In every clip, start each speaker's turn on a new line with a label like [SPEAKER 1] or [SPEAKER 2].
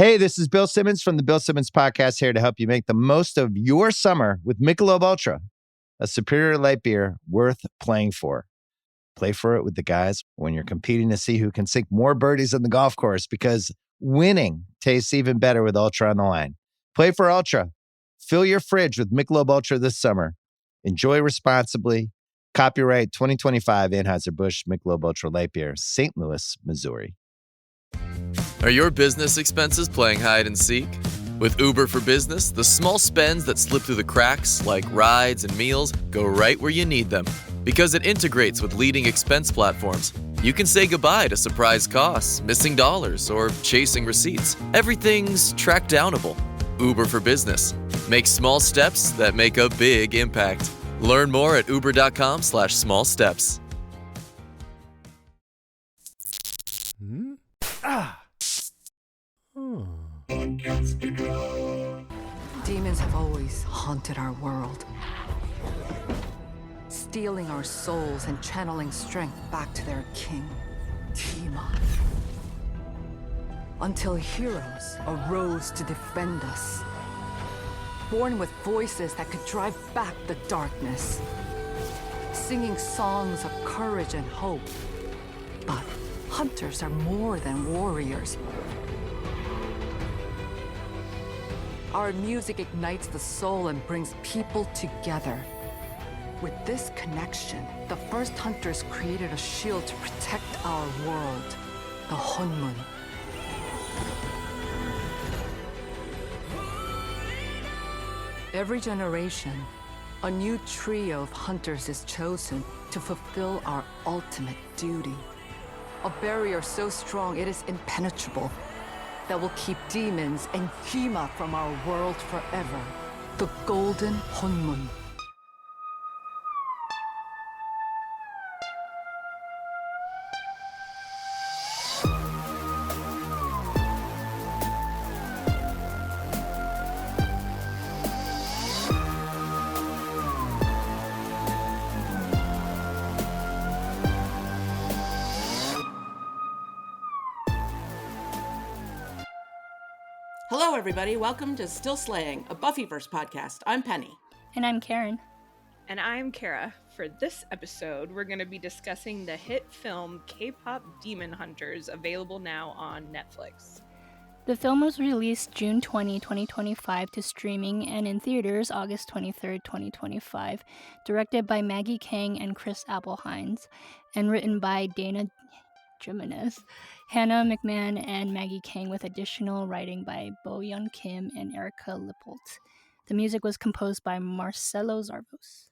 [SPEAKER 1] Hey, this is Bill Simmons from the Bill Simmons Podcast, here to help you make the most of your summer with Michelob Ultra, a superior light beer worth playing for. Play for it with the guys when you're competing to see who can sink more birdies on the golf course, because winning tastes even better with Ultra on the line. Play for Ultra. Fill your fridge with Michelob Ultra this summer. Enjoy responsibly. Copyright 2025 Anheuser-Busch Michelob Ultra Light Beer, St. Louis, Missouri.
[SPEAKER 2] Are your business expenses playing hide and seek? With Uber for Business, the small spends that slip through the cracks, like rides and meals, go right where you need them. Because it integrates with leading expense platforms, you can say goodbye to surprise costs, missing dollars, or chasing receipts. Everything's track downable. Uber for Business. Make small steps that make a big impact. Learn more at uber.com/small steps.
[SPEAKER 3] Demons have always haunted our world, stealing our souls and channeling strength back to their king, Tiamat. Until heroes arose to defend us, born with voices that could drive back the darkness, singing songs of courage and hope. But hunters are more than warriors. Our music ignites the soul and brings people together. With this connection, the first hunters created a shield to protect our world, the Hunmun. Every generation, a new trio of hunters is chosen to fulfill our ultimate duty. A barrier so strong it is impenetrable, that will keep demons and Kima from our world forever. The Golden Hunmun.
[SPEAKER 4] Hello, everybody. Welcome to Still Slaying, a Buffyverse podcast. I'm Penny.
[SPEAKER 5] And I'm Karen.
[SPEAKER 6] And I'm Kara. For this episode, we're going to be discussing the hit film K-pop Demon Hunters, available now on Netflix.
[SPEAKER 5] The film was released June 20, 2025 to streaming and in theaters August 23, 2025, directed by Maggie Kang and Chris Applehines, and written by Dana Jimenez, Hannah McMahon, and Maggie Kang, with additional writing by Bo Young Kim and Erica Lippold. The music was composed by Marcelo Zarvos.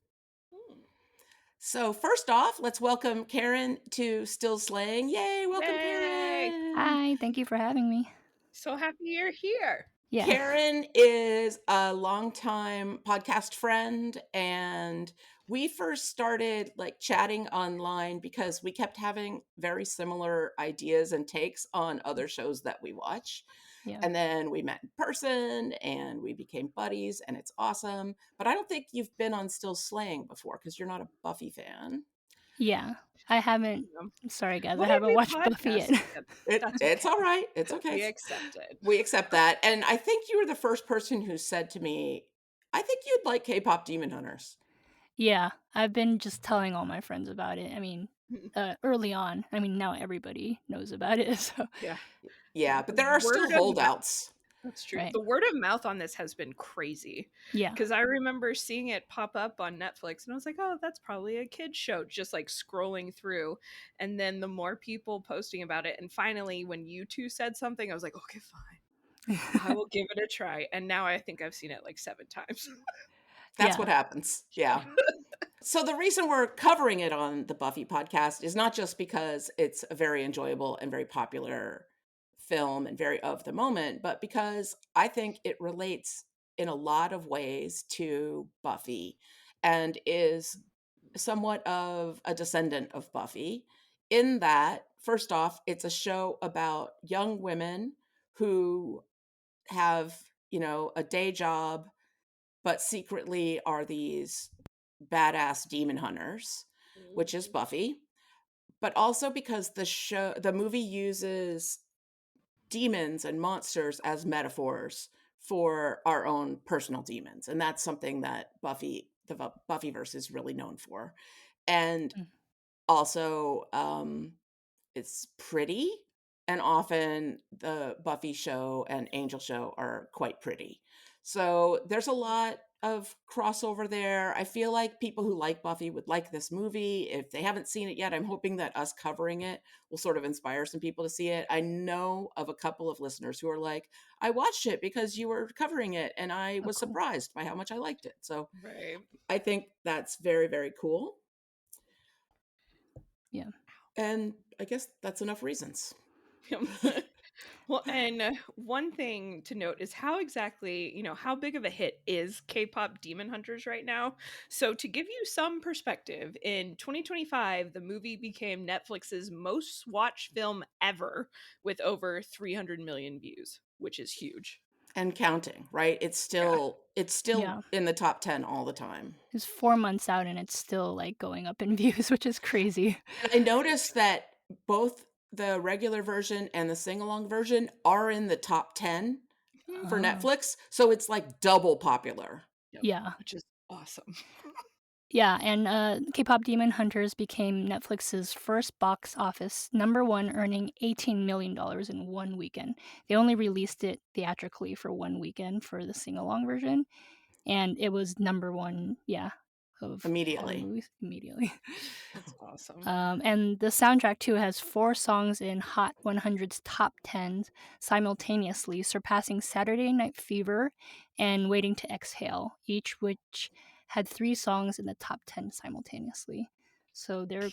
[SPEAKER 4] So first off, let's welcome Karen to Still Slaying. Yay, welcome
[SPEAKER 6] Yay.
[SPEAKER 4] Karen.
[SPEAKER 5] Hi, thank you for having me.
[SPEAKER 6] So happy you're here.
[SPEAKER 5] Yeah.
[SPEAKER 4] Karen is a longtime podcast friend, and we first started chatting online because we kept having very similar ideas and takes on other shows that we watch.
[SPEAKER 5] Yeah.
[SPEAKER 4] And then we met in person and we became buddies, and it's awesome. But I don't think you've been on Still Slaying before because you're not a Buffy fan.
[SPEAKER 5] Yeah, I haven't. Sorry, guys, I
[SPEAKER 6] Whatever
[SPEAKER 5] haven't watched Buffy yet.
[SPEAKER 4] It's all right. It's okay.
[SPEAKER 6] We accept it.
[SPEAKER 4] We accept that. And I think you were the first person who said to me, I think you'd like K-pop Demon Hunters.
[SPEAKER 5] Yeah, I've been just telling all my friends about it. I mean, early on. I mean, now everybody knows about it. So
[SPEAKER 4] Yeah, but there are still holdouts.
[SPEAKER 6] That's true.
[SPEAKER 5] Right.
[SPEAKER 6] The word of mouth on this has been crazy.
[SPEAKER 5] Yeah.
[SPEAKER 6] Because I remember seeing it pop up on Netflix and I was like, oh, that's probably a kid's show, just scrolling through. And then the more people posting about it, and finally when you two said something, I was like, okay, fine. I will give it a try. And now I think I've seen it 7 times.
[SPEAKER 4] That's what happens. Yeah. So the reason we're covering it on the Buffy podcast is not just because it's a very enjoyable and very popular film and very of the moment, but because I think it relates in a lot of ways to Buffy and is somewhat of a descendant of Buffy, in that, first off, it's a show about young women who have, a day job, but secretly are these badass demon hunters, which is Buffy. But also because the movie uses demons and monsters as metaphors for our own personal demons. And that's something that the Buffyverse is really known for. And also, it's pretty, and often the Buffy show and Angel show are quite pretty. So there's a lot of crossover there. I feel like people who like Buffy would like this movie. If they haven't seen it yet, I'm hoping that us covering it will sort of inspire some people to see it. I know of a couple of listeners who are like, I watched it because you were covering it and I was surprised by how much I liked it. So I think that's very, very cool.
[SPEAKER 5] Yeah.
[SPEAKER 4] And I guess that's enough reasons.
[SPEAKER 6] Well, and one thing to note is how exactly, how big of a hit is K-pop Demon Hunters right now? So to give you some perspective, in 2025, the movie became Netflix's most watched film ever with over 300 million views, which is huge.
[SPEAKER 4] And counting, right? It's still
[SPEAKER 5] Yeah.
[SPEAKER 4] in the top 10 all the time.
[SPEAKER 5] It's 4 months out and it's still like going up in views, which is crazy.
[SPEAKER 4] And I noticed that both the regular version and the sing-along version are in the top 10 for Netflix. So it's like double popular.
[SPEAKER 5] Yeah.
[SPEAKER 6] Which is awesome.
[SPEAKER 5] Yeah, and K-pop Demon Hunters became Netflix's first box office #1, earning $18 million in one weekend. They only released it theatrically for one weekend for the sing-along version, and it was #1, of all
[SPEAKER 4] Immediately.
[SPEAKER 5] movies immediately.
[SPEAKER 6] That's awesome.
[SPEAKER 5] And the soundtrack too has 4 songs in Hot 100's top 10s simultaneously, surpassing Saturday Night Fever and Waiting to Exhale, each which had 3 songs in the top 10 simultaneously. So they're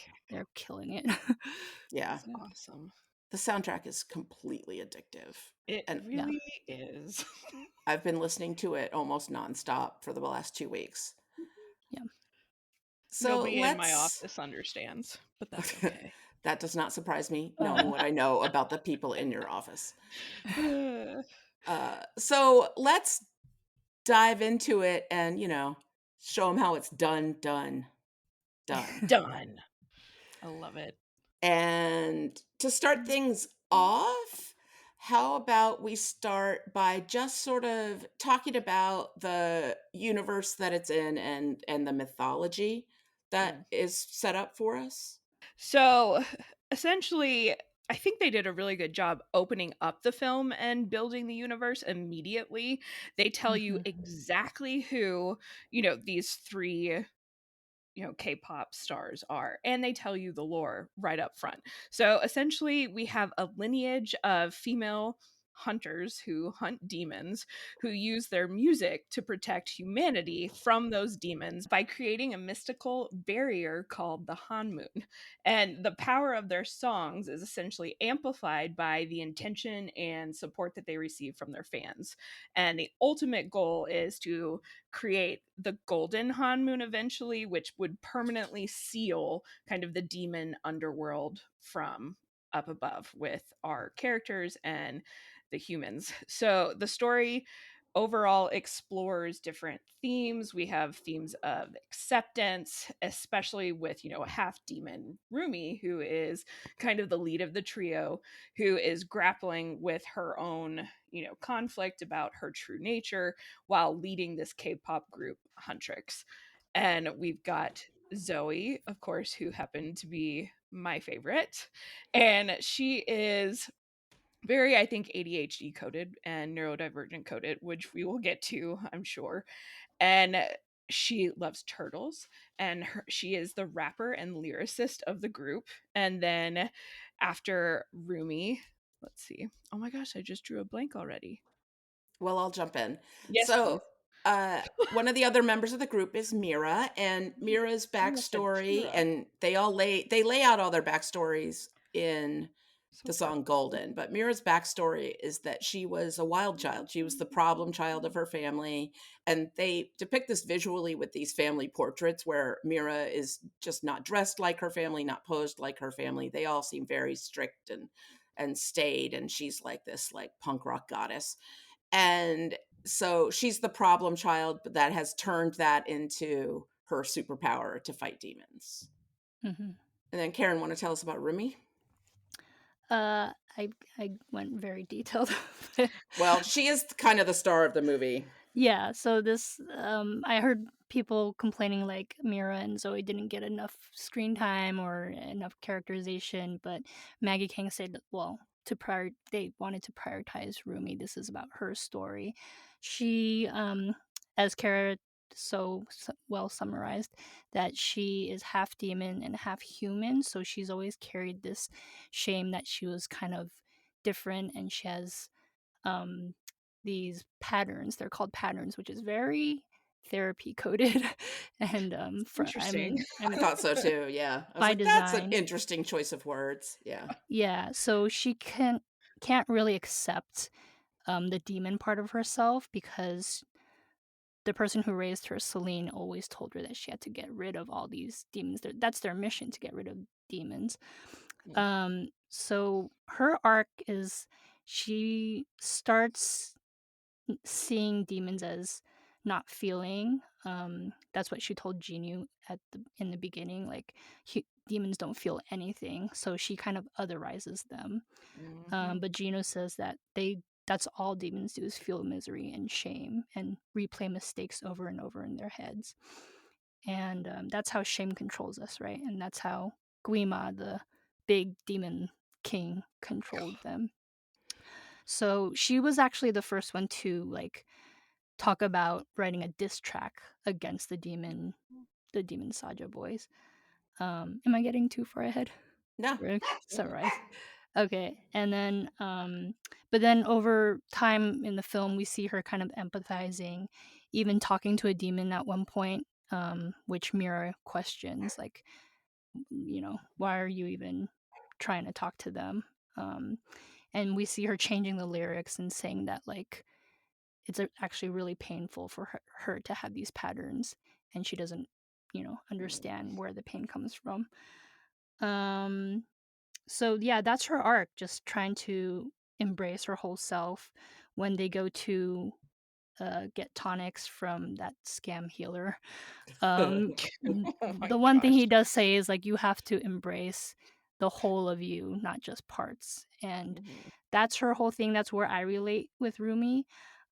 [SPEAKER 5] killing it.
[SPEAKER 4] Yeah.
[SPEAKER 6] That's awesome.
[SPEAKER 4] The soundtrack is completely addictive.
[SPEAKER 6] It really is.
[SPEAKER 4] I've been listening to it almost nonstop for the last 2 weeks.
[SPEAKER 5] Yeah.
[SPEAKER 4] So
[SPEAKER 6] Nobody in my office understands, but that's okay.
[SPEAKER 4] That does not surprise me, knowing what I know about the people in your office. So let's dive into it and, show them how it's done.
[SPEAKER 6] Done. I love it.
[SPEAKER 4] And to start things off, how about we start by just sort of talking about the universe that it's in and the mythology that is set up for us?
[SPEAKER 6] So essentially, I think they did a really good job opening up the film and building the universe immediately. They tell you exactly who, these 3 K-pop stars are, and they tell you the lore right up front. So essentially, we have a lineage of female hunters who hunt demons, who use their music to protect humanity from those demons by creating a mystical barrier called the Han Moon. And the power of their songs is essentially amplified by the intention and support that they receive from their fans. And the ultimate goal is to create the golden Han Moon eventually, which would permanently seal kind of the demon underworld from up above with our characters and the humans. So the story overall explores different themes. We have themes of acceptance, especially with, a half demon Rumi, who is kind of the lead of the trio, who is grappling with her own, conflict about her true nature while leading this K-pop group Huntrix. And we've got Zoe, of course, who happened to be my favorite. And she is very, I think, ADHD coded and neurodivergent coded, which we will get to, I'm sure. And she loves turtles, and she is the rapper and lyricist of the group. And then after Rumi, let's see. Oh my gosh, I just drew a blank already.
[SPEAKER 4] Well, I'll jump in.
[SPEAKER 6] Yes,
[SPEAKER 4] so one of the other members of the group is Mira, and Mira's backstory, and they lay out all their backstories in the song Golden. But Mira's backstory is that she was a wild child. She was the problem child of her family. And they depict this visually with these family portraits where Mira is just not dressed like her family, not posed like her family. They all seem very strict and staid. And she's like this like punk rock goddess. And so she's the problem child that has turned that into her superpower to fight demons. And then Karen, want to tell us about Rumi?
[SPEAKER 5] I went very detailed.
[SPEAKER 4] Well, she is kind of the star of the movie.
[SPEAKER 5] Yeah, so this I heard people complaining like Mira and Zoe didn't get enough screen time or enough characterization, but Maggie King said, well, they wanted to prioritize Rumi. This is about her story. She as Kara well summarized, that she is half demon and half human, so she's always carried this shame that she was kind of different, and she has um these patterns. They're called patterns, which is very therapy coded. And
[SPEAKER 6] Interesting.
[SPEAKER 4] I thought so too. Yeah. I was
[SPEAKER 5] by
[SPEAKER 4] like, that's an
[SPEAKER 5] design.
[SPEAKER 4] interesting choice of words. Yeah.
[SPEAKER 5] Yeah, so she can't really accept the demon part of herself, because the person who raised her, Celine, always told her that she had to get rid of all these demons. That's their mission, to get rid of demons. So her arc is, she starts seeing demons as not feeling. That's what she told Genu in the beginning. Like, demons don't feel anything, so she kind of otherizes them. But Geno says that that's all demons do, is feel misery and shame and replay mistakes over and over in their heads. And that's how shame controls us, right? And that's how Guima, the big demon king, controlled them. So she was actually the first one to like talk about writing a diss track against the demon Saja Boys. Am I getting too far ahead?
[SPEAKER 4] No.
[SPEAKER 5] We're gonna summarize. Okay, and then but then over time in the film, we see her kind of empathizing, even talking to a demon at one point, which Mira questions, like, why are you even trying to talk to them? And we see her changing the lyrics and saying that, like, it's actually really painful for her to have these patterns, and she doesn't, understand where the pain comes from. So yeah, that's her arc, just trying to embrace her whole self. When they go to get tonics from that scam healer,
[SPEAKER 6] Oh my
[SPEAKER 5] the one thing
[SPEAKER 6] gosh.
[SPEAKER 5] he does say is, like, you have to embrace the whole of you, not just parts. And that's her whole thing. That's where I relate with Rumi.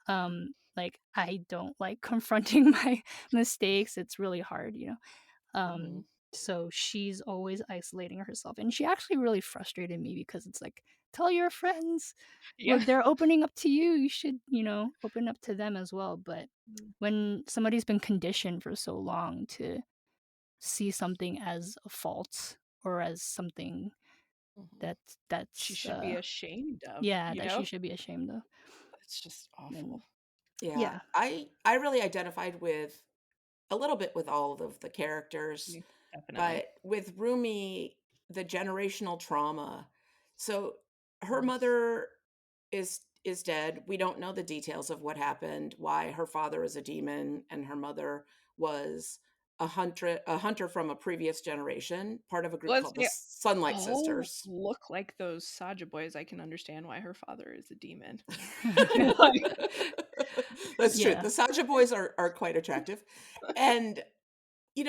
[SPEAKER 5] Like, I don't like confronting my mistakes. It's really hard, so she's always isolating herself, and she actually really frustrated me, because it's like, tell your friends,
[SPEAKER 6] Yeah.
[SPEAKER 5] look, they're opening up to you, you should, open up to them as well. But when somebody's been conditioned for so long to see something as a fault, or as something that's
[SPEAKER 6] She should be ashamed of,
[SPEAKER 5] yeah, that she should be ashamed of.
[SPEAKER 6] It's just
[SPEAKER 5] And
[SPEAKER 6] awful.
[SPEAKER 4] Yeah.
[SPEAKER 5] yeah.
[SPEAKER 4] I really identified with a little bit with all of the characters,
[SPEAKER 6] Definitely.
[SPEAKER 4] but with Rumi, the generational trauma. So her
[SPEAKER 6] Yes.
[SPEAKER 4] mother is dead. We don't know the details of what happened, why her father is a demon and her mother was a hunter from a previous generation, part of a group
[SPEAKER 6] Let's
[SPEAKER 4] called the
[SPEAKER 6] say,
[SPEAKER 4] Sunlight
[SPEAKER 6] oh,
[SPEAKER 4] Sisters.
[SPEAKER 6] look like those Saja boys. I can understand why her father is a demon. Like,
[SPEAKER 4] That's true.
[SPEAKER 5] Yeah.
[SPEAKER 4] The Saja boys are quite attractive. And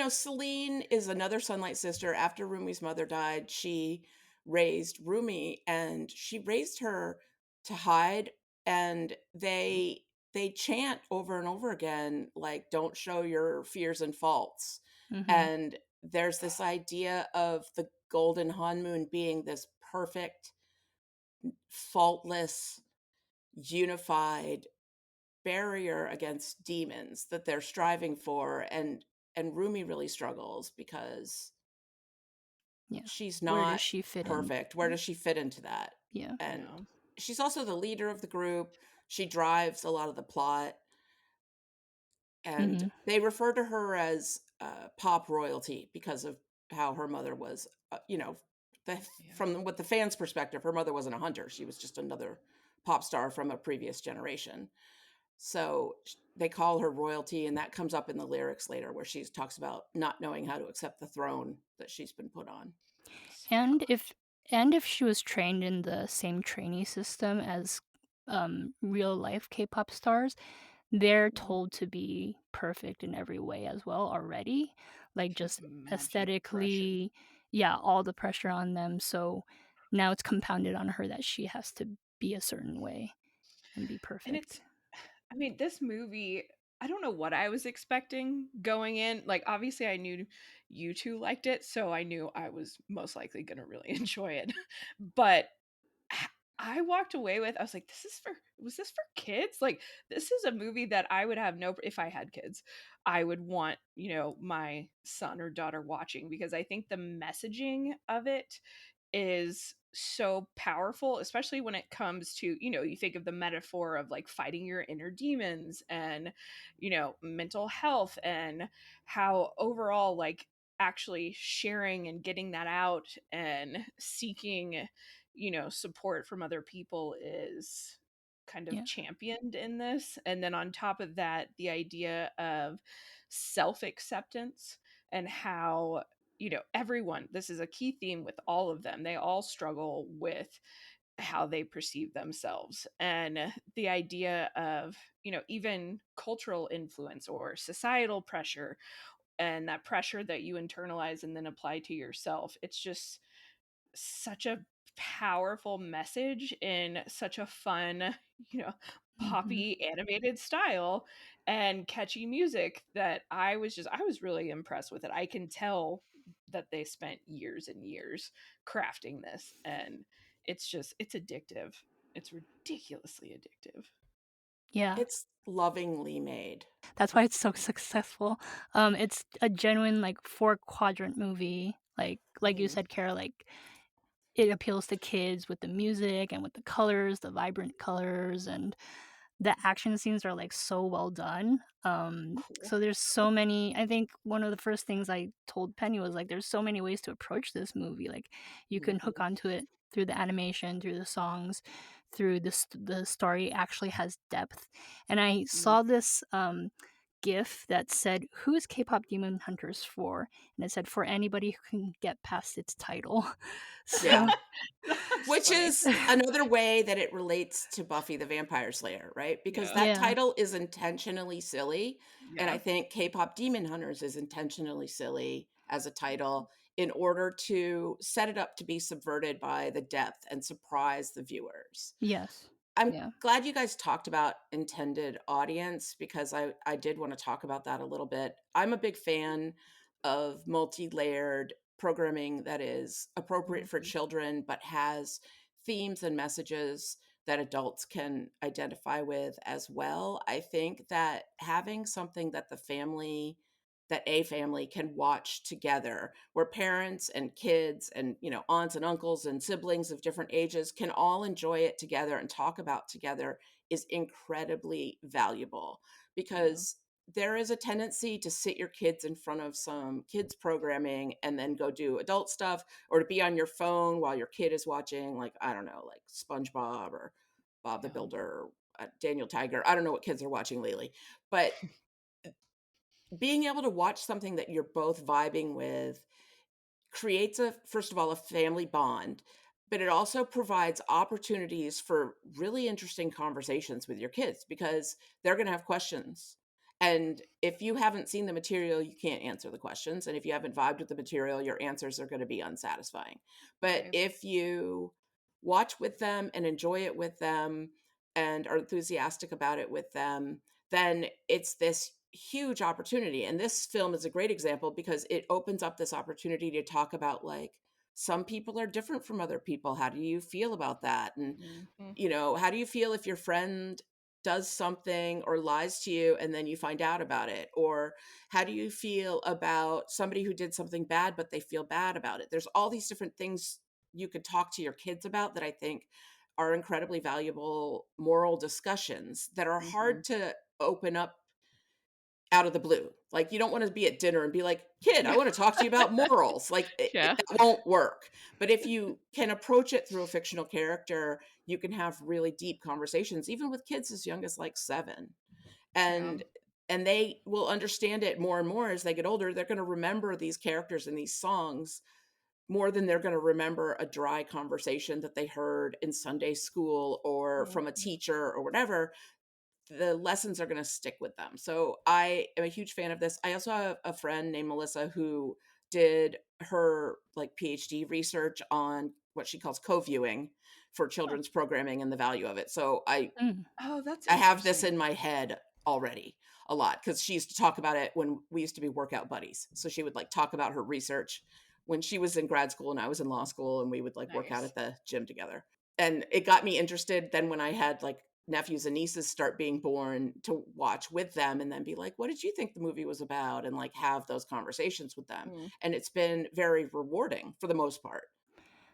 [SPEAKER 4] Celine is another Sunlight sister. After Rumi's mother died, she raised Rumi, and she raised her to hide. And they chant over and over again, like, don't show your fears and faults.
[SPEAKER 5] Mm-hmm.
[SPEAKER 4] And there's this idea of the golden honeymoon being this perfect, faultless, unified barrier against demons that they're striving for. And Rumi really struggles because
[SPEAKER 5] Yeah.
[SPEAKER 4] she's
[SPEAKER 5] Where does
[SPEAKER 4] not
[SPEAKER 5] she fit in?
[SPEAKER 4] perfect. Where does she fit into that?
[SPEAKER 5] Yeah.
[SPEAKER 4] And
[SPEAKER 6] yeah.
[SPEAKER 4] she's also the leader of the group. She drives a lot of the plot, and
[SPEAKER 5] Mm-hmm.
[SPEAKER 4] they refer to her as pop royalty because of how her mother was. The, from what the fans' perspective, her mother wasn't a hunter. She was just another pop star from a previous generation. So they call her royalty, and that comes up in the lyrics later, where she talks about not knowing how to accept the throne that she's been put on.
[SPEAKER 5] And if she was trained in the same trainee system as real life K-pop stars, they're told to be perfect in every way as well already. Like, just
[SPEAKER 6] Imagine the pressure.
[SPEAKER 5] aesthetically, yeah, all the pressure on them. So now it's compounded on her that she has to be a certain way and be
[SPEAKER 6] And
[SPEAKER 5] perfect.
[SPEAKER 6] this movie, I don't know what I was expecting going in. Like, obviously, I knew you two liked it, so I knew I was most likely going to really enjoy it. But I walked away with, I was like, was this for kids? Like, this is a movie that I would have if I had kids, I would want, my son or daughter watching, because I think the messaging of it is so powerful, especially when it comes to, you think of the metaphor of like fighting your inner demons and, mental health, and how overall, like, actually sharing and getting that out and seeking, support from other people is kind of
[SPEAKER 5] Yeah.
[SPEAKER 6] championed in this. And then on top of that, the idea of self acceptance, and how, everyone, this is a key theme with all of them, they all struggle with how they perceive themselves. And the idea of, even cultural influence or societal pressure, and that pressure that you internalize and then apply to yourself. It's just such a powerful message in such a fun, you know,
[SPEAKER 5] Mm-hmm.
[SPEAKER 6] poppy animated style and catchy music that I was really impressed with it. I can tell that they spent years and years crafting this, and it's addictive. It's ridiculously addictive.
[SPEAKER 5] Yeah.
[SPEAKER 4] It's lovingly made.
[SPEAKER 5] That's why it's so successful. It's a genuine like 4-quadrant movie. Like you
[SPEAKER 6] Mhm.
[SPEAKER 5] said, Kara, like it appeals to kids with the music and with the colors, the vibrant colors, and the action scenes are like so well done.
[SPEAKER 6] Cool.
[SPEAKER 5] So there's so many. I think one of the first things I told Penny was like, there's so many ways to approach this movie. Like you can hook
[SPEAKER 4] Mhm.
[SPEAKER 5] onto it through the animation, through the songs, through the story actually has depth. And I
[SPEAKER 6] Mm.
[SPEAKER 5] saw this GIF that said, "Who is K-pop Demon Hunters for?" And it said, "For anybody who can get past its title."
[SPEAKER 4] Yeah.
[SPEAKER 5] So
[SPEAKER 6] That's
[SPEAKER 4] Which
[SPEAKER 6] funny.
[SPEAKER 4] is another way that it relates to Buffy the Vampire Slayer, right? Because
[SPEAKER 6] Yeah.
[SPEAKER 4] that
[SPEAKER 5] yeah,
[SPEAKER 4] title is intentionally silly. And I
[SPEAKER 6] Yeah.
[SPEAKER 4] think K-pop Demon Hunters is intentionally silly as a title in order to set it up to be subverted by the depth and surprise the viewers.
[SPEAKER 5] yes,
[SPEAKER 4] I'm
[SPEAKER 5] yeah,
[SPEAKER 4] glad you guys talked about intended audience, because I did want to talk about that a little bit. I'm a big fan of multi-layered programming that is appropriate for
[SPEAKER 6] Mhm.
[SPEAKER 4] children but has themes and messages that adults can identify with as well. I think that having something that a family can watch together, where parents and kids and aunts and uncles and siblings of different ages can all enjoy it together and talk about together, is incredibly valuable,
[SPEAKER 6] Yeah.
[SPEAKER 4] because there is a tendency to sit your kids in front of some kids programming and then go do adult stuff, or to be on your phone while your kid is watching, like, I don't know, like SpongeBob or Bob the
[SPEAKER 6] Yeah.
[SPEAKER 4] Builder or Daniel Tiger. I don't know what kids are watching lately, but being able to watch something that you're both vibing with creates first of all, a family bond, but it also provides opportunities for really interesting conversations with your kids, because they're going to have questions. And if you haven't seen the material, you can't answer the questions. And if you haven't vibed with the material, your answers are going to be unsatisfying. But
[SPEAKER 6] Right.
[SPEAKER 4] if you watch with them and enjoy it with them and are enthusiastic about it with them, then it's this huge opportunity. And this film is a great example, because it opens up this opportunity to talk about, like, some people are different from other people. How do you feel about that? And,
[SPEAKER 6] Mhm.
[SPEAKER 4] how do you feel if your friend does something or lies to you and then you find out about it? Or how do you feel about somebody who did something bad, but they feel bad about it? There's all these different things you could talk to your kids about that I think are incredibly valuable moral discussions that are hard
[SPEAKER 6] Mhm.
[SPEAKER 4] to open up out of the blue. Like, you don't want to be at dinner and be like, "Kid, I
[SPEAKER 6] Yeah.
[SPEAKER 4] want to talk to you about morals." Like,
[SPEAKER 6] Yeah.
[SPEAKER 4] that won't work. But if you can approach it through a fictional character, you can have really deep conversations, even with kids as young as like 7.
[SPEAKER 6] Yeah.
[SPEAKER 4] And they will understand it more and more as they get older. They're going to remember these characters and these songs more than they're going to remember a dry conversation that they heard in Sunday school or from a
[SPEAKER 6] Mhm.
[SPEAKER 4] teacher or whatever. The lessons are going to stick with them. So I am a huge fan of this. I also have a friend named Melissa who did her like PhD research on what she calls co-viewing for children's programming and the value of it. So
[SPEAKER 6] Oh, that's
[SPEAKER 4] I have this
[SPEAKER 6] interesting.
[SPEAKER 4] in my head already a lot, because she used to talk about it when we used to be workout buddies. So she would like talk about her research when she was in grad school and I was in law school, and we would like work out
[SPEAKER 6] Nice.
[SPEAKER 4] at the gym together. And it got me interested then when I had like nephews and nieces start being born, to watch with them and then be like, what did you think the movie was about? And like have those conversations with them.
[SPEAKER 6] Mm.
[SPEAKER 4] And it's been very rewarding for the most part.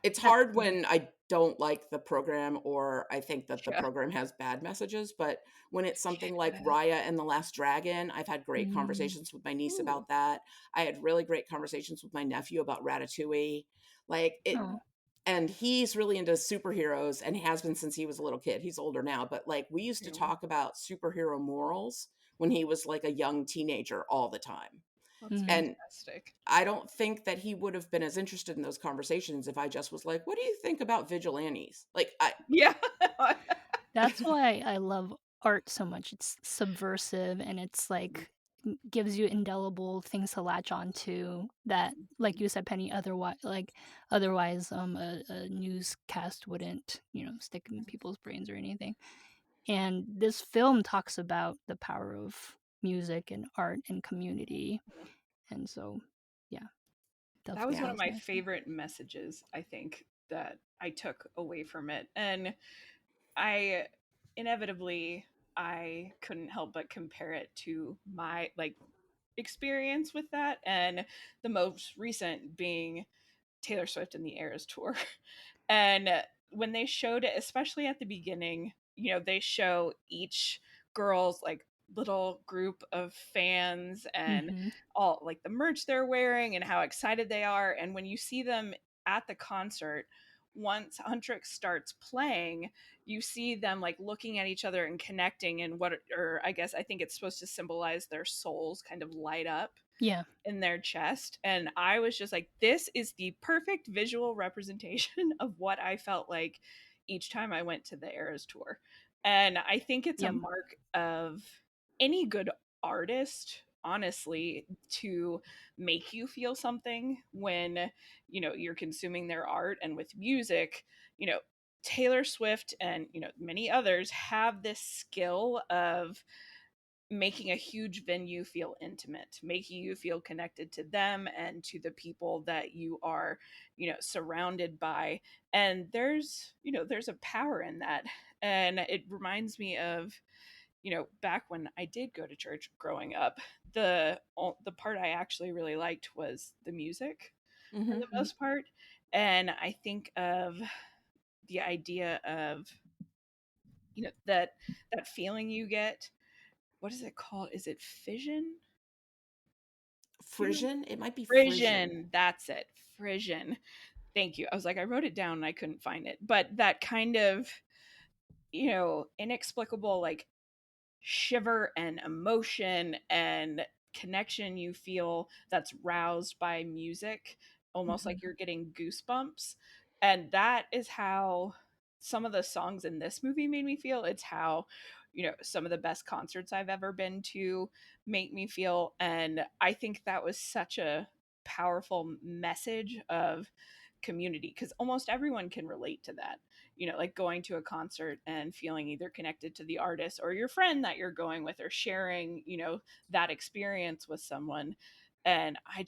[SPEAKER 4] It's
[SPEAKER 5] That
[SPEAKER 4] hard when I don't like the program, or I think that the
[SPEAKER 6] Yeah.
[SPEAKER 4] program has bad messages, but when it's something like
[SPEAKER 6] Yeah.
[SPEAKER 4] Raya and the Last Dragon, I've had great
[SPEAKER 5] Mm.
[SPEAKER 4] conversations with my niece
[SPEAKER 6] Ooh.
[SPEAKER 4] about that. I had really great conversations with my nephew about Ratatouille. Like it,
[SPEAKER 5] Oh.
[SPEAKER 4] and he's really into superheroes and has been since he was a little kid. He's older now, but like we used to
[SPEAKER 6] Ew.
[SPEAKER 4] talk about superhero morals when he was like a young teenager all the time.
[SPEAKER 6] That's
[SPEAKER 5] Mm.
[SPEAKER 4] And
[SPEAKER 6] fantastic.
[SPEAKER 4] I don't think that he would have been as interested in those conversations if I just was like, what do you think about vigilantes? Like
[SPEAKER 6] Yeah.
[SPEAKER 5] That's why I love art so much. It's subversive and it's like gives you indelible things to latch onto that, like you said, Penny, otherwise a newscast wouldn't, stick in people's brains or anything. And this film talks about the power of music and art and community. And so yeah,
[SPEAKER 6] That
[SPEAKER 5] that's
[SPEAKER 6] was
[SPEAKER 5] what
[SPEAKER 6] one
[SPEAKER 4] yeah.
[SPEAKER 6] of
[SPEAKER 5] was
[SPEAKER 6] my
[SPEAKER 5] nice.
[SPEAKER 6] favorite messages, I think, that I took away from it. And I inevitably I couldn't help but compare it to my like experience with that, and the most recent being Taylor Swift and the Eras tour. And when they showed it, especially at the beginning, they show each girl's like little group of fans and
[SPEAKER 5] Mm-hmm.
[SPEAKER 6] all like the merch they're wearing and how excited they are. And when you see them at the concert, once Huntrix starts playing, you see them like looking at each other and connecting, and or I guess I think it's supposed to symbolize their souls kind of light up
[SPEAKER 5] Yeah.
[SPEAKER 6] in their chest. And I was just like, this is the perfect visual representation of what I felt like each time I went to the Eras tour. And I think it's a
[SPEAKER 5] Yep.
[SPEAKER 6] mark of any good artist, honestly, to make you feel something when you're consuming their art. And with music, Taylor Swift and many others have this skill of making a huge venue feel intimate, making you feel connected to them and to the people that you are, surrounded by. And there's a power in that. And it reminds me of, back when I did go to church growing up, the part I actually really liked was the music for the
[SPEAKER 4] Mm-hmm.
[SPEAKER 6] most part. And I think of the idea of, that feeling you get. What is it called? Is it fission? Do you know?
[SPEAKER 4] Frisian? It might be Frisian.
[SPEAKER 6] Frisian. That's it. Frisian. Thank you. I was like, I wrote it down and I couldn't find it. But that kind of, inexplicable like shiver and emotion and connection you feel that's roused by music, almost
[SPEAKER 5] Mm-hmm.
[SPEAKER 6] like you're getting goosebumps. And that is how some of the songs in this movie made me feel. It's how, some of the best concerts I've ever been to make me feel. And I think that was such a powerful message of community, because almost everyone can relate to that, like going to a concert and feeling either connected to the artist or your friend that you're going with, or sharing that experience with someone. And I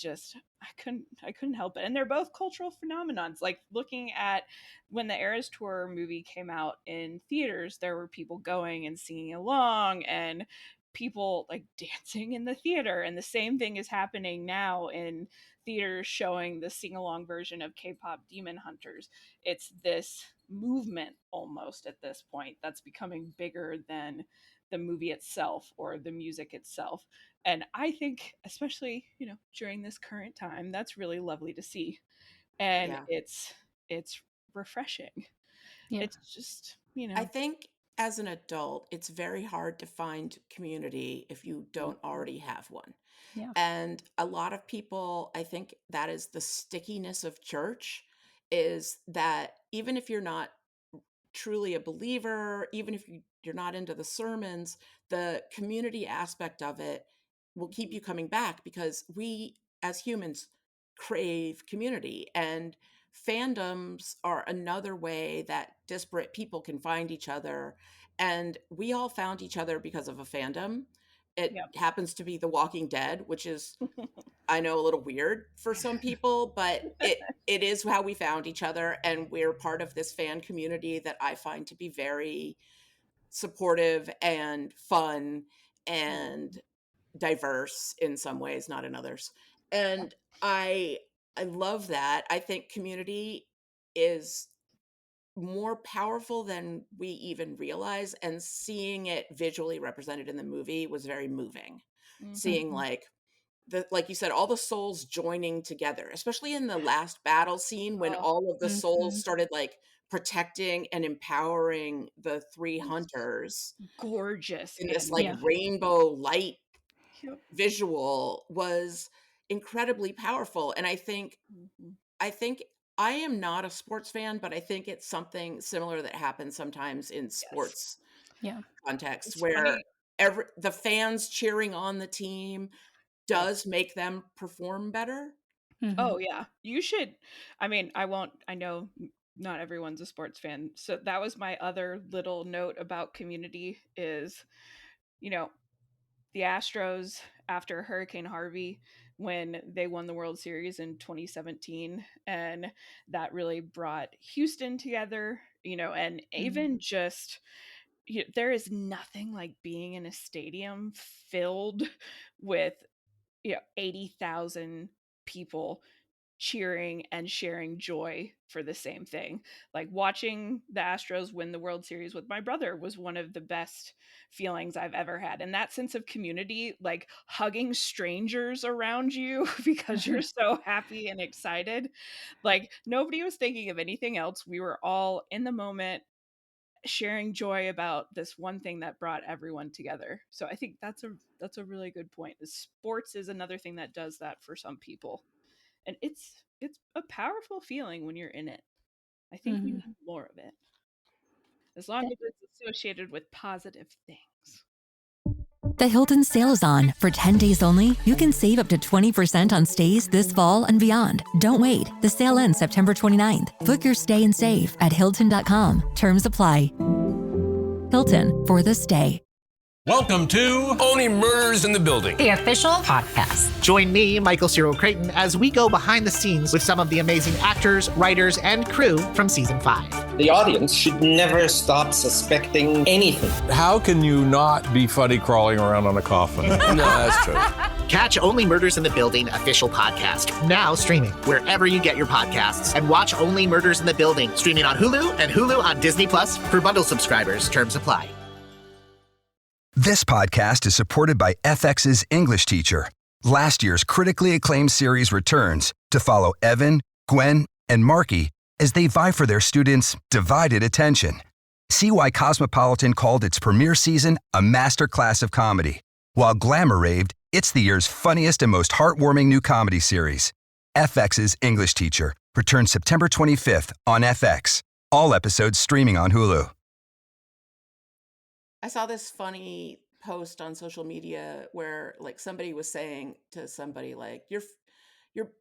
[SPEAKER 6] couldn't help it. And they're both cultural phenomenons. Like looking at when the Eras Tour movie came out in theaters, there were people going and singing along and people like dancing in the theater. And the same thing is happening now in theaters showing the sing-along version of K-pop Demon Hunters. It's this movement almost at this point that's becoming bigger than the movie itself or the music itself. And I think, especially, during this current time, that's really lovely to see. And
[SPEAKER 4] Yeah.
[SPEAKER 6] it's refreshing.
[SPEAKER 5] Yeah.
[SPEAKER 6] It's just,
[SPEAKER 4] I think as an adult, it's very hard to find community if you don't already have one.
[SPEAKER 5] Yeah.
[SPEAKER 4] And a lot of people, I think that is the stickiness of church, is that even if you're not truly a believer, even if you're not into the sermons, the community aspect of it will keep you coming back, because we as humans crave community. And fandoms are another way that disparate people can find each other. And we all found each other because of a fandom. It
[SPEAKER 6] Yep.
[SPEAKER 4] happens to be The Walking Dead, which is, I know, a little weird for some people, but it is how we found each other. And we're part of this fan community that I find to be very supportive and fun and diverse in some ways, not in others. And I love that. I think community is more powerful than we even realize, and seeing it visually represented in the movie was very moving. Seeing like like you said, all the souls joining together, especially in the last battle scene when
[SPEAKER 6] Oh,
[SPEAKER 4] all of the souls started like protecting and empowering the three hunters
[SPEAKER 6] gorgeous,
[SPEAKER 4] in this
[SPEAKER 6] man.
[SPEAKER 4] like
[SPEAKER 5] Yeah.
[SPEAKER 4] rainbow light
[SPEAKER 6] Yep.
[SPEAKER 4] visual was incredibly powerful. And I think I am not a sports fan, but I think it's something similar that happens sometimes in
[SPEAKER 6] Yes.
[SPEAKER 4] sports
[SPEAKER 5] Yeah.
[SPEAKER 4] contexts
[SPEAKER 6] It's
[SPEAKER 4] where
[SPEAKER 6] funny.
[SPEAKER 4] the fans cheering on the team does make them perform better.
[SPEAKER 6] Oh yeah. You should, I mean, I know not everyone's a sports fan. So that was my other little note about Community is, you know, the Astros after Hurricane Harvey when they won the World Series in 2017, and that really brought Houston together, and even just there is nothing like being in a stadium filled with 80,000 people cheering and sharing joy for the same thing. Like watching the Astros win the World Series with my brother was one of the best feelings I've ever had. And that sense of community, like hugging strangers around you because you're so happy and excited. Like nobody was thinking of anything else. We were all in the moment sharing joy about this one thing that brought everyone together. So I think that's a really good point. Sports is another thing that does that for some people, and it's a powerful feeling when you're in it. I think we need more of it, as long as it's associated with positive things.
[SPEAKER 7] The Hilton sale is on. For 10 days only, you can save up to 20% on stays this fall and beyond. Don't wait. The sale ends September 29th. Book your stay and save at Hilton.com. Terms apply. Hilton for the stay.
[SPEAKER 8] Welcome to
[SPEAKER 9] Only Murders in the Building,
[SPEAKER 10] the official podcast.
[SPEAKER 11] Join me, Michael Cyril Creighton, as we go behind the scenes with some of the amazing actors, writers, and crew from season 5.
[SPEAKER 12] The audience should never stop suspecting anything.
[SPEAKER 8] How can you not be funny crawling around on a coffin?
[SPEAKER 9] No, that's true.
[SPEAKER 11] Catch Only Murders in the Building official podcast, now streaming wherever you get your podcasts. And watch Only Murders in the Building, streaming on Hulu and Hulu on Disney Plus for bundle subscribers. Terms apply.
[SPEAKER 13] This podcast is supported by FX's English Teacher. Last year's critically acclaimed series returns to follow Evan, Gwen, and Marky as they vie for their students' divided attention. See why Cosmopolitan called its premiere season a masterclass of comedy, while Glamour raved it's the year's funniest and most heartwarming new comedy series. FX's English Teacher returns September 25th on FX. All episodes streaming on Hulu.
[SPEAKER 4] I saw this funny post on social media where like somebody was saying to somebody like your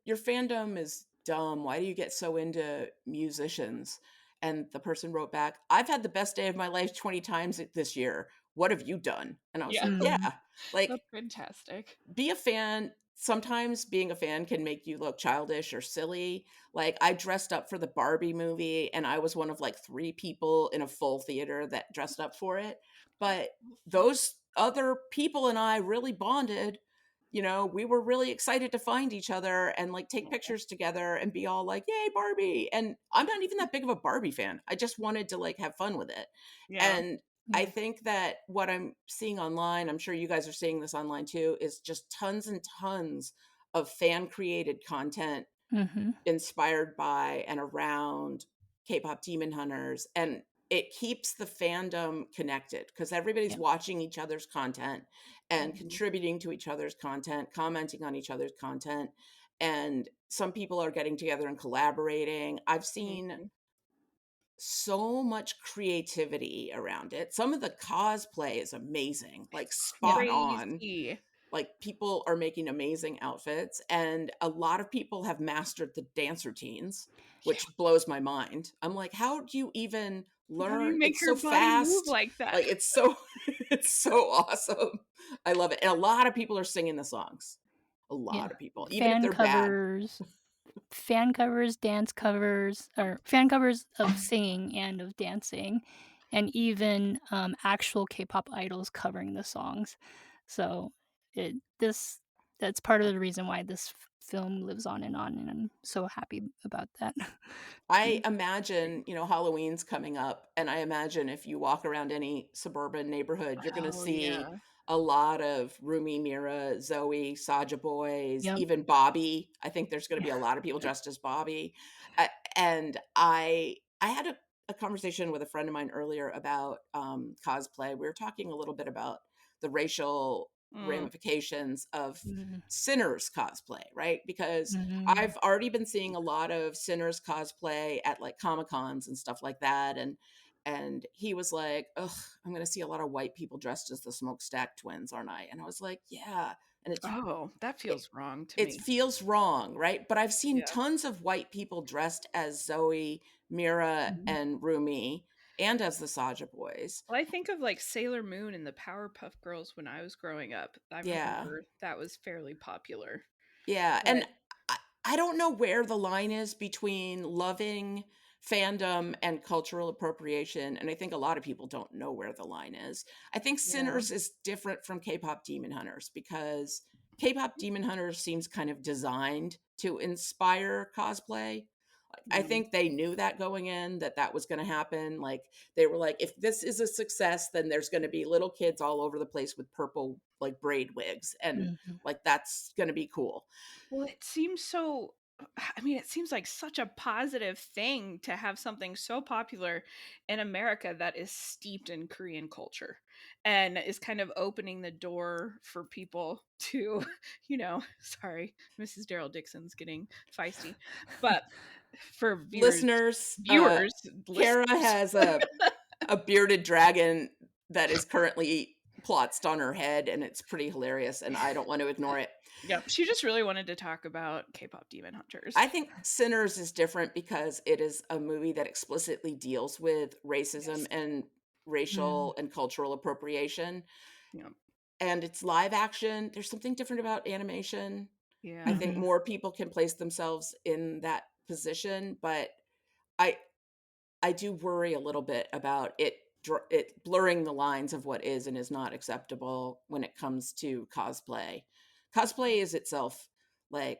[SPEAKER 4] fandom is dumb. Why do you get so into musicians? And the person wrote back, I've had the best day of my life 20 times this year. What have you done? And I was like, yeah, like
[SPEAKER 6] that's fantastic.
[SPEAKER 4] Be a fan. Sometimes being a fan can make you look childish or silly. Like I dressed up for the Barbie movie and I was one of like 3 people in a full theater that dressed up for it. But those other people and I really bonded. We were really excited to find each other and like take pictures together and be all like, yay, Barbie. And I'm not even that big of a Barbie fan. I just wanted to like have fun with it.
[SPEAKER 6] Yeah.
[SPEAKER 4] And I think that what I'm seeing online, I'm sure you guys are seeing this online too, is just tons and tons of fan created content inspired by and around K-pop Demon Hunters. And it keeps the fandom connected because everybody's watching each other's content and contributing to each other's content, commenting on each other's content. And some people are getting together and collaborating. I've seen so much creativity around it. Some of the cosplay is amazing, like spot on. Like, people are making amazing outfits, and a lot of people have mastered the dance routines, which blows my mind. I'm like, how do you even
[SPEAKER 6] How do you
[SPEAKER 4] learn?
[SPEAKER 6] make
[SPEAKER 4] It's
[SPEAKER 6] your
[SPEAKER 4] so
[SPEAKER 6] body move
[SPEAKER 4] fast.
[SPEAKER 6] like that?
[SPEAKER 4] Like, it's so it's so awesome. I love it. And a lot of people are singing the songs. A lot of people, even if
[SPEAKER 5] Fan
[SPEAKER 4] they're bad.
[SPEAKER 5] covers, dance covers, or fan covers of singing and of dancing, and even actual K-pop idols covering the songs. So that's part of the reason why this film lives on, and I'm so happy about that.
[SPEAKER 4] I imagine, Halloween's coming up, and I imagine if you walk around any suburban neighborhood, you're going to
[SPEAKER 6] Oh,
[SPEAKER 4] see
[SPEAKER 6] yeah.
[SPEAKER 4] a lot of Rumi, Mira, Zoe, Saja Boys,
[SPEAKER 5] Yep.
[SPEAKER 4] even Bobby. I think there's going to be a lot of people dressed as Bobby. And I had a conversation with a friend of mine earlier about cosplay. We were talking a little bit about the racial ramifications of Sinners cosplay, right? Because I've already been seeing a lot of Sinners cosplay at like Comic Cons and stuff like that. And he was like, ugh, I'm going to see a lot of white people dressed as the Smokestack Twins, aren't I? And I was like, yeah. And
[SPEAKER 6] that feels wrong to
[SPEAKER 4] it
[SPEAKER 6] me.
[SPEAKER 4] feels wrong, right? But I've seen
[SPEAKER 6] Yeah.
[SPEAKER 4] tons of white people dressed as Zoe, Mira, and Rumi, and as the Saja Boys.
[SPEAKER 6] Well, I think of like Sailor Moon and the Powerpuff Girls when I was growing up. I remember that was fairly popular.
[SPEAKER 4] Yeah.
[SPEAKER 6] But
[SPEAKER 4] And I don't know where the line is between loving fandom and cultural appropriation. And I think a lot of people don't know where the line is. I think Sinners is different from K-pop Demon Hunters because K-pop Demon Hunters seems kind of designed to inspire cosplay. I think they knew that going in, that was going to happen. Like, they were like, if this is a success, then there's going to be little kids all over the place with purple like braid wigs, and like, that's going to be cool.
[SPEAKER 6] Well, it seems it seems like such a positive thing to have something so popular in America that is steeped in Korean culture and is kind of opening the door for people to, sorry, Mrs. Daryl Dixon's getting feisty, but for
[SPEAKER 4] Listeners,
[SPEAKER 6] viewers,
[SPEAKER 4] Kara
[SPEAKER 6] listeners.
[SPEAKER 4] has a bearded dragon that is currently plotsed on her head, and it's pretty hilarious, and I don't want to ignore it.
[SPEAKER 6] Yep, she just really wanted to talk about K-pop Demon Hunters.
[SPEAKER 4] I think Sinners is different because it is a movie that explicitly deals with racism and racial and cultural appropriation.
[SPEAKER 6] Yeah.
[SPEAKER 4] And it's live action. There's something different about animation.
[SPEAKER 6] Yeah.
[SPEAKER 4] I think more people can place themselves in that position, but I do worry a little bit about it blurring the lines of what is and is not acceptable when it comes to cosplay. Cosplay is itself, like,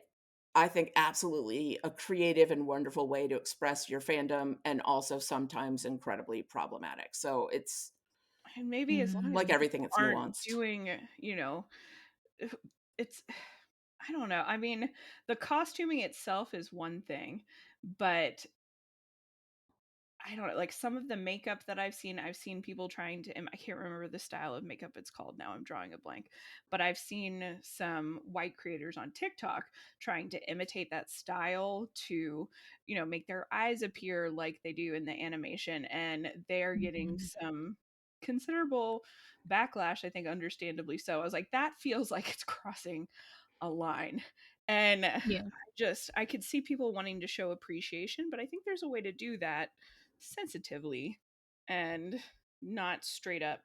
[SPEAKER 4] I think, absolutely a creative and wonderful way to express your fandom, and also sometimes incredibly problematic. So it's,
[SPEAKER 6] and maybe as long as
[SPEAKER 4] like everything, it's
[SPEAKER 6] aren't
[SPEAKER 4] nuanced.
[SPEAKER 6] doing, it's, I don't know. I mean, the costuming itself is one thing, but I don't know, like some of the makeup that I've seen people trying to, I can't remember the style of makeup it's called now. I'm drawing a blank, but I've seen some white creators on TikTok trying to imitate that style to, make their eyes appear like they do in the animation. And they're getting some considerable backlash, I think, understandably so. I was like, that feels like it's crossing a line. And I could see people wanting to show appreciation, but I think there's a way to do that sensitively and not straight up,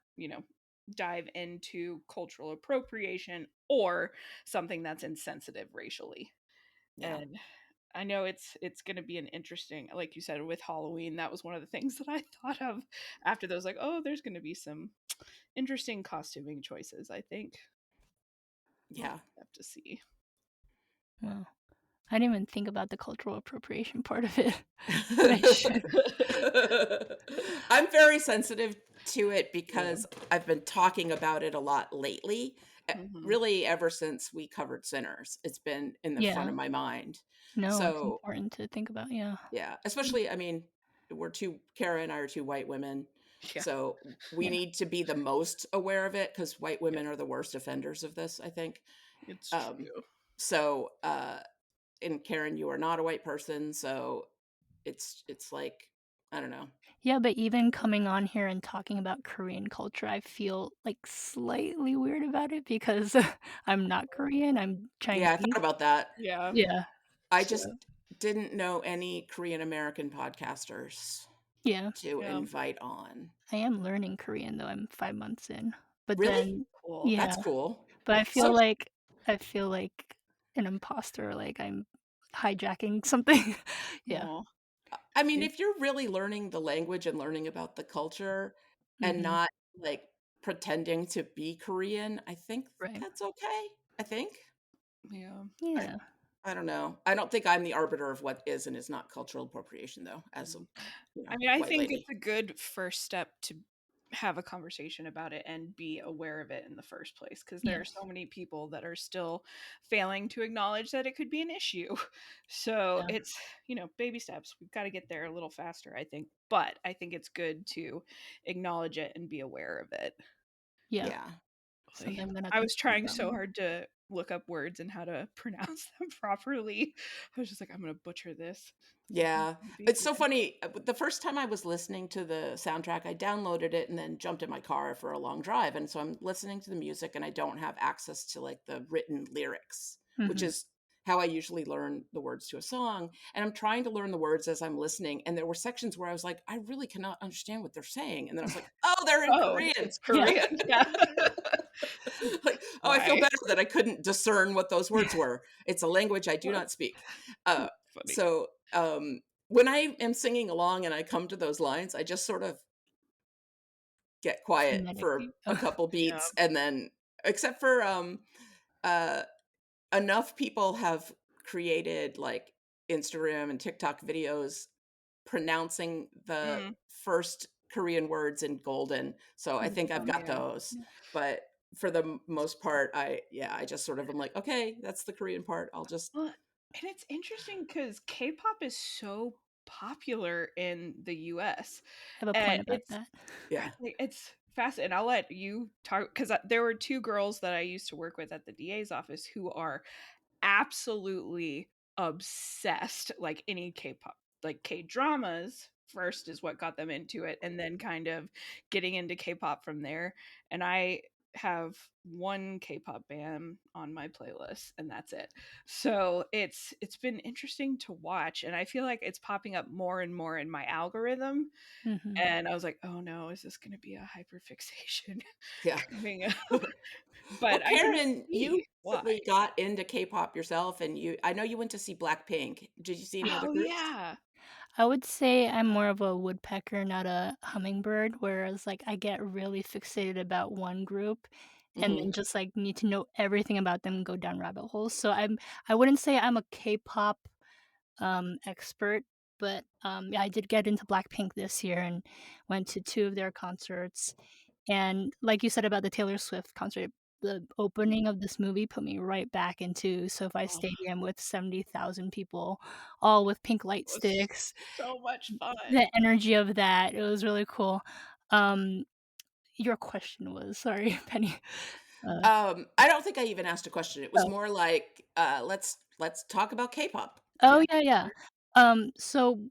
[SPEAKER 6] dive into cultural appropriation or something that's insensitive racially. And I know it's going to be an interesting, like you said, with Halloween, that was one of the things that I thought of after those, like, oh, there's going to be some interesting costuming choices, I think.
[SPEAKER 4] Yeah.
[SPEAKER 6] We'll have to see.
[SPEAKER 5] Well, I didn't even think about the cultural appropriation part of it.
[SPEAKER 4] I'm very sensitive to it because I've been talking about it a lot lately. Really, ever since we covered Sinners, it's been in the front of my mind.
[SPEAKER 5] No,
[SPEAKER 4] so
[SPEAKER 5] it's important to think about.
[SPEAKER 4] Yeah, especially, I mean, Kara and I are two white women, so we need to be the most aware of it because white women are the worst offenders of this, I think.
[SPEAKER 6] It's true.
[SPEAKER 4] So, and Karen, you are not a white person, so it's like I don't know.
[SPEAKER 5] Yeah, but even coming on here and talking about Korean culture, I feel like slightly weird about it because I'm not Korean, I'm
[SPEAKER 4] Yeah, I
[SPEAKER 5] Chinese.
[SPEAKER 4] thought about that.
[SPEAKER 6] Yeah.
[SPEAKER 5] Yeah.
[SPEAKER 4] I
[SPEAKER 5] So,
[SPEAKER 4] just didn't know any Korean American podcasters
[SPEAKER 5] yeah.
[SPEAKER 4] to
[SPEAKER 6] Yeah.
[SPEAKER 4] invite on.
[SPEAKER 5] I am learning Korean though, I'm 5 months in. But
[SPEAKER 4] Really?
[SPEAKER 5] then
[SPEAKER 6] Cool.
[SPEAKER 5] yeah,
[SPEAKER 4] That's cool.
[SPEAKER 5] but
[SPEAKER 4] So
[SPEAKER 5] I feel like an imposter, like I'm hijacking something. Yeah.
[SPEAKER 6] Aw.
[SPEAKER 4] I mean, if you're really learning the language and learning about the culture and
[SPEAKER 5] Mhm.
[SPEAKER 4] not like pretending to be Korean, I think
[SPEAKER 5] Right.
[SPEAKER 4] that's okay. I think.
[SPEAKER 6] Yeah.
[SPEAKER 5] Yeah.
[SPEAKER 4] I don't know. I don't think I'm the arbiter of what is and is not cultural appropriation, though, as a
[SPEAKER 6] I mean, I
[SPEAKER 4] white
[SPEAKER 6] think
[SPEAKER 4] lady.
[SPEAKER 6] it's a good first step to have a conversation about it and be aware of it in the first place, because there are
[SPEAKER 5] Yes.
[SPEAKER 6] so many people that are still failing to acknowledge that it could be an issue. So
[SPEAKER 5] Yeah.
[SPEAKER 6] it's, baby steps. We've got to get there a little faster, I think. But I think it's good to acknowledge it and be aware of it.
[SPEAKER 5] Yeah.
[SPEAKER 4] Yeah.
[SPEAKER 5] Something I'm gonna
[SPEAKER 6] I was
[SPEAKER 5] consider
[SPEAKER 6] trying
[SPEAKER 5] about
[SPEAKER 6] so
[SPEAKER 5] more.
[SPEAKER 6] hard to look up words and how to pronounce them properly. I was just like, I'm going to butcher this.
[SPEAKER 4] Yeah.
[SPEAKER 6] Be
[SPEAKER 4] It's so
[SPEAKER 6] good.
[SPEAKER 4] funny. The first time I was listening to the soundtrack, I downloaded it and then jumped in my car for a long drive. And so I'm listening to the music and I don't have access to like the written lyrics, which
[SPEAKER 5] Mhm.
[SPEAKER 4] is how I usually learn the words to a song. And I'm trying to learn the words as I'm listening. And there were sections where I was like, I really cannot understand what they're saying. And then I was like, oh, they're in
[SPEAKER 6] Oh,
[SPEAKER 4] Korean.
[SPEAKER 6] it's
[SPEAKER 5] Yeah.
[SPEAKER 6] Korean. Yeah.
[SPEAKER 4] Like, oh, I feel
[SPEAKER 6] Why?
[SPEAKER 4] better that I couldn't discern what those words were. It's a language I do not speak.
[SPEAKER 6] Funny.
[SPEAKER 4] So when I am singing along and I come to those lines, I just sort of get quiet for
[SPEAKER 5] Phonetically.
[SPEAKER 4] a couple
[SPEAKER 6] Yeah.
[SPEAKER 4] beats, and then, except for uh, enough people have created like Instagram and TikTok videos pronouncing the
[SPEAKER 6] Mm.
[SPEAKER 4] first Korean words in golden. So I think I've got
[SPEAKER 6] Yeah.
[SPEAKER 4] those. But for the most part, I just sort of am like, okay, that's the Korean part. I'll just
[SPEAKER 6] Well, and it's interesting because K-pop is so popular in the US.
[SPEAKER 5] I have a
[SPEAKER 6] And
[SPEAKER 5] point about that.
[SPEAKER 4] yeah.
[SPEAKER 6] it's fascinating. I'll let you talk, because there were two girls that I used to work with at the DA's office who are absolutely obsessed, like any K-pop, like K-dramas first is what got them into it, and then kind of getting into K-pop from there. And I have one K-pop band on my playlist and that's it. So it's been interesting to watch, and I feel like it's popping up more and more in my algorithm.
[SPEAKER 5] Mhm.
[SPEAKER 6] And I was like, oh no, is this going to be a hyperfixation
[SPEAKER 4] Yeah.
[SPEAKER 6] coming up?
[SPEAKER 4] Well,
[SPEAKER 6] But I can
[SPEAKER 4] Karen, you
[SPEAKER 6] see why.
[SPEAKER 4] recently got into K-pop yourself, and I know you went to see Blackpink. Did you see any other
[SPEAKER 6] Oh
[SPEAKER 4] groups?
[SPEAKER 6] yeah.
[SPEAKER 5] I would say I'm more of a woodpecker, not a hummingbird, whereas like I get really fixated about one group and
[SPEAKER 4] Hmm.
[SPEAKER 5] then just like need to know everything about them, go down rabbit holes. So I wouldn't say I'm a K-pop expert, but yeah, I did get into Blackpink this year and went to 2 of their concerts. And like you said about the Taylor Swift concert, the opening of this movie put me right back into SoFi
[SPEAKER 6] Oh,
[SPEAKER 5] Stadium with 70,000 people, all with pink light
[SPEAKER 6] it was
[SPEAKER 5] sticks.
[SPEAKER 6] so much fun.
[SPEAKER 5] The energy of that, it was really cool. Um, your question was sorry, Penny.
[SPEAKER 4] I don't think I even asked a question. It was
[SPEAKER 5] Oh.
[SPEAKER 4] more like, let's talk about K-pop.
[SPEAKER 5] Oh,
[SPEAKER 6] Yeah.
[SPEAKER 5] yeah, yeah. So,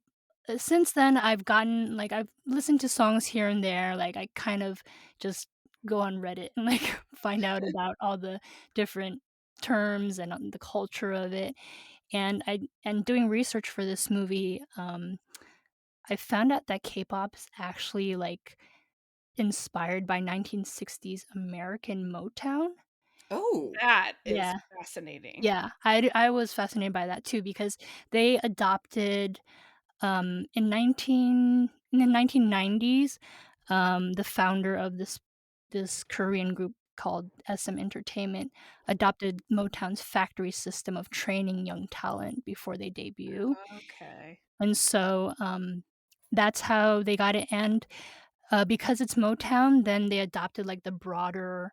[SPEAKER 5] since then, I've listened to songs here and there, like, I kind of just go on Reddit and, like, find out about all the different terms and, the culture of it, and doing research for this movie, I found out that K-pop is actually, like, inspired by 1960s American Motown.
[SPEAKER 4] Oh,
[SPEAKER 6] That is
[SPEAKER 5] Yeah.
[SPEAKER 6] fascinating.
[SPEAKER 5] Yeah, I was fascinated by that too because they adopted, in the 1990s, the founder of this Korean group called SM Entertainment adopted Motown's factory system of training young talent before they debut,
[SPEAKER 6] Okay.
[SPEAKER 5] and so, that's how they got it, and, because it's Motown, then they adopted, like, the broader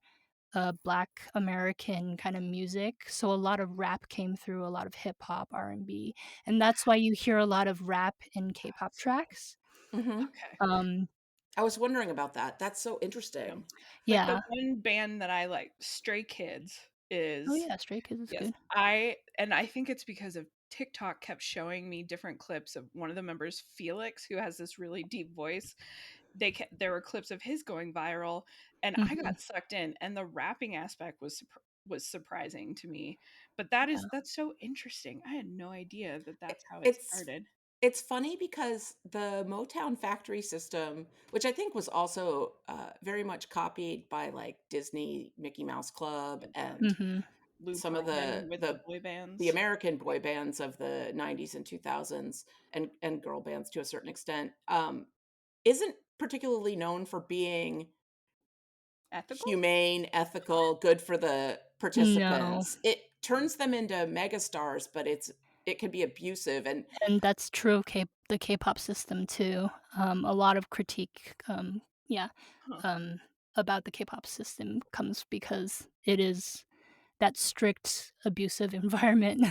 [SPEAKER 5] Black American kind of music, so a lot of rap came through, a lot of hip hop, R&B, and that's why you hear a lot of rap in K-pop tracks.
[SPEAKER 4] hmm.
[SPEAKER 6] Okay.
[SPEAKER 5] Um,
[SPEAKER 4] I was wondering about that. That's so
[SPEAKER 6] Yeah.
[SPEAKER 4] interesting.
[SPEAKER 6] Like the
[SPEAKER 5] yeah.
[SPEAKER 6] one band that I like, Stray Kids,
[SPEAKER 5] Oh,
[SPEAKER 6] is
[SPEAKER 5] yeah, Stray Kids is
[SPEAKER 6] yes.
[SPEAKER 5] good.
[SPEAKER 6] I think it's because of TikTok kept showing me different clips of one of the members, Felix, who has this really deep voice. There were clips of his going viral, and I got sucked in. And the rapping aspect was surprising to me. But that's so interesting. I had no idea that that's how it started.
[SPEAKER 4] It's funny because the Motown factory system, which I think was also very much copied by like Disney, Mickey Mouse Club, and
[SPEAKER 6] Lou
[SPEAKER 4] some of
[SPEAKER 6] Pearlman with the boy bands,
[SPEAKER 4] the American boy bands of the 90s and 2000s, and girl bands to a certain extent, isn't particularly known for being
[SPEAKER 6] ethical,
[SPEAKER 4] humane, ethical, good for the
[SPEAKER 5] No.
[SPEAKER 4] participants. It turns them into megastars, but it can be abusive, and
[SPEAKER 5] that's true of the K-pop system too. A lot of critique, about the K-pop system comes because it is that strict, abusive environment.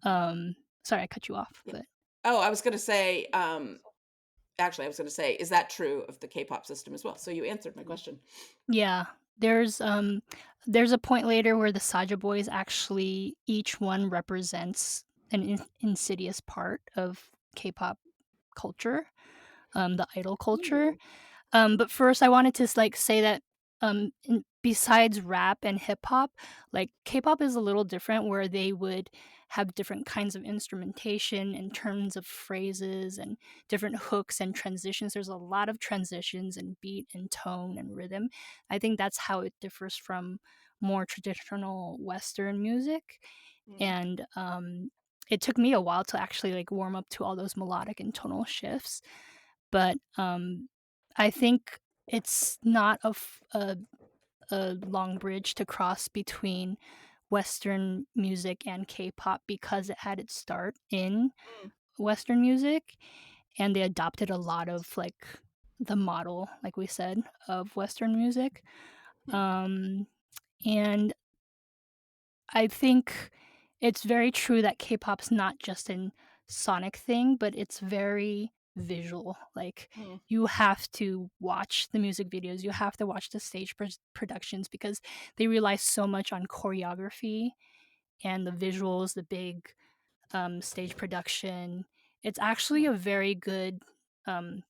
[SPEAKER 5] Sorry, I cut you off, but
[SPEAKER 4] I was going to say, actually, I was going to say, is that true of the K-pop system as well? So you answered my question.
[SPEAKER 5] yeah, there's a point later where the Saja Boys actually each one represents an insidious part of K-pop culture, the idol culture. But first, I wanted to say that besides rap and hip hop, like K-pop is a little different, where they would have different kinds of instrumentation in terms of phrases and different hooks and transitions. There's a lot of transitions in beat and tone and rhythm. I think that's how it differs from more traditional Western music. And it took me a while to actually like warm up to all those melodic and tonal shifts. But I think it's not a long bridge to cross between Western music and K-pop because it had its start in Western music, and they adopted a lot of like the model, like we said, of Western music. And I think it's very true that K-pop's not just an sonic thing, but it's very visual. Like you have to watch the music videos, you have to watch the stage productions because they rely so much on choreography and the visuals, the big stage production. It's actually a very good kind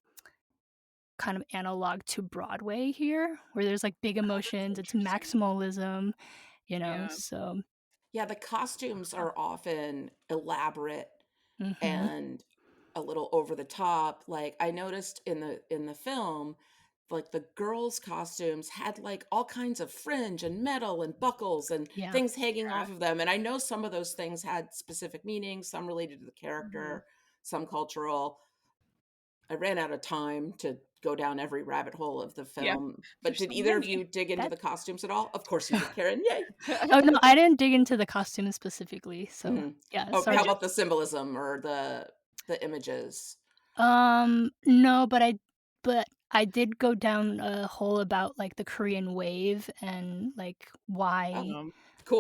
[SPEAKER 5] of analog to Broadway here, where there's like big emotions, it's maximalism, so
[SPEAKER 4] yeah, the costumes are often elaborate and a little over the top. Like I noticed in the film, like the girls' costumes had like all kinds of fringe and metal and buckles and things hanging off of them. And I know some of those things had specific meanings, some related to the character, some cultural. I ran out of time to go down every rabbit hole of the film. But did either of you dig into the costumes at all? Of course you did, Karen. Yay.
[SPEAKER 5] Oh no, I didn't dig into the costumes specifically. So sorry.
[SPEAKER 4] How about the symbolism or the images?
[SPEAKER 5] No, but I did go down a hole about like the Korean wave and like why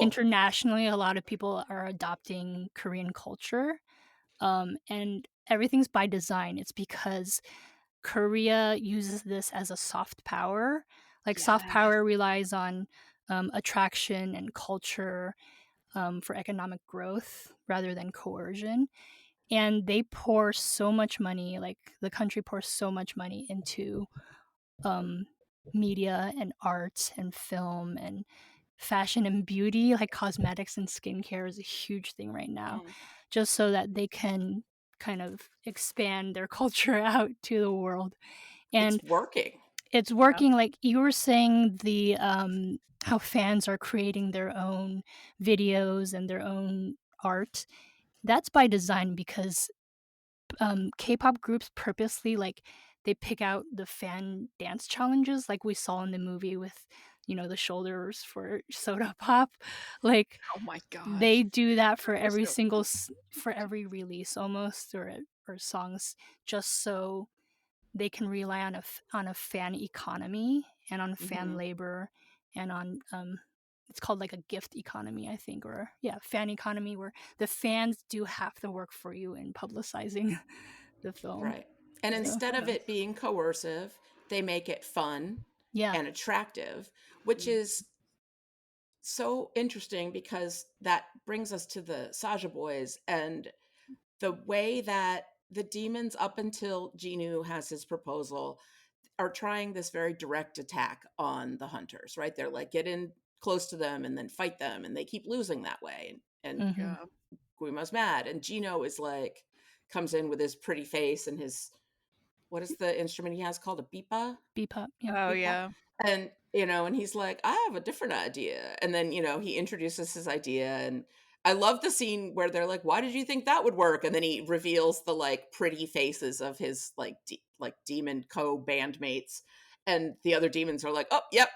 [SPEAKER 5] internationally a lot of people are adopting Korean culture. And everything's by design. It's because Korea uses this as a soft power. Like soft power relies on attraction and culture for economic growth rather than coercion. And they pour so much money, like the country pours so much money into media and art and film and fashion and beauty, like cosmetics and skincare is a huge thing right now, just so that they can kind of expand their culture out to the world. And
[SPEAKER 4] it's
[SPEAKER 5] working. Like you were saying, the how fans are creating their own videos and their own art. That's by design because K-pop groups purposely like they pick out the fan dance challenges like we saw in the movie with the shoulders for soda pop. Like
[SPEAKER 6] oh my god,
[SPEAKER 5] they do that for every single for every release almost, or songs, just so they can rely on a fan economy and on fan labor and on it's called like a gift economy, I think, or fan economy, where the fans do half the work for you in publicizing the film.
[SPEAKER 4] Right. And instead of it being coercive, they make it fun and attractive, which is so interesting because that brings us to the Saja Boys and the way that the demons, up until Genu has his proposal, are trying this very direct attack on the hunters, right? They're like, get in close to them and then fight them, and they keep losing that way. And
[SPEAKER 5] Mhm.
[SPEAKER 4] Guima's mad, and Gino is like, comes in with his pretty face and his, what is the instrument he has called, a beepa?
[SPEAKER 5] Bebop, yeah.
[SPEAKER 6] Oh,
[SPEAKER 4] Beepa?
[SPEAKER 6] yeah.
[SPEAKER 4] And, and he's like, I have a different idea. And then, he introduces his idea. And I love the scene where they're like, why did you think that would work? And then he reveals the like pretty faces of his like demon co-bandmates. And the other demons are like, oh, yep,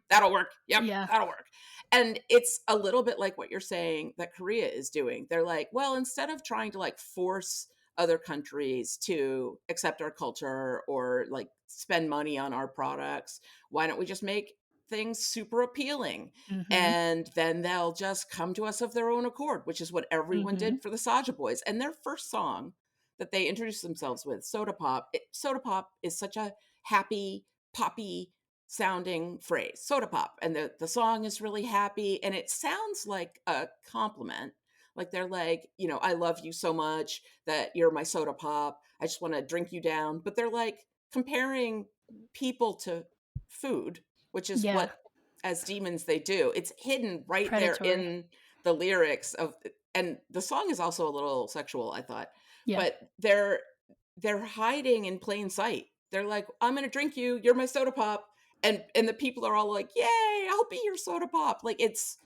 [SPEAKER 4] that'll work. Yep,
[SPEAKER 5] Yeah.
[SPEAKER 4] that'll work. And it's a little bit like what you're saying that Korea is doing. They're like, well, instead of trying to like force other countries to accept our culture or like spend money on our products, why don't we just make things super appealing? And then they'll just come to us of their own accord, which is what everyone did for the Saja Boys. And their first song that they introduced themselves with, Soda Pop, Soda Pop is such a happy, poppy sounding phrase, Soda Pop. And the song is really happy, and it sounds like a compliment. Like they're like, I love you so much that you're my soda pop. I just want to drink you down. But they're like comparing people to food, which is
[SPEAKER 5] Yeah.
[SPEAKER 4] what, as demons, they do. It's hidden right there
[SPEAKER 5] Predatory.
[SPEAKER 4] in the lyrics of, and the song is also a little sexual, I thought.
[SPEAKER 5] Yeah.
[SPEAKER 4] But they're hiding in plain sight. They're like, I'm gonna drink you. You're my soda pop. And the people are all like, yay, I'll be your soda pop. Like, it's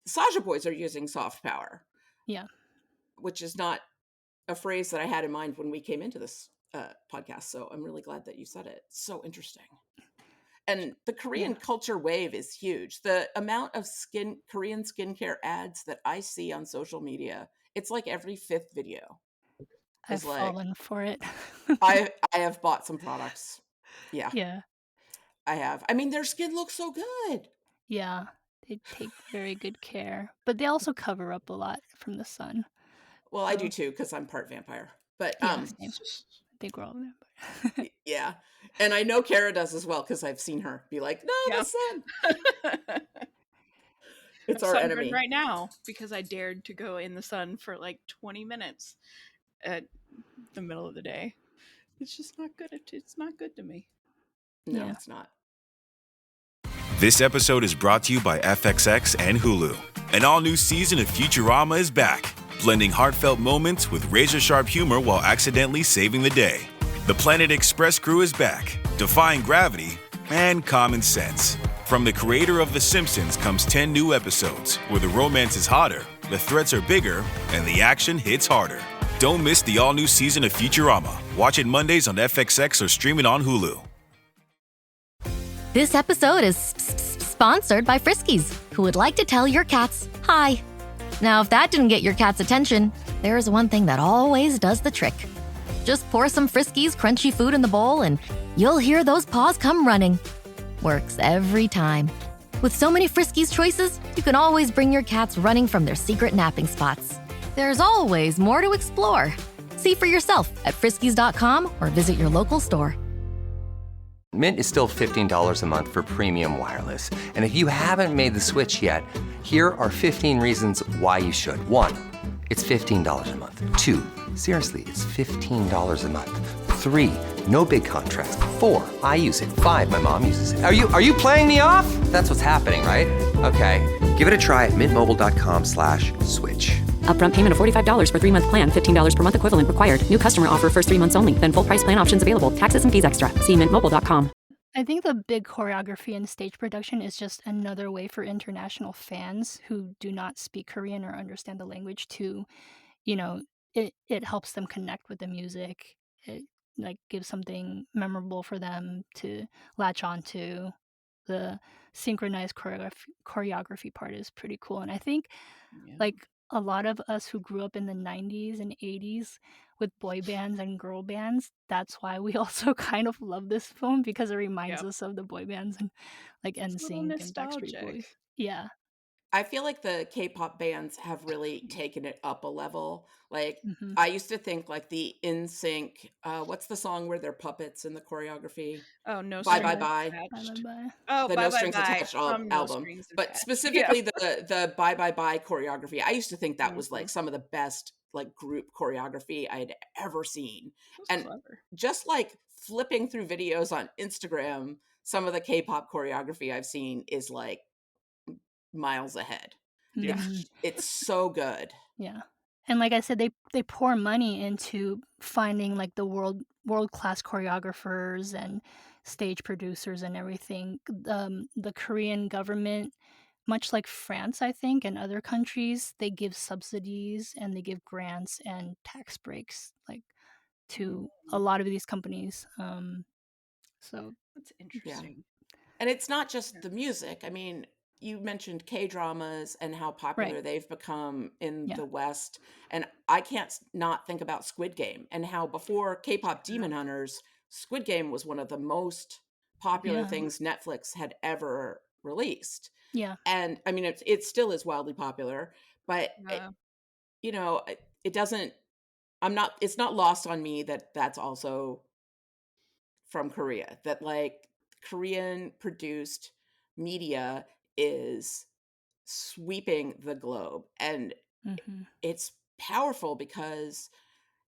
[SPEAKER 4] Saja Boys are using soft power.
[SPEAKER 5] Yeah.
[SPEAKER 4] Which is not a phrase that I had in mind when we came into this podcast. So I'm really glad that you said it. It's so interesting. And the Korean culture wave is huge. The amount of Korean skincare ads that I see on social media, it's like every fifth video.
[SPEAKER 5] I've fallen for it.
[SPEAKER 4] I have bought some products. Yeah.
[SPEAKER 5] Yeah.
[SPEAKER 4] I have. I mean, their skin looks so good.
[SPEAKER 5] Yeah. They take very good care. But they also cover up a lot from the sun.
[SPEAKER 4] Well, I do too, because I'm part vampire. But
[SPEAKER 5] yeah, same. Big girl vampire.
[SPEAKER 4] Yeah. And I know Kara does as well, because I've seen her be like, no, the sun. It's our enemy
[SPEAKER 6] right now because I dared to go in the sun for like 20 minutes at the middle of the day. It's just not good. It's not good to me.
[SPEAKER 4] No, it's not.
[SPEAKER 10] This episode is brought to you by FXX and Hulu. An all-new season of Futurama is back, blending heartfelt moments with razor-sharp humor while accidentally saving the day. The Planet Express crew is back, defying gravity and common sense. From the creator of The Simpsons comes 10 new episodes where the romance is hotter, the threats are bigger, and the action hits harder. Don't miss the all-new season of Futurama. Watch it Mondays on FXX or stream it on Hulu.
[SPEAKER 7] This episode is sponsored by Friskies, who would like to tell your cats hi. Now, if that didn't get your cat's attention, there is one thing that always does the trick. Just pour some Friskies crunchy food in the bowl and you'll hear those paws come running. Works every time. With so many Friskies choices, you can always bring your cats running from their secret napping spots. There's always more to explore. See for yourself at friskies.com or visit your local store.
[SPEAKER 14] Mint is still $15 a month for premium wireless. And if you haven't made the switch yet, here are 15 reasons why you should. 1, it's $15 a month. 2, seriously, it's $15 a month. 3, no big contracts. 4, I use it. 5, my mom uses it. Are you playing me off? That's what's happening, right? Okay, give it a try at mintmobile.com/switch.
[SPEAKER 15] Upfront payment of $45 for 3-month plan, $15 per month equivalent required. New customer offer first 3 months only. Then full price plan options available. Taxes and fees extra. See mintmobile.com.
[SPEAKER 5] I think the big choreography and stage production is just another way for international fans who do not speak Korean or understand the language to, it helps them connect with the music. It like gives something memorable for them to latch onto. The synchronized choreography part is pretty cool. And I think like a lot of us who grew up in the 90s and 80s with boy bands and girl bands, that's why we also kind of love this film, because it reminds us of the boy bands and like NSYNC and Backstreet Boys. Yeah.
[SPEAKER 4] I feel like the K-pop bands have really taken it up a level. Like,
[SPEAKER 5] Mhm.
[SPEAKER 4] I used to think like the NSYNC, what's the song where they're puppets in the choreography?
[SPEAKER 6] Oh, No
[SPEAKER 4] Bye Bye
[SPEAKER 6] Strings
[SPEAKER 4] Bye.
[SPEAKER 6] Attached.
[SPEAKER 5] Bye.
[SPEAKER 6] Oh,
[SPEAKER 4] The
[SPEAKER 6] Bye
[SPEAKER 4] No
[SPEAKER 6] Bye
[SPEAKER 4] Strings
[SPEAKER 6] Bye
[SPEAKER 4] Attached
[SPEAKER 6] from No
[SPEAKER 4] album.
[SPEAKER 6] Strings
[SPEAKER 4] But
[SPEAKER 6] Attached. Yeah.
[SPEAKER 4] specifically the Bye Bye Bye choreography. I used to think that was
[SPEAKER 6] Mhm.
[SPEAKER 4] like some of the best like group choreography I had ever seen.
[SPEAKER 6] That was
[SPEAKER 4] And
[SPEAKER 6] clever.
[SPEAKER 4] just like flipping through videos on Instagram, some of the K-pop choreography I've seen is like miles ahead.
[SPEAKER 6] Yeah.
[SPEAKER 4] It's so good.
[SPEAKER 5] Yeah. And like I said, they pour money into finding like the world class choreographers and stage producers and everything. The Korean government, much like France, I think, and other countries, they give subsidies and they give grants and tax breaks like to a lot of these companies. So
[SPEAKER 6] That's
[SPEAKER 4] Yeah.
[SPEAKER 6] interesting.
[SPEAKER 4] And it's not just the music. I mean, you mentioned K-dramas and how popular
[SPEAKER 5] Right.
[SPEAKER 4] they've become in
[SPEAKER 5] Yeah.
[SPEAKER 4] the West. And I can't not think about Squid Game and how before K-pop Demon Hunters, Squid Game was one of the most popular
[SPEAKER 5] Yeah.
[SPEAKER 4] things Netflix had ever released.
[SPEAKER 5] Yeah.
[SPEAKER 4] And I mean, it still is wildly popular, but
[SPEAKER 6] Yeah.
[SPEAKER 4] you know, it doesn't, it's not lost on me that that's also from Korea, that like Korean produced media is sweeping the globe. And
[SPEAKER 5] Mhm.
[SPEAKER 4] it's powerful because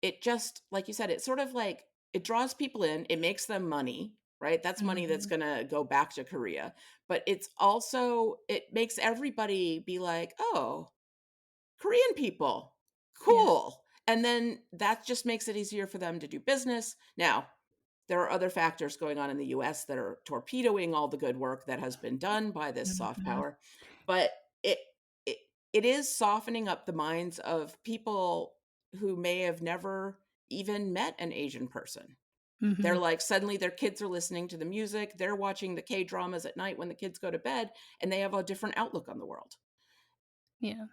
[SPEAKER 4] it just, like you said, it's sort of like it draws people in, it makes them money, right? That's money that's
[SPEAKER 5] Mhm.
[SPEAKER 4] going to go back to Korea. But it's also, it makes everybody be like, oh, Korean people,
[SPEAKER 5] Yeah.
[SPEAKER 4] cool. And then that just makes it easier for them to do business. Now, there are other factors going on in the US that are torpedoing all the good work that has been done by this soft
[SPEAKER 5] Mhm.
[SPEAKER 4] power. But it, it it is softening up the minds of people who may have never even met an Asian person. They're
[SPEAKER 5] Mhm.
[SPEAKER 4] like suddenly their kids are listening to the music, they're watching the K-dramas at night when the kids go to bed, and they have a different outlook on the world.
[SPEAKER 5] Yeah.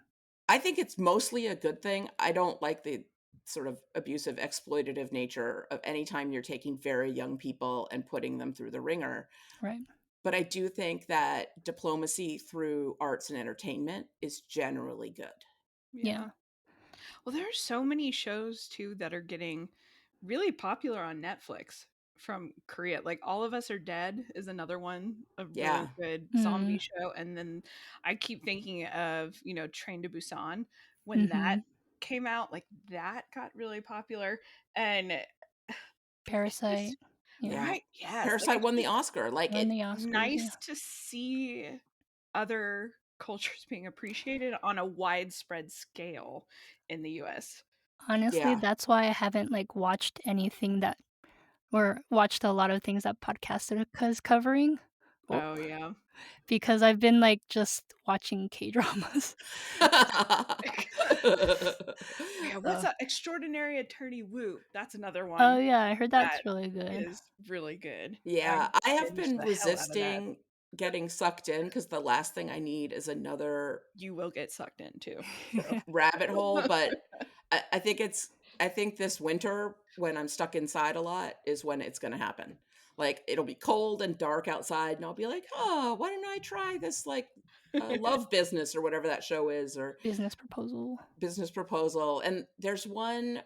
[SPEAKER 4] I think it's mostly a good thing. I don't like the sort of abusive, exploitative nature of any time you're taking very young people and putting them through the ringer.
[SPEAKER 5] Right.
[SPEAKER 4] But I do think that diplomacy through arts and entertainment is generally good.
[SPEAKER 5] Yeah.
[SPEAKER 6] Well, there are so many shows too that are getting really popular on Netflix from Korea. Like All of Us Are Dead is another one, a really
[SPEAKER 4] Yeah.
[SPEAKER 6] good zombie
[SPEAKER 5] Mm.
[SPEAKER 6] show. And then I keep thinking of, Train to Busan when that
[SPEAKER 5] Mhm.
[SPEAKER 6] came out, like that got really popular. And it's
[SPEAKER 5] Parasite.
[SPEAKER 6] just
[SPEAKER 5] Yeah.
[SPEAKER 6] right. Yes. Like
[SPEAKER 4] Parasite
[SPEAKER 6] it's
[SPEAKER 4] won the
[SPEAKER 6] just
[SPEAKER 4] Oscar. Like
[SPEAKER 5] Won
[SPEAKER 4] it,
[SPEAKER 5] the Oscars, yeah.
[SPEAKER 6] nice to see other cultures being appreciated on a widespread scale in the US.
[SPEAKER 5] Honestly,
[SPEAKER 4] yeah.
[SPEAKER 5] that's why I haven't like watched anything that or watched a lot of things that Podcastica is covering. Oh,
[SPEAKER 6] Oh yeah.
[SPEAKER 5] because I've been like just watching K-dramas.
[SPEAKER 6] Yeah, what's
[SPEAKER 5] So,
[SPEAKER 6] that? Extraordinary Attorney Woo. That's another
[SPEAKER 5] oh
[SPEAKER 6] one
[SPEAKER 5] yeah, I heard
[SPEAKER 6] that
[SPEAKER 5] that's really good.
[SPEAKER 6] is really good. I
[SPEAKER 4] Yeah, I have
[SPEAKER 6] binged
[SPEAKER 4] been
[SPEAKER 6] the hell out of that.
[SPEAKER 4] resisting getting sucked in because the last thing I need is another
[SPEAKER 6] You will get sucked in too.
[SPEAKER 4] rabbit hole. But I think I think this winter, when I'm stuck inside a lot, is when it's going to happen. Like it'll be cold and dark outside, and I'll be like, oh, why don't I try this like Love Business or whatever that show is, or
[SPEAKER 5] Business Proposal.
[SPEAKER 4] Business Proposal. And there's one,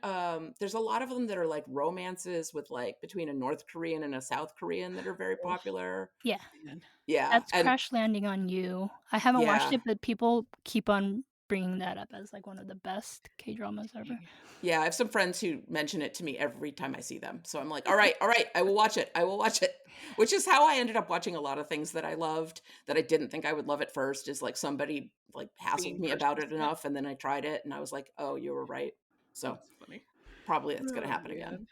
[SPEAKER 4] there's a lot of them that are like romances with like between a North Korean and a South Korean that are very
[SPEAKER 6] Oh,
[SPEAKER 4] popular.
[SPEAKER 5] Yeah.
[SPEAKER 6] man.
[SPEAKER 4] Yeah.
[SPEAKER 5] That's
[SPEAKER 4] And
[SPEAKER 5] Crash Landing on You. I haven't watched
[SPEAKER 4] yeah.
[SPEAKER 5] it, but people keep on bringing that up as like one of the best K-dramas ever.
[SPEAKER 4] Yeah, I have some friends who mention it to me every time I see them. So I'm like, all right, I will watch it. I will watch it. Which is how I ended up watching a lot of things that I loved that I didn't think I would love at first, is like somebody like hassled
[SPEAKER 6] Being
[SPEAKER 4] me about it
[SPEAKER 6] persistent.
[SPEAKER 4] enough, and then I tried it and I was like, oh, you were right. So
[SPEAKER 6] That's funny.
[SPEAKER 4] probably that's going to
[SPEAKER 6] Oh,
[SPEAKER 4] happen again.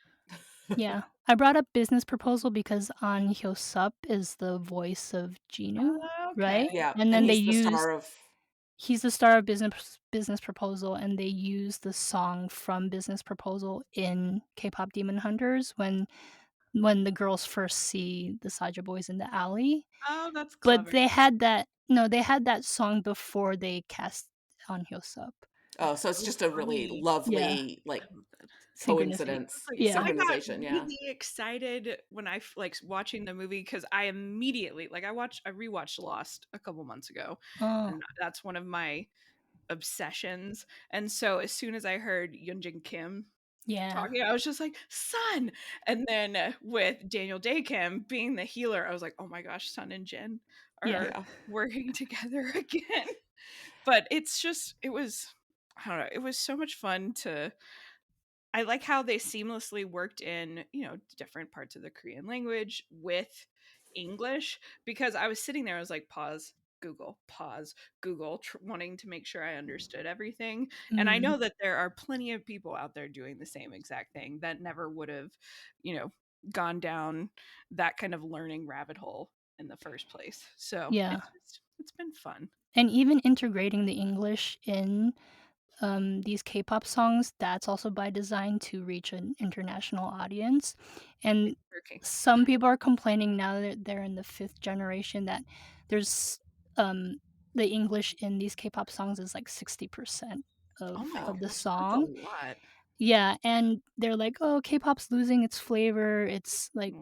[SPEAKER 6] man.
[SPEAKER 5] Yeah. I brought up Business Proposal because An Hyo-sup is the voice of Jinu,
[SPEAKER 6] Okay.
[SPEAKER 5] right?
[SPEAKER 4] Yeah,
[SPEAKER 5] And
[SPEAKER 4] and
[SPEAKER 5] then they
[SPEAKER 4] he's the
[SPEAKER 5] used
[SPEAKER 4] star of
[SPEAKER 5] he's the star of Business Proposal, and they use the song from Business Proposal in K-pop Demon Hunters when the girls first see the Saja Boys in the alley.
[SPEAKER 6] Oh, that's
[SPEAKER 5] But
[SPEAKER 6] clever.
[SPEAKER 5] they had that song before they cast An Hyo-sup.
[SPEAKER 4] Oh, so it's
[SPEAKER 6] Oh,
[SPEAKER 4] just a really
[SPEAKER 6] funny.
[SPEAKER 5] Yeah.
[SPEAKER 4] lovely, like
[SPEAKER 6] I love that.
[SPEAKER 5] Synchronicity.
[SPEAKER 4] coincidence,
[SPEAKER 5] Yeah.
[SPEAKER 6] I got
[SPEAKER 4] synchronization. Yeah.
[SPEAKER 6] really excited when I like watching the movie because I immediately I rewatched Lost a couple months ago,
[SPEAKER 5] Oh,
[SPEAKER 6] and that's one of my obsessions. And so as soon as I heard Yunjin Kim
[SPEAKER 5] yeah.
[SPEAKER 6] talking, I was just like, Sun. And then with Daniel Day Kim being the healer, I was like, oh my gosh, Sun and Jin are
[SPEAKER 4] Yeah.
[SPEAKER 6] working together again. But it was, I don't know, it was so much fun I like how they seamlessly worked in, different parts of the Korean language with English, because I was sitting there, I was like, pause, Google, wanting to make sure I understood everything. And I know that there are plenty of people out there doing the same exact thing that never would have, gone down that kind of learning rabbit hole in the first place. So
[SPEAKER 5] Yeah.
[SPEAKER 6] it's been fun.
[SPEAKER 5] And even integrating the English in these K-pop songs, that's also by design to reach an international audience. And
[SPEAKER 6] Working.
[SPEAKER 5] some people are complaining now that they're in the 5th generation that there's the English in these K-pop songs is like 60%
[SPEAKER 6] Oh my
[SPEAKER 5] of the
[SPEAKER 6] gosh,
[SPEAKER 5] song.
[SPEAKER 6] that's a lot.
[SPEAKER 5] Yeah, and they're like, "Oh, K-pop's losing its flavor." It's like,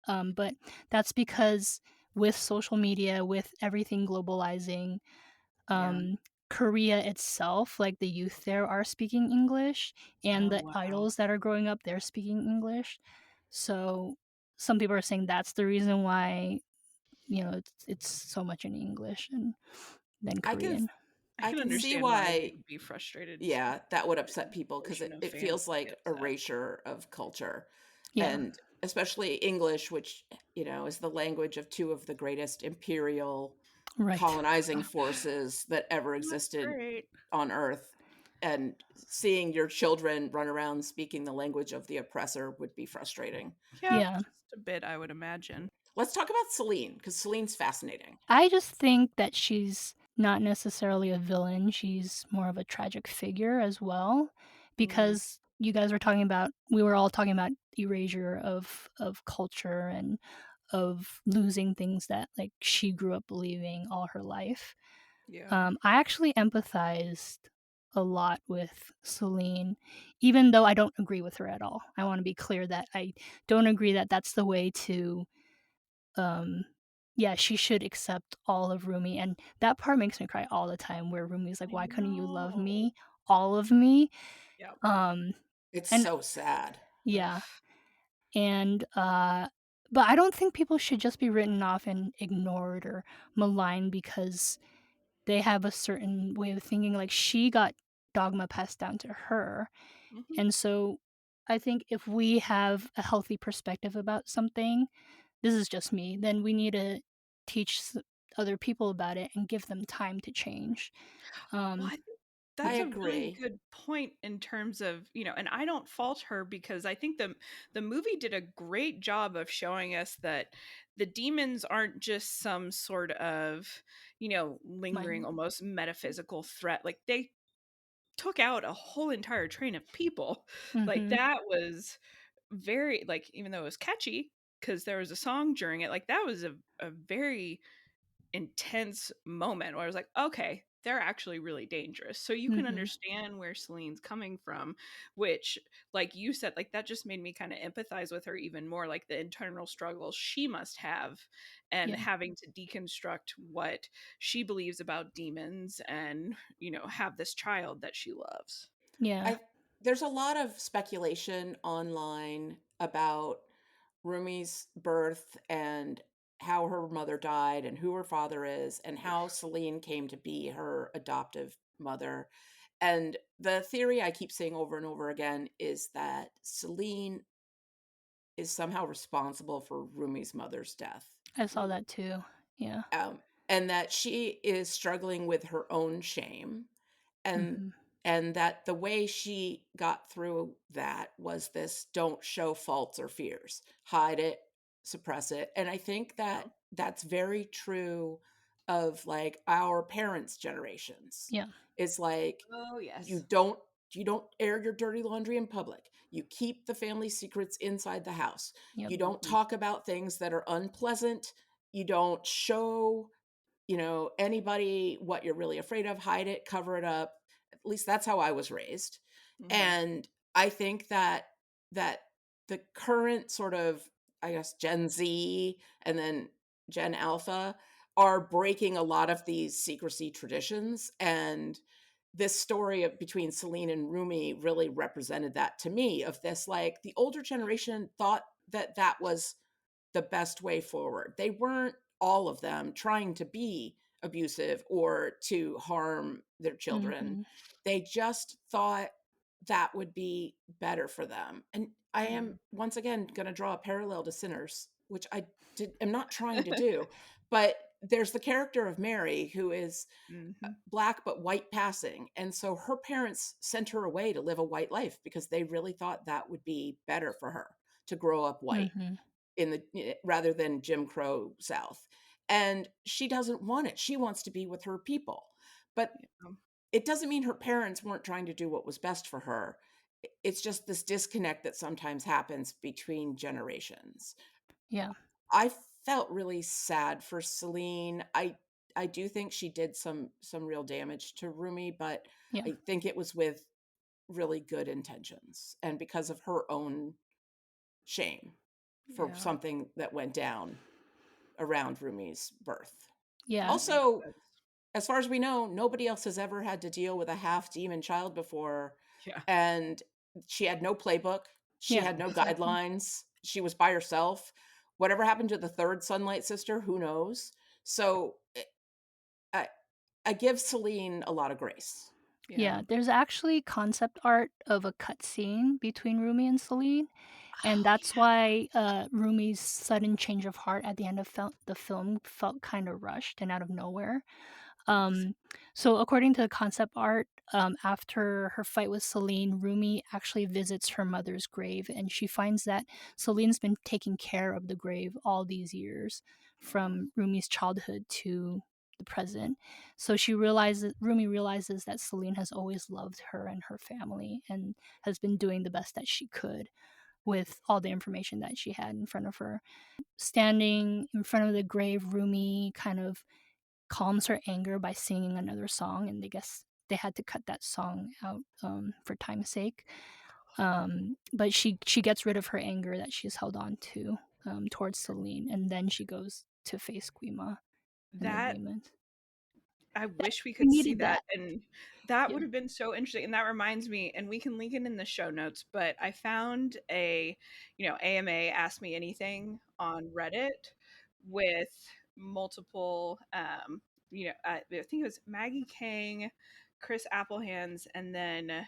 [SPEAKER 5] but that's because with social media, with everything globalizing, Korea itself, like the youth there are speaking English, and
[SPEAKER 6] Oh,
[SPEAKER 5] the
[SPEAKER 6] wow.
[SPEAKER 5] idols that are growing up, they're speaking English. So some people are saying that's the reason why, it's so much in English than Korean.
[SPEAKER 6] I can
[SPEAKER 4] see
[SPEAKER 6] understand why they would be frustrated.
[SPEAKER 4] Yeah, that would upset people because
[SPEAKER 6] Version of
[SPEAKER 4] it
[SPEAKER 6] fans
[SPEAKER 4] feels
[SPEAKER 6] would be
[SPEAKER 4] like
[SPEAKER 6] upset.
[SPEAKER 4] erasure of culture.
[SPEAKER 5] Yeah.
[SPEAKER 4] And especially English, which, is the language of two of the greatest imperial
[SPEAKER 5] Right.
[SPEAKER 4] colonizing forces that ever existed
[SPEAKER 6] great.
[SPEAKER 4] on Earth. And seeing your children run around speaking the language of the oppressor would be frustrating.
[SPEAKER 5] Yeah.
[SPEAKER 6] Just a bit, I would imagine.
[SPEAKER 4] Let's talk about Celine, because Celine's fascinating.
[SPEAKER 5] I just think that she's not necessarily a villain. She's more of a tragic figure as well, because we were all talking about erasure of culture and of losing things that like she grew up believing all her life.
[SPEAKER 6] Yeah.
[SPEAKER 5] I actually empathized a lot with Celine, even though I don't agree with her at all. I want to be clear that I don't agree that that's the way to yeah, she should accept all of Rumi, and that part makes me cry all the time where Rumi's like, "Why couldn't you love me? All of me?"
[SPEAKER 6] Yep.
[SPEAKER 4] It's
[SPEAKER 5] and
[SPEAKER 4] so sad.
[SPEAKER 5] yeah. And but I don't think people should just be written off and ignored or maligned because they have a certain way of thinking. Like she got dogma passed down to her. And so I think if we have a healthy perspective about something, this is just me, then we need to teach other people about it and give them time to change.
[SPEAKER 6] Well, I think that's
[SPEAKER 4] I
[SPEAKER 6] a really
[SPEAKER 4] agree.
[SPEAKER 6] good point in terms of, and I don't fault her because I think the movie did a great job of showing us that the demons aren't just some sort of, lingering almost metaphysical threat. Like they took out a whole entire train of people. Like that was very, like, even though it was catchy because there was a song during it, like that was a very intense moment where I was like, okay, they're actually really dangerous. So you can understand where Celine's coming from, which, like you said, like that just made me kind of empathize with her even more, like the internal struggles she must have and having to deconstruct what she believes about demons and, have this child that she loves.
[SPEAKER 5] Yeah.
[SPEAKER 4] There's a lot of speculation online about Rumi's birth and how her mother died and who her father is and how Celine came to be her adoptive mother. And the theory I keep saying over and over again is that Celine is somehow responsible for Rumi's mother's death.
[SPEAKER 5] I saw that too. Yeah.
[SPEAKER 4] And that she is struggling with her own shame, and that the way she got through that was this: don't show faults or fears, hide it, suppress it. And I think that that's very true of like our parents' generations.
[SPEAKER 5] Yeah.
[SPEAKER 4] It's like,
[SPEAKER 6] oh yes,
[SPEAKER 4] you don't air your dirty laundry in public. You keep the family secrets inside the house.
[SPEAKER 5] Yep.
[SPEAKER 4] You don't talk about things that are unpleasant. You don't show, anybody what you're really afraid of. Hide it, cover it up. At least that's how I was raised. And I think that the current sort of, I guess, Gen Z and then Gen Alpha are breaking a lot of these secrecy traditions. And this story between Celine and Rumi really represented that to me, of this, like, the older generation thought that that was the best way forward. They weren't, all of them, trying to be abusive or to harm their children.
[SPEAKER 5] Mhm.
[SPEAKER 4] They just thought that would be better for them. And I am once again going to draw a parallel to Sinners, which am not trying to do, but there's the character of Mary, who is Black but white passing, and so her parents sent her away to live a white life because they really thought that would be better for her, to grow up white
[SPEAKER 5] Mhm.
[SPEAKER 4] in the rather than Jim Crow South. And she doesn't want it. She wants to be with her people. But it doesn't mean her parents weren't trying to do what was best for her. It's just this disconnect that sometimes happens between generations.
[SPEAKER 5] Yeah.
[SPEAKER 4] I felt really sad for Celine. I do think she did some real damage to Rumi, but
[SPEAKER 5] Yeah.
[SPEAKER 4] I think it was with really good intentions and because of her own shame for
[SPEAKER 6] Yeah.
[SPEAKER 4] something that went down around Rumi's birth.
[SPEAKER 5] Yeah.
[SPEAKER 4] Also, as far as we know, nobody else has ever had to deal with a half demon child before.
[SPEAKER 6] Yeah.
[SPEAKER 4] And she had no playbook. She
[SPEAKER 5] Yeah,
[SPEAKER 4] had no
[SPEAKER 5] exactly.
[SPEAKER 4] guidelines. She was by herself. Whatever happened to the third Sunlight sister, who knows? So I give Celine a lot of grace.
[SPEAKER 5] Yeah, there's actually concept art of a cutscene between Rumi and Celine, and that's why Rumi's sudden change of heart at the end of the film felt kind of rushed and out of nowhere. So according to the concept art, after her fight with Celine, Rumi actually visits her mother's grave, and she finds that Celine's been taking care of the grave all these years, from Rumi's childhood to the present. So Rumi realizes that Celine has always loved her and her family, and has been doing the best that she could with all the information that she had in front of her. Standing in front of the grave, Rumi kind of calms her anger by singing another song, and they guess they had to cut that song out for time's sake. But she gets rid of her anger that she's held on to towards Celine, and then she goes to face Guima and the
[SPEAKER 6] That
[SPEAKER 5] demons.
[SPEAKER 6] I wish we
[SPEAKER 5] We
[SPEAKER 6] could see
[SPEAKER 5] needed
[SPEAKER 6] that,
[SPEAKER 5] that.
[SPEAKER 6] and that
[SPEAKER 5] Yeah.
[SPEAKER 6] would have been so interesting. And that reminds me, and we can link it in the show notes, but I found a, AMA Ask Me Anything on Reddit with multiple, I think it was Maggie Kang, Chris Applehands, and then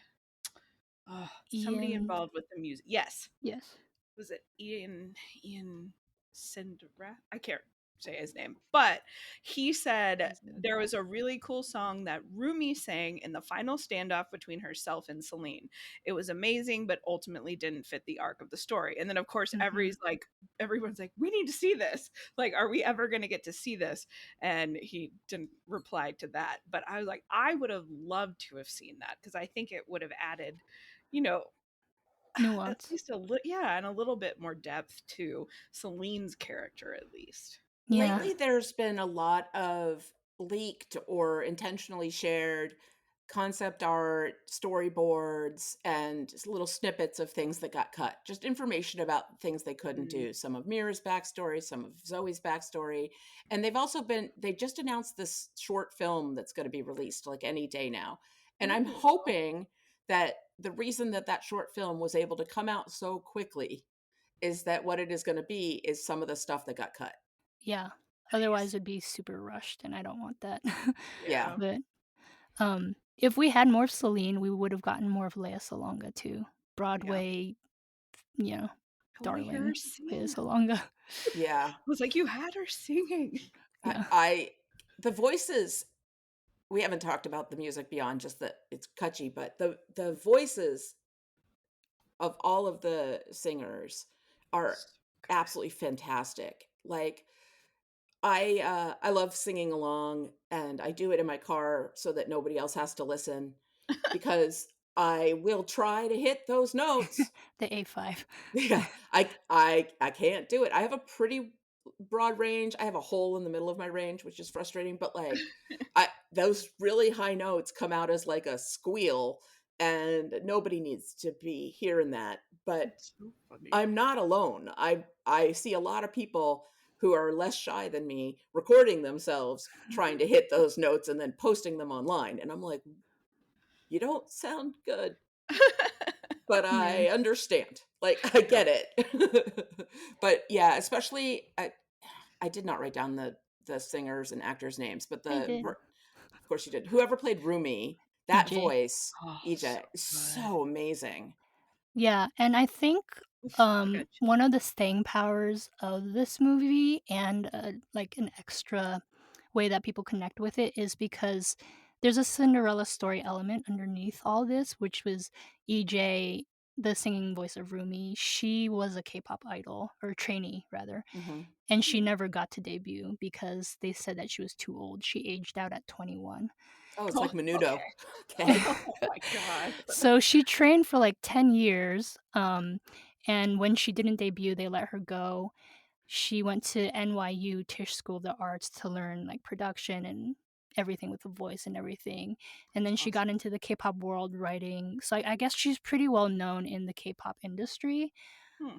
[SPEAKER 6] somebody
[SPEAKER 5] Ian.
[SPEAKER 6] involved with the music. Yes.
[SPEAKER 5] Yes.
[SPEAKER 6] Was it Ian Cinderella? I can't say his name, but he said there was a really cool song that Rumi sang in the final standoff between herself and Celine. It was amazing, but ultimately didn't fit the arc of the story. And then of course everyone's like, we need to see this. Like, are we ever going to get to see this? And he didn't reply to that. But I was like, I would have loved to have seen that, because I think it would have added, at
[SPEAKER 5] Nuance.
[SPEAKER 6] least and a little bit more depth to Celine's character, at least.
[SPEAKER 5] Yeah.
[SPEAKER 4] Lately, there's been a lot of leaked or intentionally shared concept art, storyboards, and little snippets of things that got cut. Just information about things they couldn't do. Some of Mira's backstory, some of Zoe's backstory. And they just announced this short film that's going to be released like any day now. And I'm hoping that the reason that short film was able to come out so quickly is that what it is going to be is some of the stuff that got cut.
[SPEAKER 5] Yeah. Otherwise it'd be super rushed, and I don't want that.
[SPEAKER 4] Yeah.
[SPEAKER 5] But if we had more of Celine, we would have gotten more of Lea Salonga too. Broadway, darling Lea Salonga.
[SPEAKER 4] Yeah.
[SPEAKER 6] I was like, you had her singing.
[SPEAKER 5] Yeah.
[SPEAKER 4] The voices, we haven't talked about the music beyond just that it's catchy, but the voices of all of the singers are absolutely fantastic. Like, I love singing along, and I do it in my car so that nobody else has to listen, because I will try to hit those notes.
[SPEAKER 5] The A5.
[SPEAKER 4] Yeah, I can't do it. I have a pretty broad range. I have a hole in the middle of my range, which is frustrating, but like those really high notes come out as like a squeal, and nobody needs to be hearing that. But
[SPEAKER 6] It's so funny.
[SPEAKER 4] I'm not alone. I see a lot of people who are less shy than me recording themselves trying to hit those notes and then posting them online. And I'm like, you don't sound good, but I understand. Like, I get it. But yeah, especially I did not write down the singers and actors' names, but
[SPEAKER 5] I did.
[SPEAKER 4] of course you did. Whoever played Rumi, that
[SPEAKER 5] EJ.
[SPEAKER 4] voice,
[SPEAKER 6] Oh,
[SPEAKER 4] EJ, is so amazing.
[SPEAKER 5] Yeah, and I think
[SPEAKER 6] Saga
[SPEAKER 5] one of the staying powers of this movie and like an extra way that people connect with it is because there's a Cinderella story element underneath all this, which was EJ, the singing voice of Rumi. She was a K-pop idol, or trainee rather, and she never got to debut because they said that she was too old. She aged out at 21.
[SPEAKER 4] Oh, it's like Menudo.
[SPEAKER 6] Okay. Oh my god.
[SPEAKER 5] So she trained for like 10 years. And when she didn't debut, they let her go. She went to NYU Tisch School of the Arts to learn like production and everything with the voice and everything. And then she got into the K-pop world writing. So I guess she's pretty well known in the K-pop industry.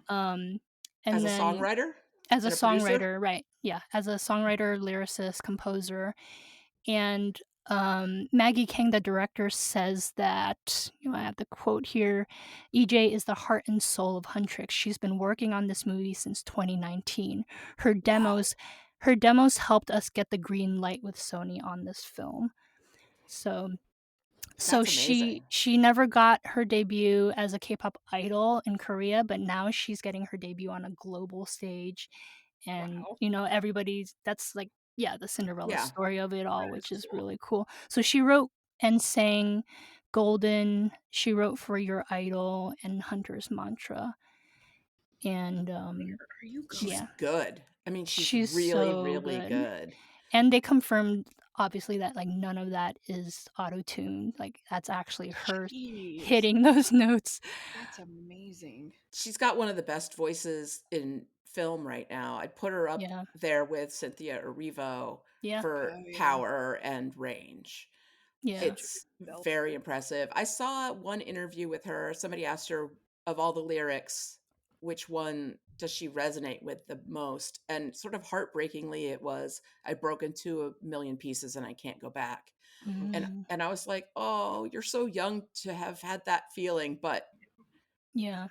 [SPEAKER 5] And
[SPEAKER 4] As a
[SPEAKER 5] then
[SPEAKER 4] songwriter?
[SPEAKER 5] as a
[SPEAKER 4] And a producer?
[SPEAKER 5] songwriter, right? Yeah, as a songwriter, lyricist, composer. And Maggie King, the director, says that, I have the quote here, EJ is the heart and soul of Huntrix. She's been working on this movie since 2019. Her demos helped us get the green light with Sony on this film. So
[SPEAKER 4] That's amazing.
[SPEAKER 5] she never got her debut as a K-pop idol in Korea, but now she's getting her debut on a global stage. And everybody's, that's like, the Cinderella story of it all, which is really cool. So she wrote and sang Golden, she wrote For Your Idol and Hunter's Mantra. And
[SPEAKER 4] She's good. I mean, she's
[SPEAKER 5] she's
[SPEAKER 4] really,
[SPEAKER 5] so
[SPEAKER 4] really good.
[SPEAKER 5] And they confirmed obviously that like none of that is auto-tuned. Like that's actually her hitting those notes.
[SPEAKER 6] That's amazing.
[SPEAKER 4] She's got one of the best voices in film right now. I'd put her up there with Cynthia Erivo for power and range.
[SPEAKER 5] Yeah.
[SPEAKER 4] It's very impressive. I saw one interview with her. Somebody asked her, of all the lyrics, which one does she resonate with the most? And sort of heartbreakingly, it was, I broke into a million pieces and I can't go back. And I was like, oh, you're so young to have had that feeling. But
[SPEAKER 5] yeah,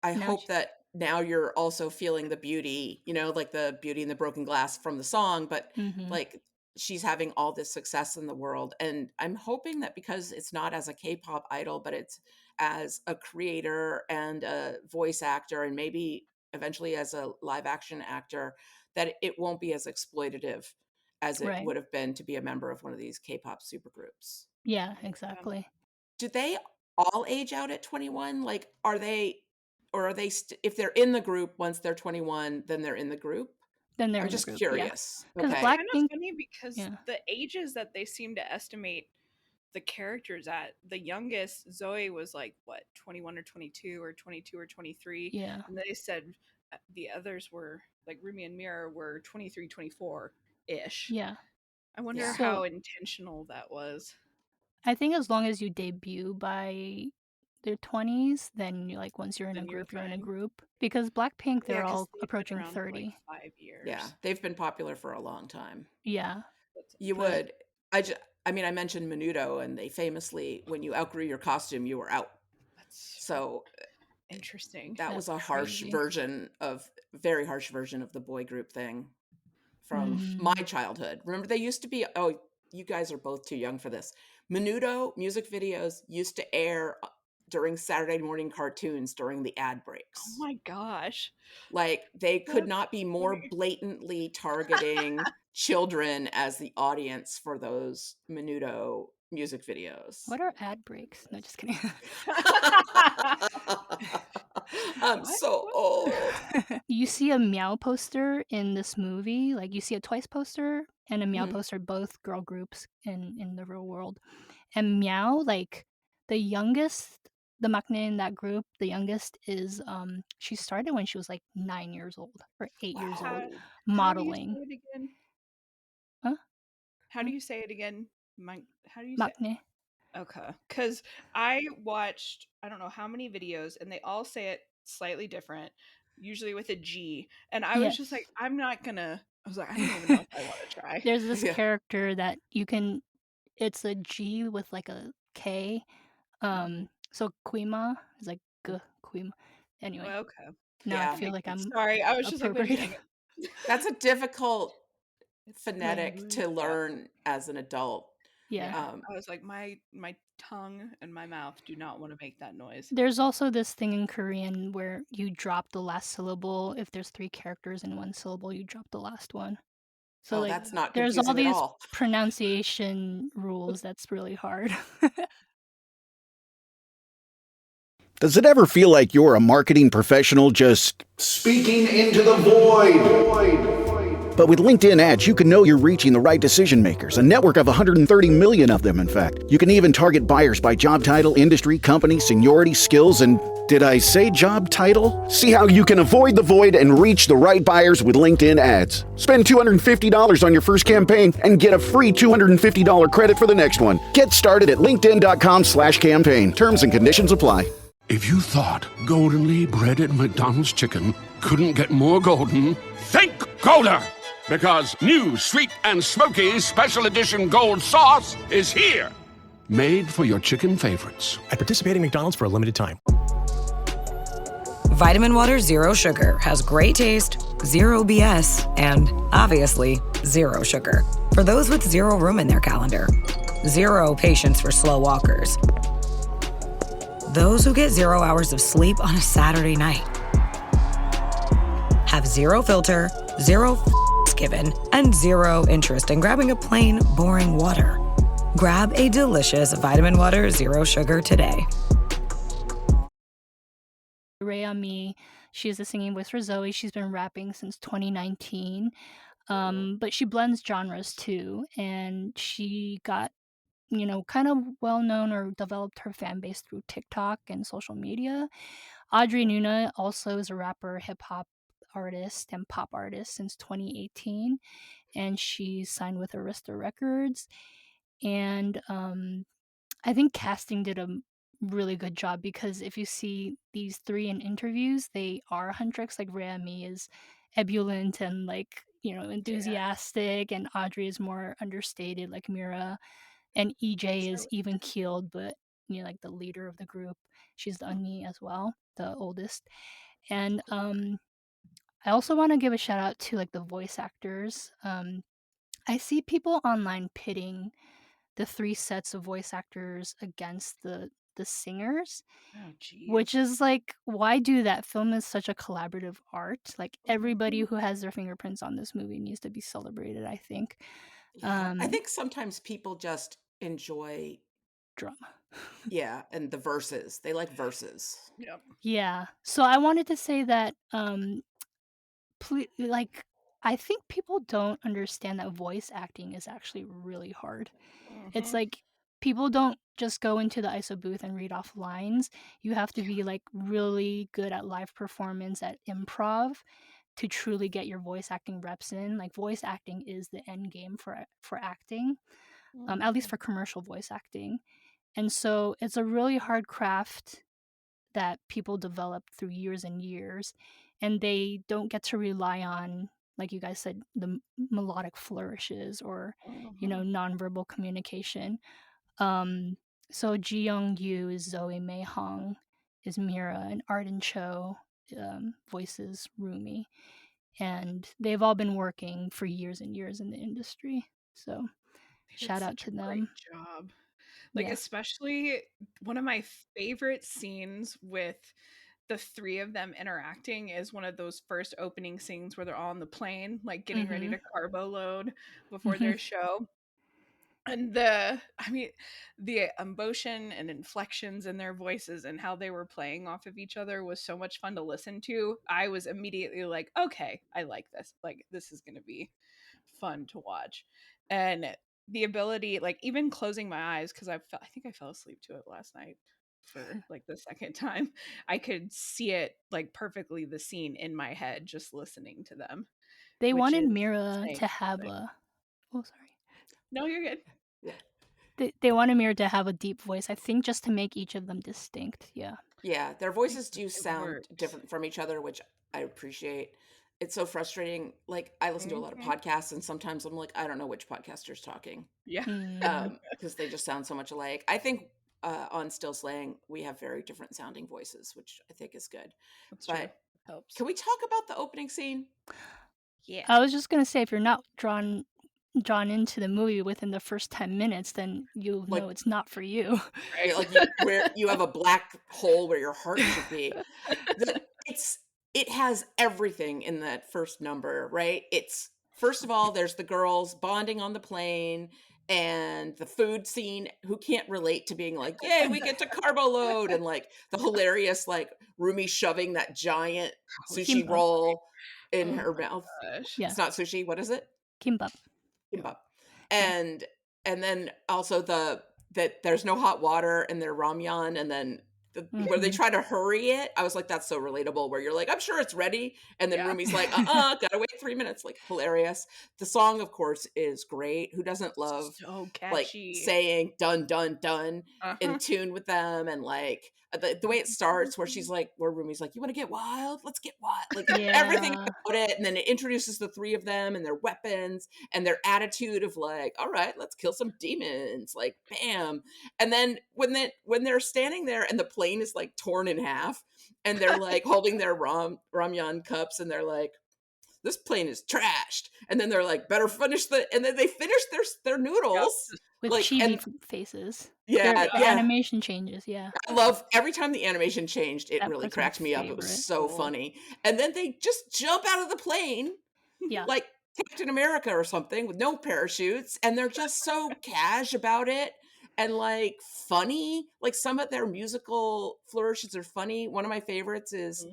[SPEAKER 4] I hope that now you're also feeling the beauty, like the beauty in the broken glass from the song, but like she's having all this success in the world. And I'm hoping that because it's not as a K-pop idol, but it's as a creator and a voice actor and maybe eventually as a live action actor, that it won't be as exploitative as it would have been to be a member of one of these K-pop supergroups.
[SPEAKER 5] Yeah, exactly.
[SPEAKER 4] Do they all age out at 21? Like, are they if they're in the group once they're 21, then they're in the group?
[SPEAKER 5] Then they're
[SPEAKER 4] I'm
[SPEAKER 5] in
[SPEAKER 4] just
[SPEAKER 5] the group,
[SPEAKER 4] curious.
[SPEAKER 5] Because
[SPEAKER 4] Okay.
[SPEAKER 6] Kind of funny because the ages that they seem to estimate the characters at, the youngest Zoe was like what, 21 or 22 or 22 or 23.
[SPEAKER 5] Yeah.
[SPEAKER 6] And they said the others were like Rumi and Mira were 23, 24 ish.
[SPEAKER 5] Yeah.
[SPEAKER 6] I wonder how intentional that was.
[SPEAKER 5] I think as long as you debut by their 20s, then you're like, once you're in a group, you're in a group. Because Blackpink, they're all approaching 30.
[SPEAKER 6] For like 5 years.
[SPEAKER 4] Yeah, they've been popular for a long time.
[SPEAKER 5] Yeah.
[SPEAKER 4] You would. I mean, I mentioned Menudo, and they famously, when you outgrew your costume, you were out. So
[SPEAKER 6] interesting.
[SPEAKER 4] That was a very harsh version of the boy group thing from my childhood. Remember, they used to be, you guys are both too young for this. Menudo music videos used to air during Saturday morning cartoons during the ad breaks.
[SPEAKER 6] Oh my gosh.
[SPEAKER 4] Like, they could not be more blatantly targeting children as the audience for those Menudo music videos.
[SPEAKER 5] What are ad breaks? No, just kidding.
[SPEAKER 4] I'm so old.
[SPEAKER 5] You see a Meow poster in this movie, like you see a Twice poster and a Meow poster, both girl groups in the real world. And Meow, like the youngest, the maknae in that group, the youngest is she started when she was like 9 years old or 8 years old modeling.
[SPEAKER 6] How do you say it again?
[SPEAKER 5] Huh?
[SPEAKER 6] How do you say it again? How do you
[SPEAKER 5] maknae.
[SPEAKER 6] say Okay. Because I watched, I don't know how many videos, and they all say it slightly different, usually with a G. And I was just like,
[SPEAKER 5] Yes.
[SPEAKER 6] I'm not gonna, I was like, I don't even know if I want to try.
[SPEAKER 5] There's this character that you can, it's a G with like a K. So Quima is like Quima. Anyway,
[SPEAKER 6] Okay.
[SPEAKER 5] now I feel like I'm
[SPEAKER 6] Sorry, I was just like,
[SPEAKER 5] appropriating.
[SPEAKER 4] That's a difficult phonetic
[SPEAKER 5] language.
[SPEAKER 4] to learn as an adult.
[SPEAKER 5] Yeah.
[SPEAKER 6] I was like, my tongue and my mouth do not want to make that noise.
[SPEAKER 5] There's also this thing in Korean where you drop the last syllable. If there's 3 characters in one syllable, you drop the last one. So
[SPEAKER 4] Oh,
[SPEAKER 5] like
[SPEAKER 4] that's not
[SPEAKER 5] there's all
[SPEAKER 4] confusing at
[SPEAKER 5] these
[SPEAKER 4] all.
[SPEAKER 5] pronunciation rules that's really hard.
[SPEAKER 16] Does it ever feel like you're a marketing professional just
[SPEAKER 17] speaking into the void?
[SPEAKER 16] But with LinkedIn ads, you can know you're reaching the right decision makers, a network of 130 million of them, in fact. You can even target buyers by job title, industry, company, seniority, skills, and did I say job title? See how you can avoid the void and reach the right buyers with LinkedIn ads. Spend $250 on your first campaign and get a free $250 credit for the next one. Get started at linkedin.com/campaign. Terms and conditions apply.
[SPEAKER 18] If you thought goldenly breaded McDonald's chicken couldn't get more golden, think Golder! Because new sweet and smoky special edition gold sauce is here. Made for your chicken favorites.
[SPEAKER 19] At participating McDonald's for a limited time.
[SPEAKER 20] Vitamin Water Zero Sugar has great taste, zero BS, and obviously zero sugar. For those with zero room in their calendar. Zero patience for slow walkers. Those who get 0 hours of sleep on a Saturday night. Have zero filter, zero given, and zero interest in grabbing a plain, boring water. Grab a delicious Vitamin Water Zero Sugar today.
[SPEAKER 5] Rhea Me, she has a singing voice for Zoe. She's been rapping since 2019. But she blends genres too, and she got kind of well known or developed her fan base through TikTok and social media. Audrey Nuna also is a rapper, hip hop artist, and pop artist since 2018, and she's signed with Arista Records. And I think casting did a really good job because if you see these 3 in interviews, they are huntrix. Like Rhea Me is ebullient and like enthusiastic, and Audrey is more understated, like Mira. And EJ is even keeled, but like the leader of the group. She's the Unni as well, the oldest. And I also want to give a shout out to like the voice actors. I see people online pitting the 3 sets of voice actors against the singers.
[SPEAKER 6] Oh, geez.
[SPEAKER 5] Which is like, why do that? Film is such a collaborative art. Like everybody who has their fingerprints on this movie needs to be celebrated, I think.
[SPEAKER 4] Yeah. I think sometimes people just enjoy
[SPEAKER 5] drama.
[SPEAKER 4] Yeah, and the verses. They like verses.
[SPEAKER 6] Yep.
[SPEAKER 5] Yeah. So I wanted to say that I think people don't understand that voice acting is actually really hard. It's like people don't just go into the ISO booth and read off lines. You have to be like really good at live performance, at improv, to truly get your voice acting reps in. Like voice acting is the end game for acting, at least for commercial voice acting. And so it's a really hard craft that people develop through years and years, and they don't get to rely on, like you guys said, the melodic flourishes or nonverbal communication. So Ji Young Yu is Zoe, Mei Hong is Mira, and Arden Cho voices Rumi, and they've all been working for years and years in the industry. So shout out to them.
[SPEAKER 6] Great job. Like, especially one of my favorite scenes with the 3 of them interacting is one of those first opening scenes where they're all on the plane, like getting ready to carbo load before their show. And the emotion and inflections in their voices and how they were playing off of each other was so much fun to listen to. I was immediately like, okay, I like this. Like, this is going to be fun to watch. And the ability, like even closing my eyes, because I think I fell asleep to it last night for like the second time. I could see it like perfectly, the scene in my head, just listening to them.
[SPEAKER 5] They wanted Mira to have a... Oh, sorry.
[SPEAKER 6] No, you're good.
[SPEAKER 4] Yeah.
[SPEAKER 5] They wanted Mira to have a deep voice, I think, just to make each of them distinct. Yeah.
[SPEAKER 4] Yeah, their voices do
[SPEAKER 6] It
[SPEAKER 4] sound
[SPEAKER 6] works.
[SPEAKER 4] different from each other, which I appreciate. It's so frustrating. Like, I listen to a lot of
[SPEAKER 6] Mhm.
[SPEAKER 4] podcasts, and sometimes I'm like, I don't know which podcaster's talking,
[SPEAKER 6] Yeah.
[SPEAKER 4] because they just sound so much alike. I think on Still Slaying, we have very different sounding voices, which I think is good.
[SPEAKER 6] That's true.
[SPEAKER 4] But
[SPEAKER 6] Helps.
[SPEAKER 4] can we talk about the opening scene?
[SPEAKER 6] Yeah.
[SPEAKER 5] I was just gonna say, if you're not drawn into the movie within the first 10 minutes, then you
[SPEAKER 4] Like,
[SPEAKER 5] know it's not for you.
[SPEAKER 4] right, like where you have a black hole where your heart should be. It has everything in that first number, right? It's first of all, there's the girls bonding on the plane and the food scene. Who can't relate to being like, yay, we get to carbo load, and like the hilarious like Rumi shoving that giant sushi
[SPEAKER 5] Kimbap.
[SPEAKER 4] roll in
[SPEAKER 6] Oh
[SPEAKER 4] her
[SPEAKER 6] my
[SPEAKER 4] mouth.
[SPEAKER 6] gosh.
[SPEAKER 5] Yeah.
[SPEAKER 4] It's not sushi. What is it?
[SPEAKER 5] Kimbap.
[SPEAKER 4] Kimbap. And then also that there's no hot water and their ramyun, and then where they
[SPEAKER 5] Mhm.
[SPEAKER 4] try to hurry it. I was like, that's so relatable, where you're like, I'm sure it's ready, and then
[SPEAKER 6] Yeah.
[SPEAKER 4] Rumi's like, gotta wait 3 minutes. Like, hilarious. The song, of course, is great. Who doesn't love
[SPEAKER 6] So
[SPEAKER 4] like
[SPEAKER 6] catchy.
[SPEAKER 4] saying done done done in
[SPEAKER 6] Uh-huh.
[SPEAKER 4] tune with them, and like the way it starts, where she's like, where Rumi's like, you want to get wild, let's get wild, like everything
[SPEAKER 5] Yeah.
[SPEAKER 4] about it. And then it introduces the three of them and their weapons and their attitude of like, all right, let's kill some demons, like bam. And then when they're standing there and the plane is like torn in half, and they're like holding their ramyun cups, and they're like, this plane is trashed, and then they're like, better finish and then they finish their noodles.
[SPEAKER 5] With
[SPEAKER 4] Like,
[SPEAKER 5] chibi
[SPEAKER 4] and
[SPEAKER 5] faces.
[SPEAKER 4] yeah,
[SPEAKER 5] The animation changes, yeah.
[SPEAKER 4] I love every time the animation changed, it
[SPEAKER 5] That
[SPEAKER 4] really
[SPEAKER 5] part's my
[SPEAKER 4] cracked me up. It was
[SPEAKER 5] favorite.
[SPEAKER 4] so funny. And then they just jump out of the plane
[SPEAKER 5] Yeah.
[SPEAKER 4] like Captain America or something with no parachutes, and they're just so cash about it and like funny. Like, some of their musical flourishes are funny. One of my favorites is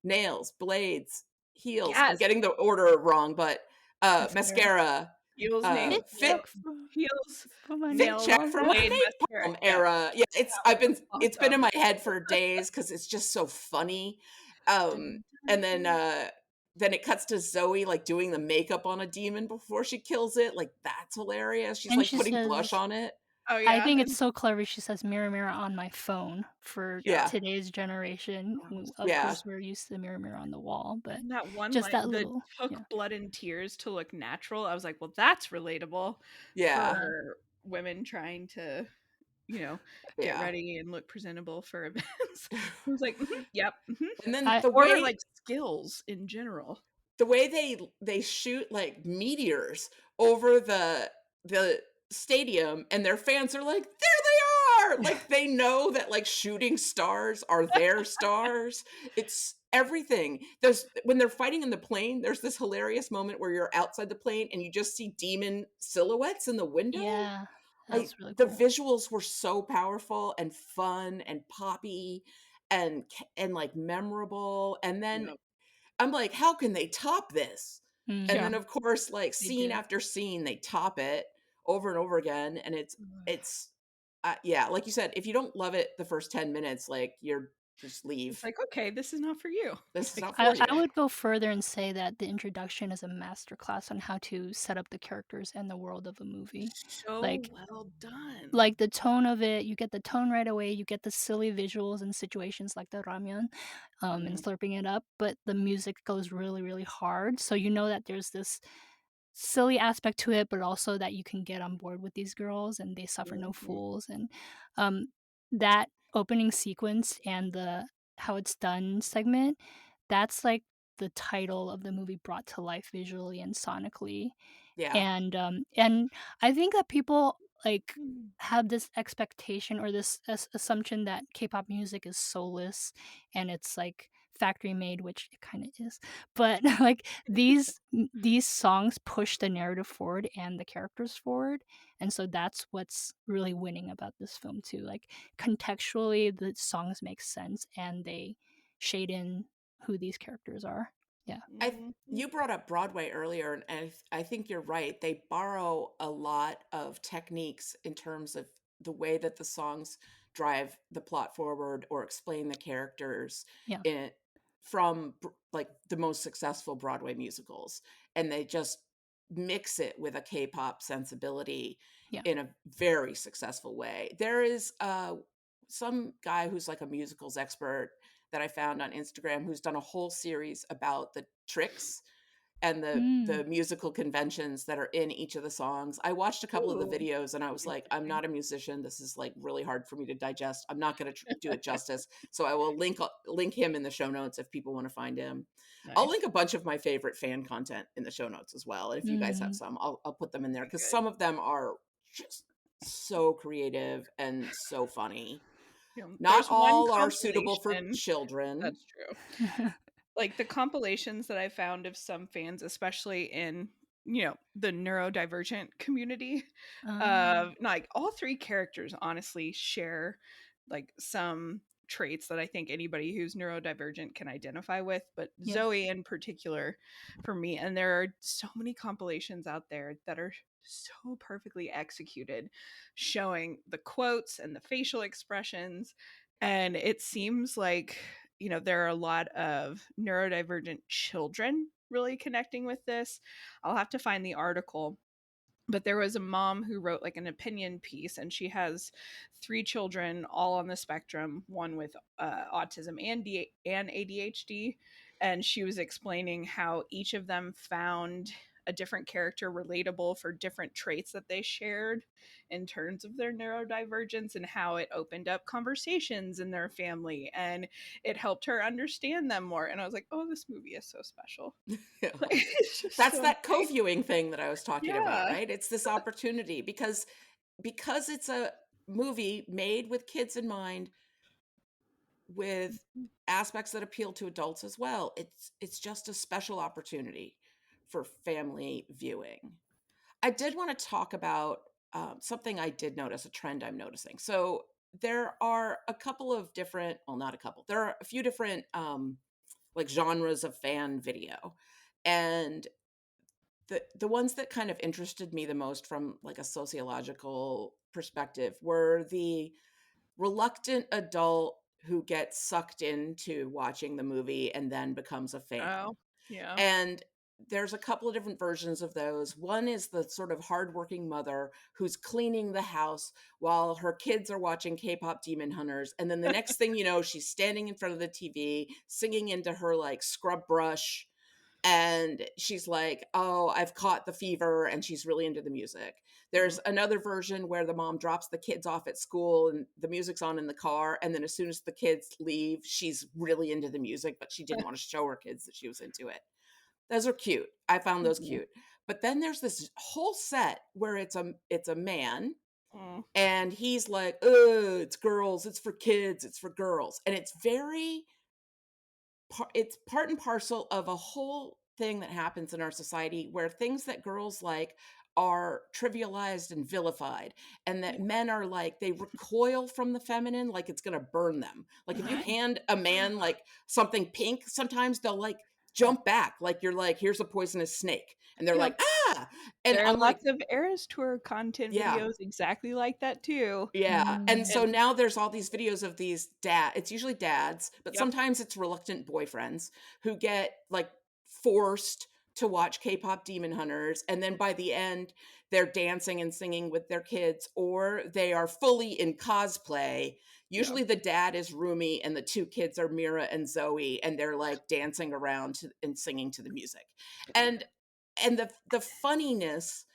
[SPEAKER 4] nails, blades, heels. I'm
[SPEAKER 6] Yes.
[SPEAKER 4] getting the order wrong, but mascara,
[SPEAKER 6] Heels, nails,
[SPEAKER 4] fit
[SPEAKER 6] heels,
[SPEAKER 4] fit
[SPEAKER 6] nails,
[SPEAKER 4] check from a
[SPEAKER 6] blade,
[SPEAKER 4] faith
[SPEAKER 6] mascara.
[SPEAKER 4] palm
[SPEAKER 6] Yeah.
[SPEAKER 4] era. Yeah, it's
[SPEAKER 6] Awesome.
[SPEAKER 4] been in my head for days because it's just so funny. And then it cuts to Zoe like doing the makeup on a demon before she kills it. Like, that's hilarious. She's
[SPEAKER 5] And
[SPEAKER 4] like
[SPEAKER 5] she
[SPEAKER 4] putting blush
[SPEAKER 5] says,
[SPEAKER 4] on it.
[SPEAKER 6] Oh
[SPEAKER 5] I
[SPEAKER 6] yeah.
[SPEAKER 5] think it's so clever. She says, mirror, mirror on my phone for
[SPEAKER 4] Yeah.
[SPEAKER 5] today's generation. Of
[SPEAKER 4] Yeah.
[SPEAKER 5] course, we're used to mirror, mirror on the wall, but
[SPEAKER 6] And that one
[SPEAKER 5] just
[SPEAKER 6] line,
[SPEAKER 5] that little.
[SPEAKER 6] took
[SPEAKER 5] Yeah.
[SPEAKER 6] blood and tears to look natural. I was like, well, that's relatable
[SPEAKER 4] Yeah.
[SPEAKER 6] for women trying to, get
[SPEAKER 4] Yeah.
[SPEAKER 6] ready and look presentable for events. I was like, yep.
[SPEAKER 4] And then
[SPEAKER 6] Or like skills in general.
[SPEAKER 4] the way they shoot like meteors over the stadium, and their fans are like, there they are, like they know that like shooting stars are their stars. It's everything. There's, when they're fighting in the plane, there's this hilarious moment where you're outside the plane and you just see demon silhouettes in the window.
[SPEAKER 5] Yeah.
[SPEAKER 4] Like,
[SPEAKER 5] That's really
[SPEAKER 4] the
[SPEAKER 5] cool.
[SPEAKER 4] visuals were so powerful and fun and poppy and like memorable. And then I'm like, how can they top this? And then of course, like scene after scene, they top it over and over again. And it's yeah, like you said, if you don't love it the first 10 minutes, like, you're just leave.
[SPEAKER 6] It's like, okay, this is not for you.
[SPEAKER 4] This is not for you.
[SPEAKER 5] I would go further and say that the introduction is a masterclass on how to set up the characters and the world of a movie.
[SPEAKER 6] So
[SPEAKER 5] Like,
[SPEAKER 6] well done.
[SPEAKER 5] like the tone of it, you get the tone right away. You get the silly visuals and situations like the ramyun, and slurping it up. But the music goes really, really hard. So you know that there's this silly aspect to it, but also that you can get on board with these girls and they suffer no fools. And that opening sequence and the how it's done segment, that's like the title of the movie brought to life visually and sonically.
[SPEAKER 4] Yeah.
[SPEAKER 5] And I think that people like have this expectation or this assumption that K-pop music is soulless and it's like factory made, which it kind of is, but like these songs push the narrative forward and the characters forward, and so that's what's really winning about this film too. Like, contextually the songs make sense and they shade in who these characters are. Yeah.
[SPEAKER 4] You brought up Broadway earlier, and I think you're right. They borrow a lot of techniques in terms of the way that the songs drive the plot forward or explain the characters
[SPEAKER 5] Yeah.
[SPEAKER 4] from like the most successful Broadway musicals. And they just mix it with a K-pop sensibility
[SPEAKER 5] Yeah.
[SPEAKER 4] in a very successful way. There is some guy who's like a musicals expert that I found on Instagram who's done a whole series about the tricks and the musical conventions that are in each of the songs. I watched a couple of the videos and I was like, I'm not a musician. This is like really hard for me to digest. I'm not going to do it justice. So I will link him in the show notes if people want to find him.
[SPEAKER 6] Nice.
[SPEAKER 4] I'll link a bunch of my favorite fan content in the show notes as well. And if you guys have some, I'll put them in there because some of them are just so creative and so funny. Not all are suitable for children.
[SPEAKER 6] That's true. Like the compilations that I found of some fans, especially in, you know, the neurodivergent community, like all three characters honestly share like some traits that I think anybody who's neurodivergent can identify with, but
[SPEAKER 5] Yes.
[SPEAKER 6] Zoe in particular for me. And there are so many compilations out there that are so perfectly executed, showing the quotes and the facial expressions. And it seems like, you know, there are a lot of neurodivergent children really connecting with this. I'll have to find the article, but there was a mom who wrote like an opinion piece, and she has 3 children all on the spectrum, one with autism and ADHD, and she was explaining how each of them found a different character relatable for different traits that they shared in terms of their neurodivergence, and how it opened up conversations in their family and it helped her understand them more. And I was like, oh, this movie is so special. Like,
[SPEAKER 4] that's so that co-viewing thing that I was talking about, right? It's this opportunity because it's a movie made with kids in mind, with aspects that appeal to adults as well. It's just a special opportunity for family viewing. I did want to talk about something I did notice, a trend I'm noticing. So there are a couple of different, well, not a couple, there are a few different like genres of fan video. And the ones that kind of interested me the most from like a sociological perspective were the reluctant adult who gets sucked into watching the movie and then becomes a fan.
[SPEAKER 6] Oh, yeah.
[SPEAKER 4] And there's a couple of different versions of those. One is the sort of hardworking mother who's cleaning the house while her kids are watching K-pop Demon Hunters. And then the next thing you know, she's standing in front of the TV, singing into her like scrub brush. And she's like, oh, I've caught the fever. And she's really into the music. There's another version where the mom drops the kids off at school and the music's on in the car. And then as soon as the kids leave, she's really into the music, but she didn't want to show her kids that she was into it. Those are cute. I found those cute. But then there's this whole set where it's a man and he's like, oh, it's girls, it's for kids, it's for girls. And it's it's part and parcel of a whole thing that happens in our society where things that girls like are trivialized and vilified, and that men are like, they recoil from the feminine like it's going to burn them. Like if you hand a man like something pink, sometimes they'll like jump back, like you're like, here's a poisonous snake, and they're like, ah. And
[SPEAKER 6] there are
[SPEAKER 4] I'm
[SPEAKER 6] lots of Eras Tour content
[SPEAKER 4] Yeah.
[SPEAKER 6] videos exactly like that too.
[SPEAKER 4] Yeah. And so now there's all these videos of these it's usually dads, but sometimes it's reluctant boyfriends who get like forced to watch K-pop Demon Hunters, and then by the end they're dancing and singing with their kids, or they are fully in cosplay. Usually the dad is Rumi and the 2 kids are Mira and Zoe, and they're like dancing around and singing to the music. And the funniness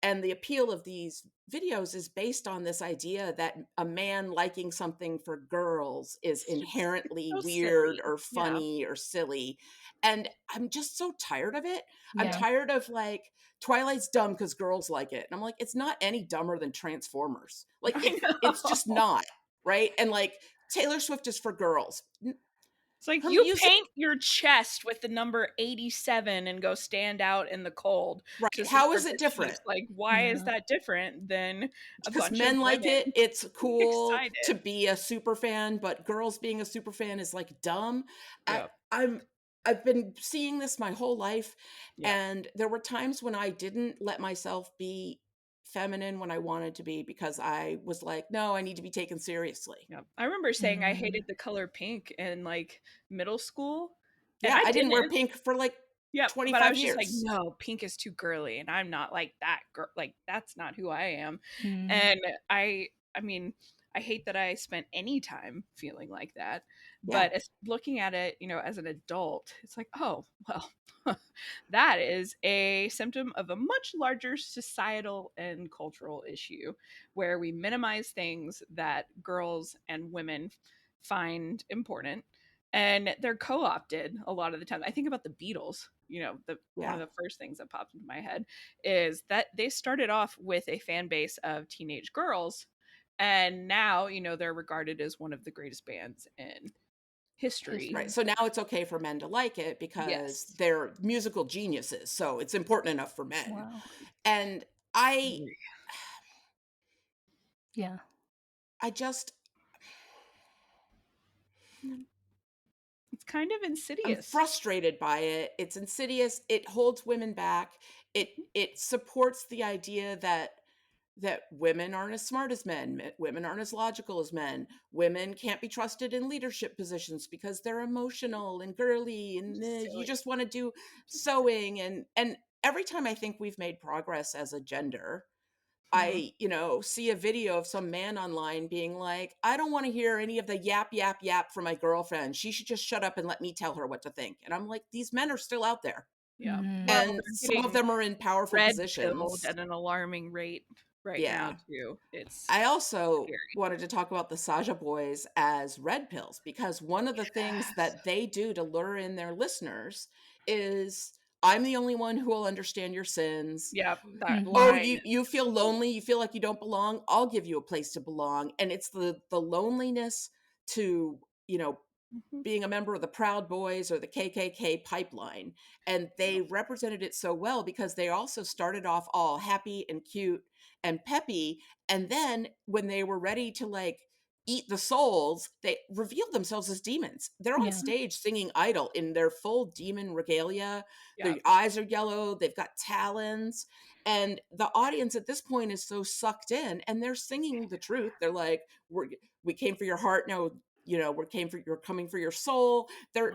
[SPEAKER 4] and the appeal of these videos is based on this idea that a man liking something for girls is inherently
[SPEAKER 6] so
[SPEAKER 4] weird
[SPEAKER 6] silly.
[SPEAKER 4] or funny or silly. And I'm just so tired of it. I'm
[SPEAKER 5] Yeah.
[SPEAKER 4] tired of like, Twilight's dumb because girls like it. And I'm like, it's not any dumber than Transformers. Like it's just not, right? And like Taylor Swift is for girls.
[SPEAKER 6] It's like
[SPEAKER 4] Her
[SPEAKER 6] you
[SPEAKER 4] music-
[SPEAKER 6] paint your chest with the number 87 and go stand out in the cold.
[SPEAKER 4] Right.
[SPEAKER 6] to
[SPEAKER 4] How
[SPEAKER 6] support
[SPEAKER 4] is it
[SPEAKER 6] the
[SPEAKER 4] different?
[SPEAKER 6] Chiefs. Like, why is that different than a
[SPEAKER 4] Because
[SPEAKER 6] bunch
[SPEAKER 4] men
[SPEAKER 6] of
[SPEAKER 4] like
[SPEAKER 6] women
[SPEAKER 4] it, it's cool
[SPEAKER 6] excited?
[SPEAKER 4] to be a super fan, but girls being a super fan is like dumb. I've been seeing this my whole life, and there were times when I didn't let myself be feminine when I wanted to be, because I was like, no, I need to be taken seriously.
[SPEAKER 6] Yeah. I remember saying I hated the color pink in like middle school. and
[SPEAKER 4] Yeah, I didn't wear pink for like
[SPEAKER 6] Yep, but I
[SPEAKER 4] 25
[SPEAKER 6] was just like,
[SPEAKER 4] years.
[SPEAKER 6] no, pink is too girly, and I'm not like that girl. Like that's not who I am.
[SPEAKER 5] Mm.
[SPEAKER 6] And I mean, I hate that I spent any time feeling like that.
[SPEAKER 4] Yeah.
[SPEAKER 6] But looking at it, as an adult, it's like, oh, well, that is a symptom of a much larger societal and cultural issue where we minimize things that girls and women find important, and they're co-opted a lot of the time. I think about the Beatles. One of the first things that popped into my head is that they started off with a fan base of teenage girls, and now they're regarded as one of the greatest bands in history.
[SPEAKER 4] Right. So now it's okay for men to like it because they're musical geniuses. So it's important enough for men.
[SPEAKER 5] Wow.
[SPEAKER 4] And
[SPEAKER 5] Yeah.
[SPEAKER 4] I just
[SPEAKER 6] it's kind of insidious.
[SPEAKER 4] I'm frustrated by it. It's insidious. It holds women back. It supports the idea that women aren't as smart as men, women aren't as logical as men, women can't be trusted in leadership positions because they're emotional and girly, and you just want to do sewing. And every time I think we've made progress as a gender, I see a video of some man online being like, I don't want to hear any of the yap from my girlfriend. She should just shut up and let me tell her what to think. And I'm like, these men are still out there.
[SPEAKER 6] Yeah.
[SPEAKER 4] And some of them are in powerful positions
[SPEAKER 6] at an alarming rate now too.
[SPEAKER 4] I also wanted to talk about the Saja Boys as red pills, because one of the things that they do to lure in their listeners is, I'm the only one who will understand your sins.
[SPEAKER 6] Yeah.
[SPEAKER 4] You feel lonely. You feel like you don't belong. I'll give you a place to belong. And it's the loneliness to, being a member of the Proud Boys or the KKK pipeline. And they represented it so well because they also started off all happy and cute and peppy. And then when they were ready to eat the souls, they revealed themselves as demons. They're on stage singing Idol in their full demon regalia. Their eyes are yellow. They've got talons. And the audience at this point is so sucked in, and they're singing the truth. They're like, we came for your heart. Now, you're coming for your soul. We're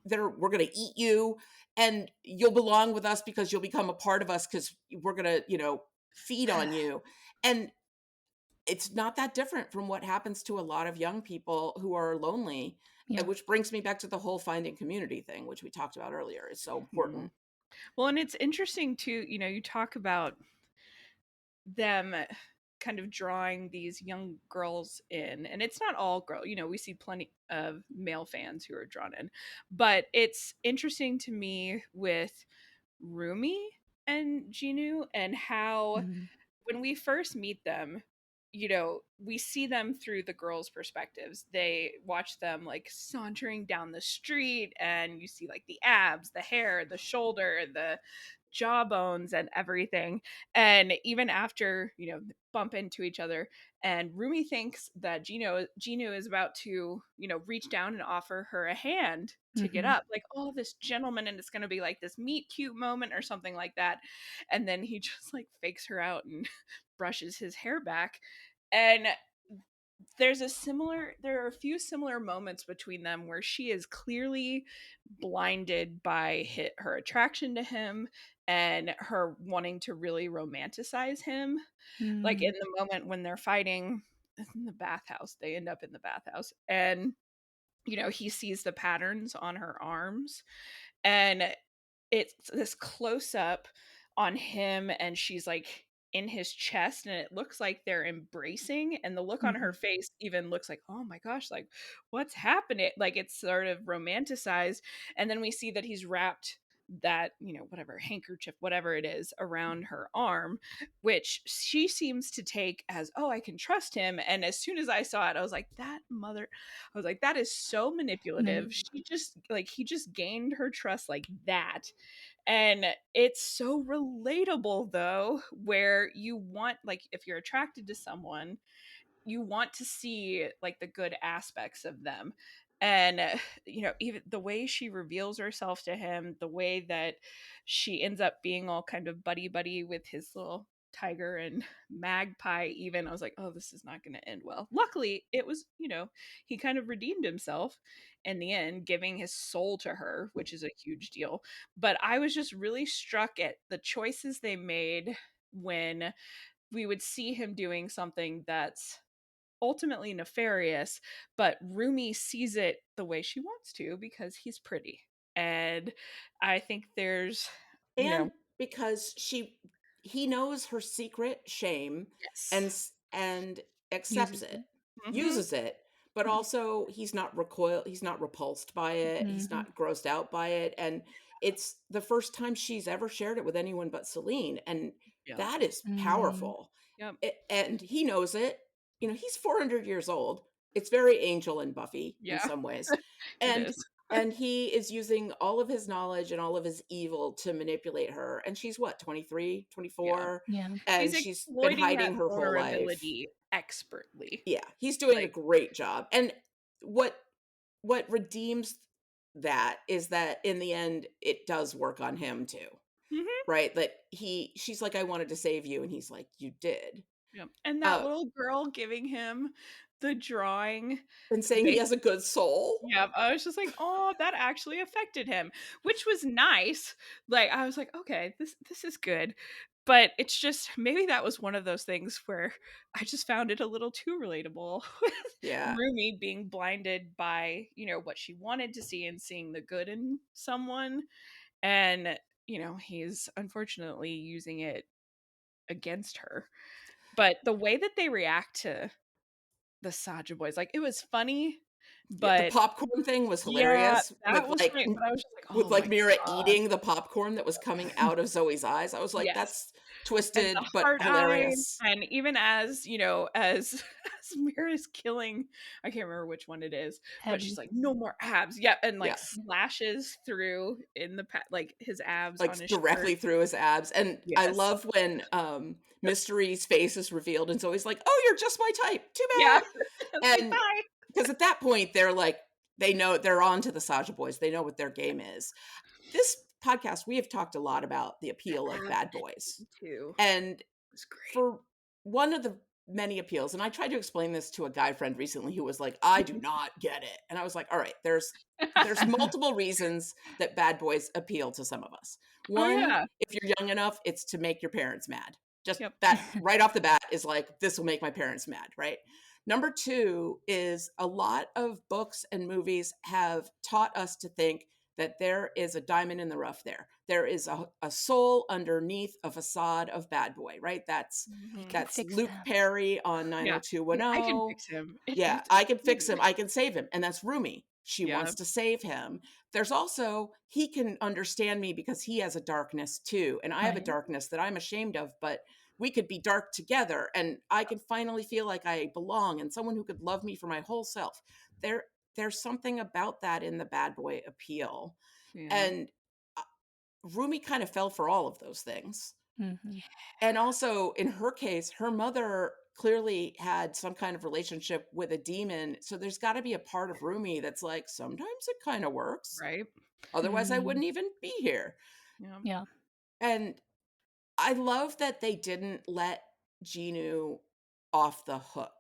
[SPEAKER 4] going to eat you, and you'll belong with us because you'll become a part of us, because we're going to, feed on you. And it's not that different from what happens to a lot of young people who are lonely, which brings me back to the whole finding community thing, which we talked about earlier. Is so important.
[SPEAKER 6] Well, and it's interesting too, you talk about them kind of drawing these young girls in, and it's not all girl, we see plenty of male fans who are drawn in, but it's interesting to me with Rumi and Jinu, and how when we first meet them, we see them through the girls' perspectives. They watch them sauntering down the street, and you see the abs, the hair, the shoulder, the jawbones, and everything. And even after, bump into each other, and Rumi thinks that Gino is about to, reach down and offer her a hand to get up, oh, this gentleman, and it's going to be this meet cute moment or something like that. And then he just fakes her out and brushes his hair back. And there are a few similar moments between them where she is clearly blinded by her attraction to him and her wanting to really romanticize him. In the moment when they're fighting in the bathhouse, they end up in the bathhouse, and he sees the patterns on her arms, and it's this close up on him, and she's in his chest, and it looks like they're embracing, and the look on her face even looks like, oh my gosh, what's happening? It's sort of romanticized. And then we see that he's wrapped that, whatever handkerchief, whatever it is, around her arm, which she seems to take as, oh, I can trust him. And as soon as I saw it, I was like, that is so manipulative. She just he just gained her trust like that. And it's so relatable though, where you want, if you're attracted to someone, you want to see the good aspects of them. And even the way she reveals herself to him, the way that she ends up being all kind of buddy with his little Tiger and Magpie even. I was like, oh, this is not going to end well. Luckily, it was, he kind of redeemed himself in the end, giving his soul to her, which is a huge deal. But I was just really struck at the choices they made when we would see him doing something that's ultimately nefarious, but Rumi sees it the way she wants to because he's pretty. And I think there's,
[SPEAKER 4] and because he knows her secret shame and accepts it, uses it, but also he's not repulsed by it, he's not grossed out by it, and it's the first time she's ever shared it with anyone but Celine, and that is powerful. And he knows it. He's 400 years old. It's very Angel and Buffy in some ways. And he is using all of his knowledge and all of his evil to manipulate her. And she's what, 23, 24?
[SPEAKER 5] Yeah.
[SPEAKER 4] And she's been hiding her whole life.
[SPEAKER 6] Expertly.
[SPEAKER 4] Yeah, he's doing a great job. And what redeems that is that in the end, it does work on him too. Right? That she's like, I wanted to save you. And he's like, you did.
[SPEAKER 6] Yeah. And that little girl giving him the drawing
[SPEAKER 4] and saying he has a good soul.
[SPEAKER 6] Yeah, I was just like, oh, that actually affected him, which was nice. Like, I was like, okay, this is good. But it's just, maybe that was one of those things where I just found it a little too relatable with Rumi being blinded by, what she wanted to see and seeing the good in someone. And, he's unfortunately using it against her. But the way that they react to the Saja Boys, like, it was funny, but
[SPEAKER 4] the popcorn thing was hilarious.
[SPEAKER 6] That was
[SPEAKER 4] like,
[SPEAKER 6] funny, but I was just like, oh,
[SPEAKER 4] with like Mira
[SPEAKER 6] God.
[SPEAKER 4] eating the popcorn that was coming out of Zoe's eyes. I was like, that's twisted but hilarious.
[SPEAKER 6] And even as as Mira's killing, I can't remember which one it is, but she's like, no more abs. Yeah, and slashes through in the like his abs,
[SPEAKER 4] like
[SPEAKER 6] on his
[SPEAKER 4] directly
[SPEAKER 6] shirt.
[SPEAKER 4] through his abs. And I love when Mystery's face is revealed and Zoe's like, oh, you're just my type. Too bad. And because at that point they're like, they know they're on to the Saja Boys. They know what their game is. This podcast, we have talked a lot about the appeal of Bad Boys.
[SPEAKER 6] Too.
[SPEAKER 4] And for one of the many appeals, and I tried to explain this to a guy friend recently who was like, I do not get it. And I was like, all right, there's multiple reasons that Bad Boys appeal to some of us. One, if you're young enough, it's to make your parents mad. Just that right off the bat is like, this will make my parents mad, right? Number two is a lot of books and movies have taught us to think that there is a diamond in the rough there. There is a soul underneath a facade of bad boy, right? That's Luke Perry on 90210.
[SPEAKER 6] I can fix him.
[SPEAKER 4] I can fix him. I can save him. And that's Rumi. She wants to save him. There's also, he can understand me because he has a darkness too. And I have a darkness that I'm ashamed of, but we could be dark together and I can finally feel like I belong and someone who could love me for my whole self. There's something about that in the bad boy appeal. And Rumi kind of fell for all of those things. And also in her case, her mother clearly had some kind of relationship with a demon. So there's got to be a part of Rumi that's like, sometimes it kind of works.
[SPEAKER 6] Right.
[SPEAKER 4] Otherwise I wouldn't even be here.
[SPEAKER 5] Yeah.
[SPEAKER 4] And I love that they didn't let Genu off the hook.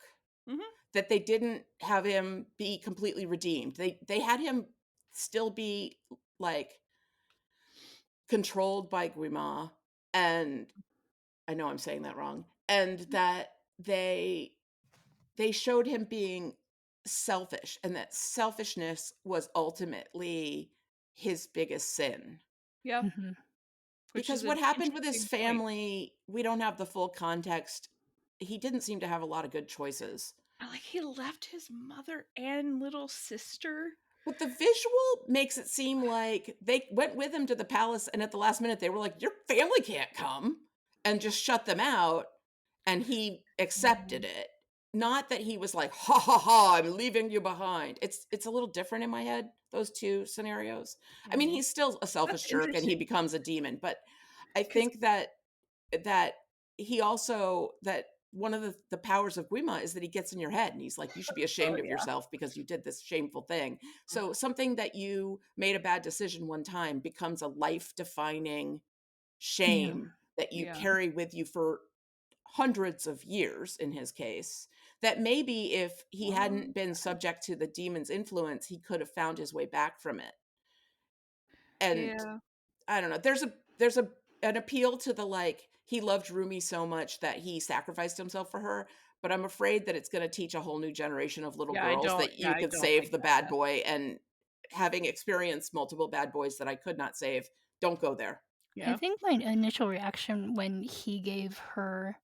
[SPEAKER 4] That they didn't have him be completely redeemed. They had him still be like controlled by Guimard, and I know I'm saying that wrong, and that they showed him being selfish, and that selfishness was ultimately his biggest sin.
[SPEAKER 6] Yeah.
[SPEAKER 4] Because what happened with his family, we don't have the full context. He didn't seem to have a lot of good choices.
[SPEAKER 6] Like, he left his mother and little sister.
[SPEAKER 4] But the visual makes it seem like they went with him to the palace, and at the last minute they were like, your family can't come, and just shut them out, and he accepted it. Not that he was like, ha ha ha, I'm leaving you behind. It's a little different in my head, those two scenarios. I mean, he's still a selfish jerk and he becomes a demon, but I think that he also, that one of the powers of Guima is that he gets in your head and he's like, you should be ashamed of yourself because you did this shameful thing. So something that you made a bad decision one time becomes a life-defining shame that you carry with you for hundreds of years in his case, that maybe if he hadn't been subject to the demon's influence, he could have found his way back from it. And
[SPEAKER 6] Yeah.
[SPEAKER 4] I don't know. There's an appeal to the, like, he loved Rumi so much that he sacrificed himself for her, but I'm afraid that it's going to teach a whole new generation of little girls that you
[SPEAKER 6] I
[SPEAKER 4] could
[SPEAKER 6] don't
[SPEAKER 4] save
[SPEAKER 6] like
[SPEAKER 4] the bad boy. And having experienced multiple bad boys that I could not save, don't go there.
[SPEAKER 5] I think my initial reaction when he gave her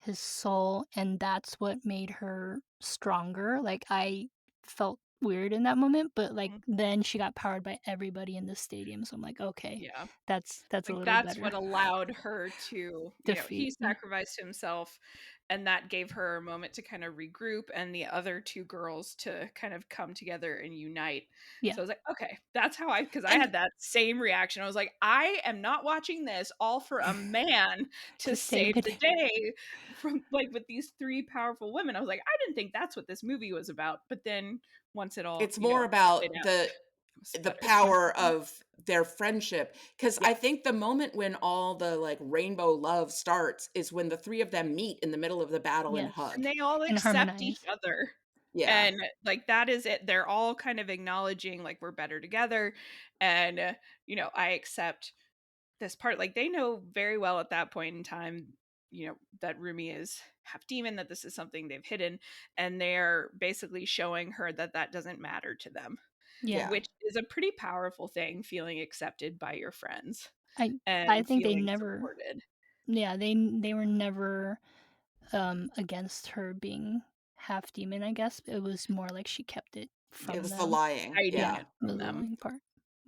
[SPEAKER 5] his soul and that's what made her stronger, like, I felt weird in that moment, but, like, then she got powered by everybody in the stadium, so I'm like, "Okay,
[SPEAKER 6] Yeah.
[SPEAKER 5] that's a
[SPEAKER 6] Like,
[SPEAKER 5] little
[SPEAKER 6] that's what
[SPEAKER 5] better."
[SPEAKER 6] allowed her to, you know, he
[SPEAKER 5] Defeat.
[SPEAKER 6] sacrificed himself, and that gave her a moment to kind of regroup and the other two girls to kind of come together and unite.
[SPEAKER 5] Yeah.
[SPEAKER 6] So I was like, okay, that's how because I
[SPEAKER 4] And
[SPEAKER 6] had that same reaction. I was like, I am not watching this all for a man to
[SPEAKER 5] To save
[SPEAKER 6] save
[SPEAKER 5] the
[SPEAKER 6] the day from, like, with these three powerful women. I was like, I didn't think that's what this movie was about. But then once it all,
[SPEAKER 4] it's more about the
[SPEAKER 6] better.
[SPEAKER 4] power of their friendship, because I think the moment when all the, like, rainbow love starts is when the three of them meet in the middle of the battle and
[SPEAKER 5] Yes.
[SPEAKER 4] hug.
[SPEAKER 6] And they all
[SPEAKER 5] And
[SPEAKER 6] accept each
[SPEAKER 5] harmonize.
[SPEAKER 6] other.
[SPEAKER 4] Yeah.
[SPEAKER 6] And, like, that is it. They're all kind of acknowledging, like, we're better together. And, you know, I accept this part. Like, they know very well at that point in time, you know, that Rumi is half demon, that this is something they've hidden. And they're basically showing her that that doesn't matter to them.
[SPEAKER 5] Yeah.
[SPEAKER 6] Which is a pretty powerful thing, feeling accepted by your friends
[SPEAKER 5] I
[SPEAKER 6] and
[SPEAKER 5] think they
[SPEAKER 6] feeling
[SPEAKER 5] never
[SPEAKER 6] supported.
[SPEAKER 5] yeah, they were never, against her being half demon, I guess. It was more like she kept it from
[SPEAKER 4] It was
[SPEAKER 5] them.
[SPEAKER 4] the lying.
[SPEAKER 6] Hiding
[SPEAKER 4] Yeah.
[SPEAKER 6] it
[SPEAKER 5] The
[SPEAKER 6] from them.
[SPEAKER 5] lying part.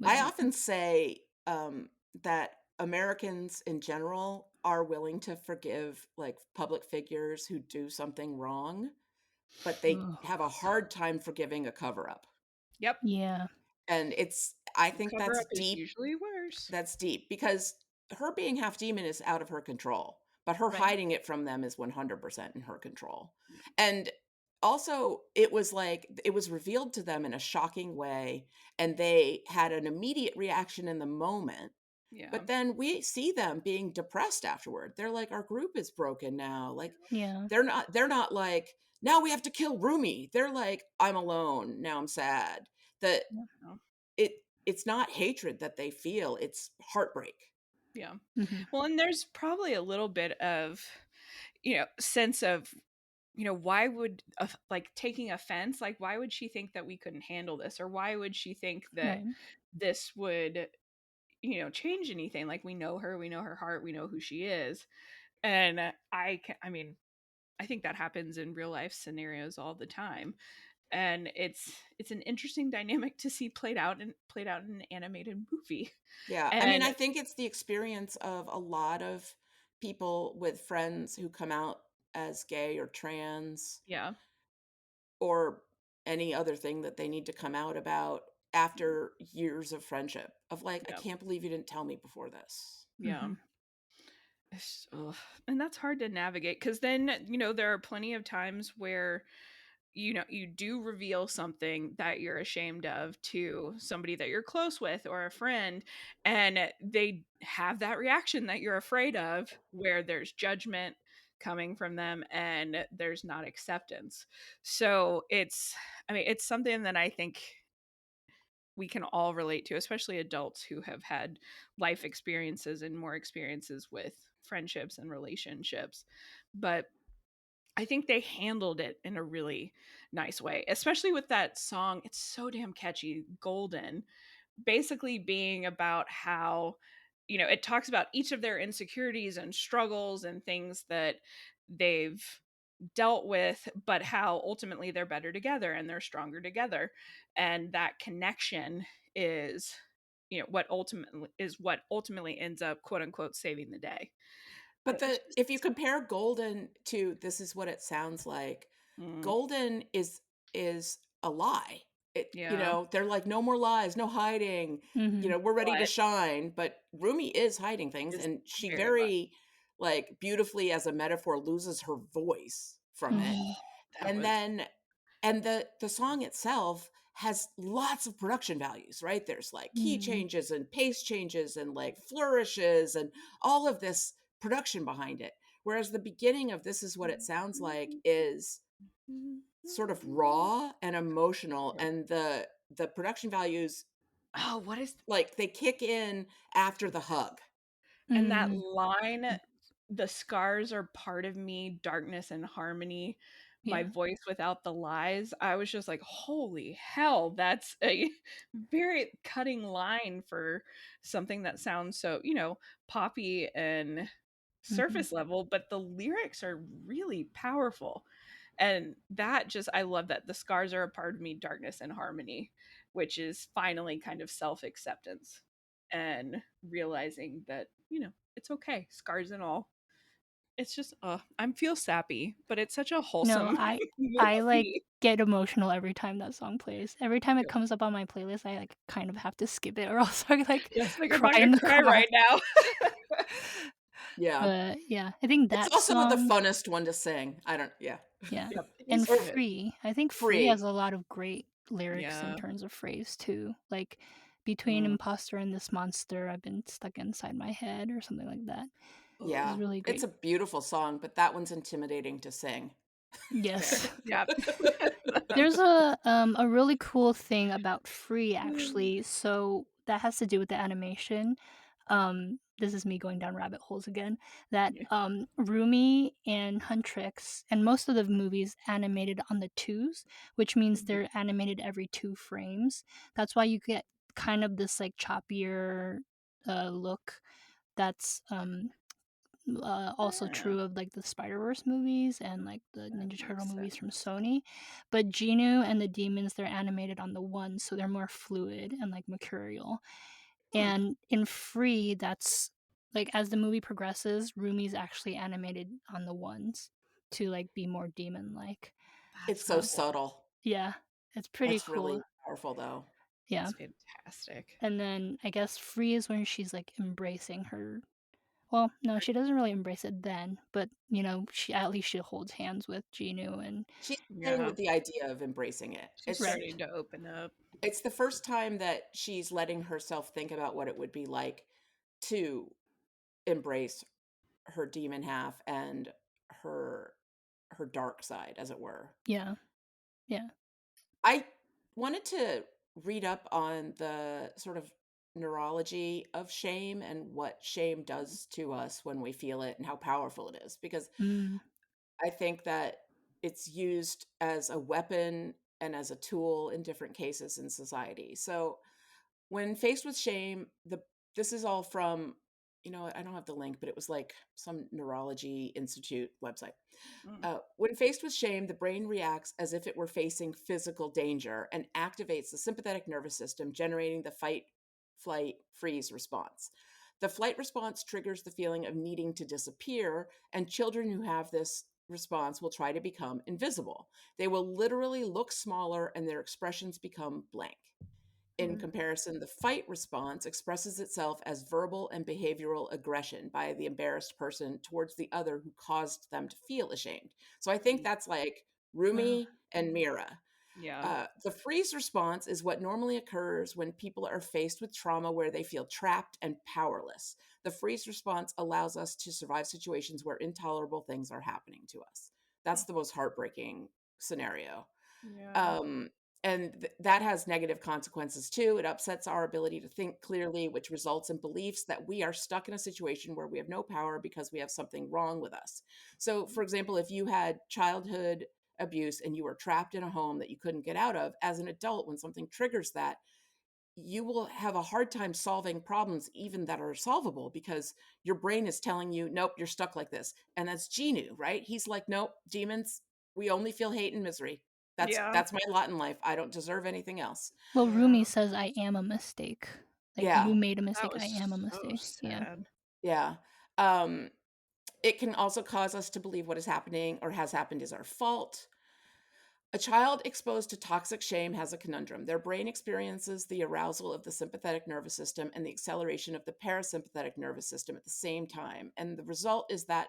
[SPEAKER 4] I often say that Americans in general are willing to forgive, like, public figures who do something wrong, but they
[SPEAKER 5] Ugh.
[SPEAKER 4] have a hard time forgiving a cover-up.
[SPEAKER 6] Yep.
[SPEAKER 5] Yeah.
[SPEAKER 4] And I think
[SPEAKER 6] Cover
[SPEAKER 4] that's
[SPEAKER 6] up is
[SPEAKER 4] deep.
[SPEAKER 6] usually worse.
[SPEAKER 4] That's deep because her being half demon is out of her control, but her
[SPEAKER 6] Right.
[SPEAKER 4] hiding it from them is 100% in her control. And also, it was like, it was revealed to them in a shocking way, and they had an immediate reaction in the moment.
[SPEAKER 6] Yeah.
[SPEAKER 4] But then we see them being depressed afterward. They're like, our group is broken now. Like,
[SPEAKER 5] Yeah.
[SPEAKER 4] they're not like, now we have to kill Rumi. They're like, I'm alone. Now I'm sad. That it's not hatred that they feel, it's heartbreak.
[SPEAKER 6] Yeah.
[SPEAKER 5] Mhm.
[SPEAKER 6] Well, and there's probably a little bit of, you know, sense of, you know, why would like taking offense, like, why would she think that we couldn't handle this, or why would she think that
[SPEAKER 5] Right.
[SPEAKER 6] this would, you know, change anything? Like, we know her heart, we know who she is. And I mean, I think that happens in real life scenarios all the time. And it's an interesting dynamic to see played out in an animated movie.
[SPEAKER 4] Yeah. I mean,
[SPEAKER 6] And
[SPEAKER 4] I think it's the experience of a lot of people with friends who come out as gay or trans
[SPEAKER 6] yeah,
[SPEAKER 4] or any other thing that they need to come out about after years of friendship, of like, I
[SPEAKER 6] Yeah.
[SPEAKER 4] can't believe you didn't tell me before this.
[SPEAKER 6] yeah.
[SPEAKER 5] Mhm.
[SPEAKER 6] And that's hard to navigate, because then, you know, there are plenty of times where, you know, you do reveal something that you're ashamed of to somebody that you're close with or a friend, and they have that reaction that you're afraid of, where there's judgment coming from them and there's not acceptance. So it's something that I think we can all relate to, especially adults who have had life experiences and more experiences with friendships and relationships. But I think they handled it in a really nice way, especially with that song. It's so damn catchy, Golden, basically being about how, you know, it talks about each of their insecurities and struggles and things that they've dealt with, but how ultimately they're better together and they're stronger together. And that connection is, you know, what ultimately ends up, quote unquote, saving the day.
[SPEAKER 4] But if you compare Golden to This Is What It Sounds Like,
[SPEAKER 6] Mm.
[SPEAKER 4] Golden is a lie. You
[SPEAKER 6] Yeah.
[SPEAKER 4] know, they're like, no more lies, no hiding. You know, we're ready to
[SPEAKER 6] But-
[SPEAKER 4] shine. But Rumi is hiding things,
[SPEAKER 6] Is
[SPEAKER 4] and she
[SPEAKER 6] very
[SPEAKER 4] very like beautifully, as a metaphor, loses her voice from it. And then the song itself has lots of production values, right? There's like key changes and pace changes and like flourishes and all of this production behind it. Whereas the beginning of This Is What It Sounds Like is sort of raw and emotional, and the production values,
[SPEAKER 6] Oh, what is
[SPEAKER 4] like, they kick in after the hug.
[SPEAKER 6] and that line, the scars are part of me, darkness and harmony, my
[SPEAKER 5] Yeah.
[SPEAKER 6] voice without the lies. I was just like, holy hell, that's a very cutting line for something that sounds so, poppy and surface level, but the lyrics are really powerful. And that just, I love that the scars are a part of me, darkness and harmony, which is finally kind of self-acceptance and realizing that, it's okay, scars and all. It's just, I feel sappy, but it's such a
[SPEAKER 5] No,
[SPEAKER 6] wholesome
[SPEAKER 5] I like
[SPEAKER 6] movie.
[SPEAKER 5] get emotional every time that song plays. Every time it comes up on my playlist, I like kind of have to skip it or else I like
[SPEAKER 6] Yes, like I'm
[SPEAKER 5] cry
[SPEAKER 6] about
[SPEAKER 5] in
[SPEAKER 6] to
[SPEAKER 5] the
[SPEAKER 6] cry
[SPEAKER 5] car.
[SPEAKER 6] right now.
[SPEAKER 4] Yeah.
[SPEAKER 5] But yeah, I think
[SPEAKER 4] It's
[SPEAKER 5] that
[SPEAKER 4] also not the
[SPEAKER 5] song,
[SPEAKER 4] funnest one to sing.
[SPEAKER 5] yeah.
[SPEAKER 6] Yep, it
[SPEAKER 5] And
[SPEAKER 6] is good.
[SPEAKER 5] Free. I think Free
[SPEAKER 4] Free.
[SPEAKER 5] has a lot of great lyrics in
[SPEAKER 6] Yeah.
[SPEAKER 5] terms of phrase too. Like between imposter and this monster, I've been stuck inside my head or something like that.
[SPEAKER 4] Yeah.
[SPEAKER 5] It's really
[SPEAKER 4] It's
[SPEAKER 5] great.
[SPEAKER 4] a beautiful song, but that one's intimidating to sing.
[SPEAKER 5] Yes.
[SPEAKER 6] Yep.
[SPEAKER 5] There's a really cool thing about Free actually. So that has to do with the animation. This is me going down rabbit holes again. That Rumi and Huntrix and most of the movies animated on the twos, which means they're animated every 2 frames. That's why you get kind of this like choppier look. That's also true of like the Spider-Verse movies and like the Ninja Turtle movies from Sony. But Genu and the demons, they're animated on the ones, so they're more fluid and like mercurial. And in Free, that's like as the movie progresses, Rumi's actually animated on the ones to like be more demon-like.
[SPEAKER 4] It's so subtle.
[SPEAKER 5] Yeah, it's pretty
[SPEAKER 4] It's
[SPEAKER 5] cool.
[SPEAKER 4] really powerful though.
[SPEAKER 5] Yeah.
[SPEAKER 6] It's fantastic.
[SPEAKER 5] And then I guess Free is when she's like embracing her. Well, no, she doesn't really embrace it then, but she at least she holds hands with Genu and
[SPEAKER 4] She's playing with the idea of embracing it.
[SPEAKER 6] She's starting to open up.
[SPEAKER 4] It's the first time that she's letting herself think about what it would be like to embrace her demon half and her dark side, as it were.
[SPEAKER 5] Yeah. Yeah.
[SPEAKER 4] I wanted to read up on the sort of neurology of shame and what shame does to us when we feel it and how powerful it is, because
[SPEAKER 5] Mm.
[SPEAKER 4] I think that it's used as a weapon and as a tool in different cases in society. So when faced with shame, this is all from, I don't have the link, but it was like some neurology institute website. When faced with shame, the brain reacts as if it were facing physical danger and activates the sympathetic nervous system, generating the fight, flight, freeze response. The flight response triggers the feeling of needing to disappear, and children who have this response will try to become invisible. They will literally look smaller and their expressions become blank. In comparison, the fight response expresses itself as verbal and behavioral aggression by the embarrassed person towards the other who caused them to feel ashamed. So I think that's like Rumi and Mira.
[SPEAKER 6] Yeah.
[SPEAKER 4] The freeze response is what normally occurs when people are faced with trauma where they feel trapped and powerless. The freeze response allows us to survive situations where intolerable things are happening to us. That's the most heartbreaking scenario.
[SPEAKER 6] Yeah.
[SPEAKER 4] And that has negative consequences too. It upsets our ability to think clearly, which results in beliefs that we are stuck in a situation where we have no power because we have something wrong with us. So, for example, if you had childhood abuse and you were trapped in a home that you couldn't get out of, as an adult, when something triggers that, you will have a hard time solving problems even that are solvable because your brain is telling you, nope, you're stuck like this. And that's Genu, right? He's like, nope, demons, we only feel hate and misery. That's my lot in life. I don't deserve anything else.
[SPEAKER 5] Well, Rumi says I am a mistake. Like
[SPEAKER 4] Yeah.
[SPEAKER 5] you made a
[SPEAKER 6] That
[SPEAKER 5] mistake,
[SPEAKER 6] was
[SPEAKER 5] I am a
[SPEAKER 6] so
[SPEAKER 5] mistake. Yeah.
[SPEAKER 6] sad.
[SPEAKER 4] Yeah. It can also cause us to believe what is happening or has happened is our fault. A child exposed to toxic shame has a conundrum. Their brain experiences the arousal of the sympathetic nervous system and the acceleration of the parasympathetic nervous system at the same time. And the result is that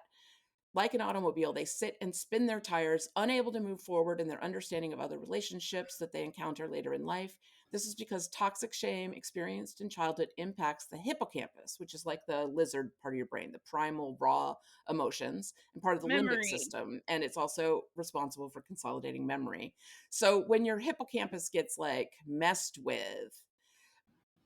[SPEAKER 4] like an automobile, they sit and spin their tires, unable to move forward in their understanding of other relationships that they encounter later in life. This is because toxic shame experienced in childhood impacts the hippocampus, which is like the lizard part of your brain, the primal raw emotions, and part of the limbic
[SPEAKER 6] Memory.
[SPEAKER 4] system. And it's also responsible for consolidating memory. So when your hippocampus gets like messed with,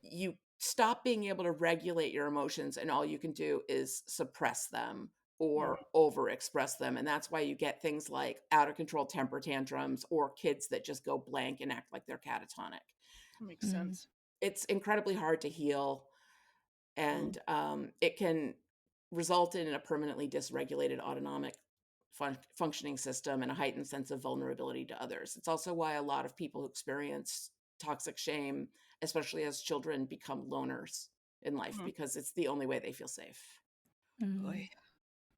[SPEAKER 4] you stop being able to regulate your emotions, and all you can do is suppress them or overexpress them. And that's why you get things like out of control temper tantrums or kids that just go blank and act like they're catatonic.
[SPEAKER 6] Makes sense.
[SPEAKER 4] It's incredibly hard to heal, and it can result in a permanently dysregulated autonomic functioning system and a heightened sense of vulnerability to others. It's also why a lot of people who experience toxic shame, especially as children, become loners in life because it's the only way they feel safe.
[SPEAKER 6] Boy,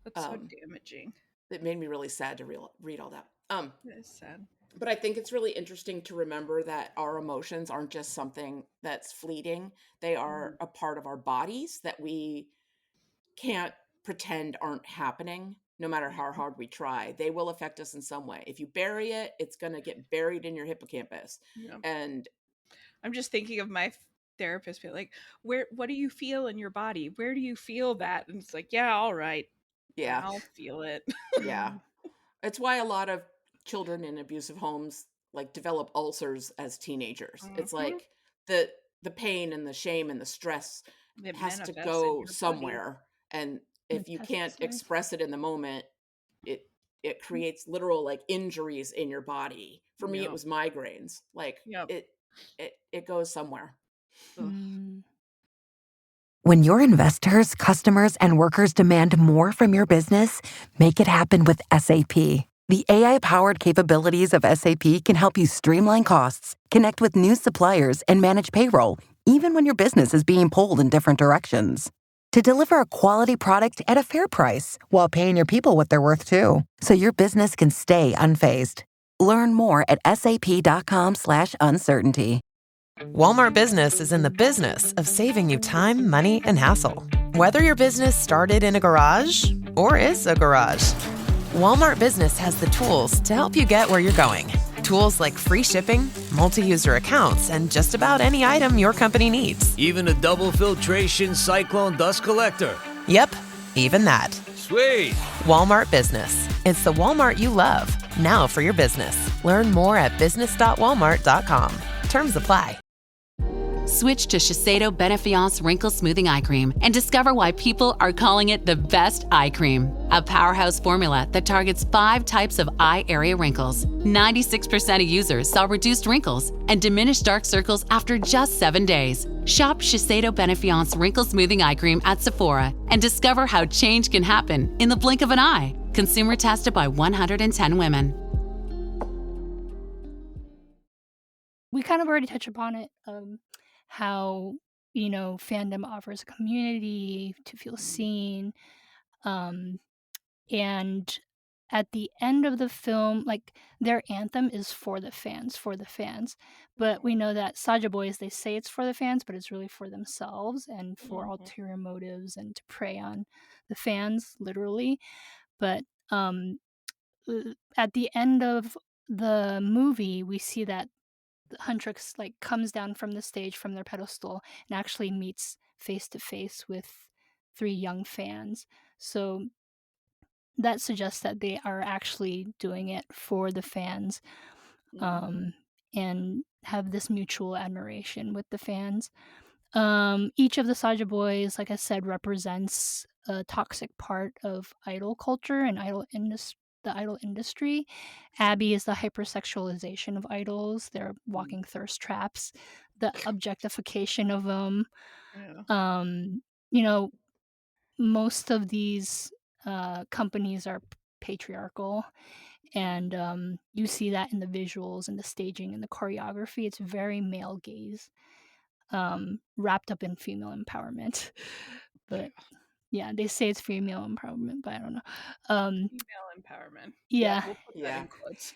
[SPEAKER 6] that's so damaging.
[SPEAKER 4] It made me really sad to read all that.
[SPEAKER 6] That is sad.
[SPEAKER 4] But I think it's really interesting to remember that our emotions aren't just something that's fleeting. They are a part of our bodies that we can't pretend aren't happening, no matter how hard we try. They will affect us in some way. If you bury it, it's going to get buried in your hippocampus.
[SPEAKER 6] Yeah.
[SPEAKER 4] And
[SPEAKER 6] I'm just thinking of my therapist being like, what do you feel in your body? Where do you feel that? And it's like, yeah, all right.
[SPEAKER 4] Yeah.
[SPEAKER 6] I'll feel it.
[SPEAKER 4] Yeah. It's why a lot of children in abusive homes like develop ulcers as teenagers. It's like the pain and the shame and the stress
[SPEAKER 6] It
[SPEAKER 4] has to
[SPEAKER 6] manifests in
[SPEAKER 4] go
[SPEAKER 6] your body.
[SPEAKER 4] somewhere. And if you can't express it in the moment, it creates literal like injuries in your body. For me, it was migraines. Like it goes somewhere.
[SPEAKER 21] When your investors, customers, and workers demand more from your business, make it happen with SAP. The AI-powered capabilities of SAP can help you streamline costs, connect with new suppliers, and manage payroll, even when your business is being pulled in different directions. To deliver a quality product at a fair price while paying your people what they're worth too, so your business can stay unfazed. Learn more at sap.com/uncertainty.
[SPEAKER 22] Walmart Business is in the business of saving you time, money, and hassle. Whether your business started in a garage or is a garage, Walmart Business has the tools to help you get where you're going. Tools like free shipping, multi-user accounts, and just about any item your company needs.
[SPEAKER 23] Even a double filtration cyclone dust collector.
[SPEAKER 22] Yep, even that.
[SPEAKER 23] Sweet.
[SPEAKER 22] Walmart Business. It's the Walmart you love. Now for your business. Learn more at business.walmart.com. Terms apply.
[SPEAKER 24] Switch to Shiseido Benefiance Wrinkle Smoothing Eye Cream and discover why people are calling it the best eye cream. A powerhouse formula that targets 5 types of eye area wrinkles. 96% of users saw reduced wrinkles and diminished dark circles after just 7 days. Shop Shiseido Benefiance Wrinkle Smoothing Eye Cream at Sephora and discover how change can happen in the blink of an eye. Consumer tested by 110 women.
[SPEAKER 5] We kind of already touched upon it. How fandom offers a community to feel seen, and at the end of the film, like their anthem is for the fans, but we know that Saja Boys, they say it's for the fans, but it's really for themselves and for ulterior motives and to prey on the fans, literally. But at the end of the movie, we see that Huntrix like comes down from the stage from their pedestal and actually meets face to face with 3 young fans. So that suggests that they are actually doing it for the fans, and have this mutual admiration with the fans. Each of the Saja Boys, like I said, represents a toxic part of idol culture and the idol industry. Abby is the hypersexualization of idols, their walking thirst traps, the objectification of them. Most of these companies are patriarchal, and you see that in the visuals and the staging and the choreography. It's very male gaze, wrapped up in female empowerment. But yeah, they say it's female empowerment, but I don't know.
[SPEAKER 6] Female empowerment.
[SPEAKER 5] Yeah.
[SPEAKER 6] We'll put that in quotes.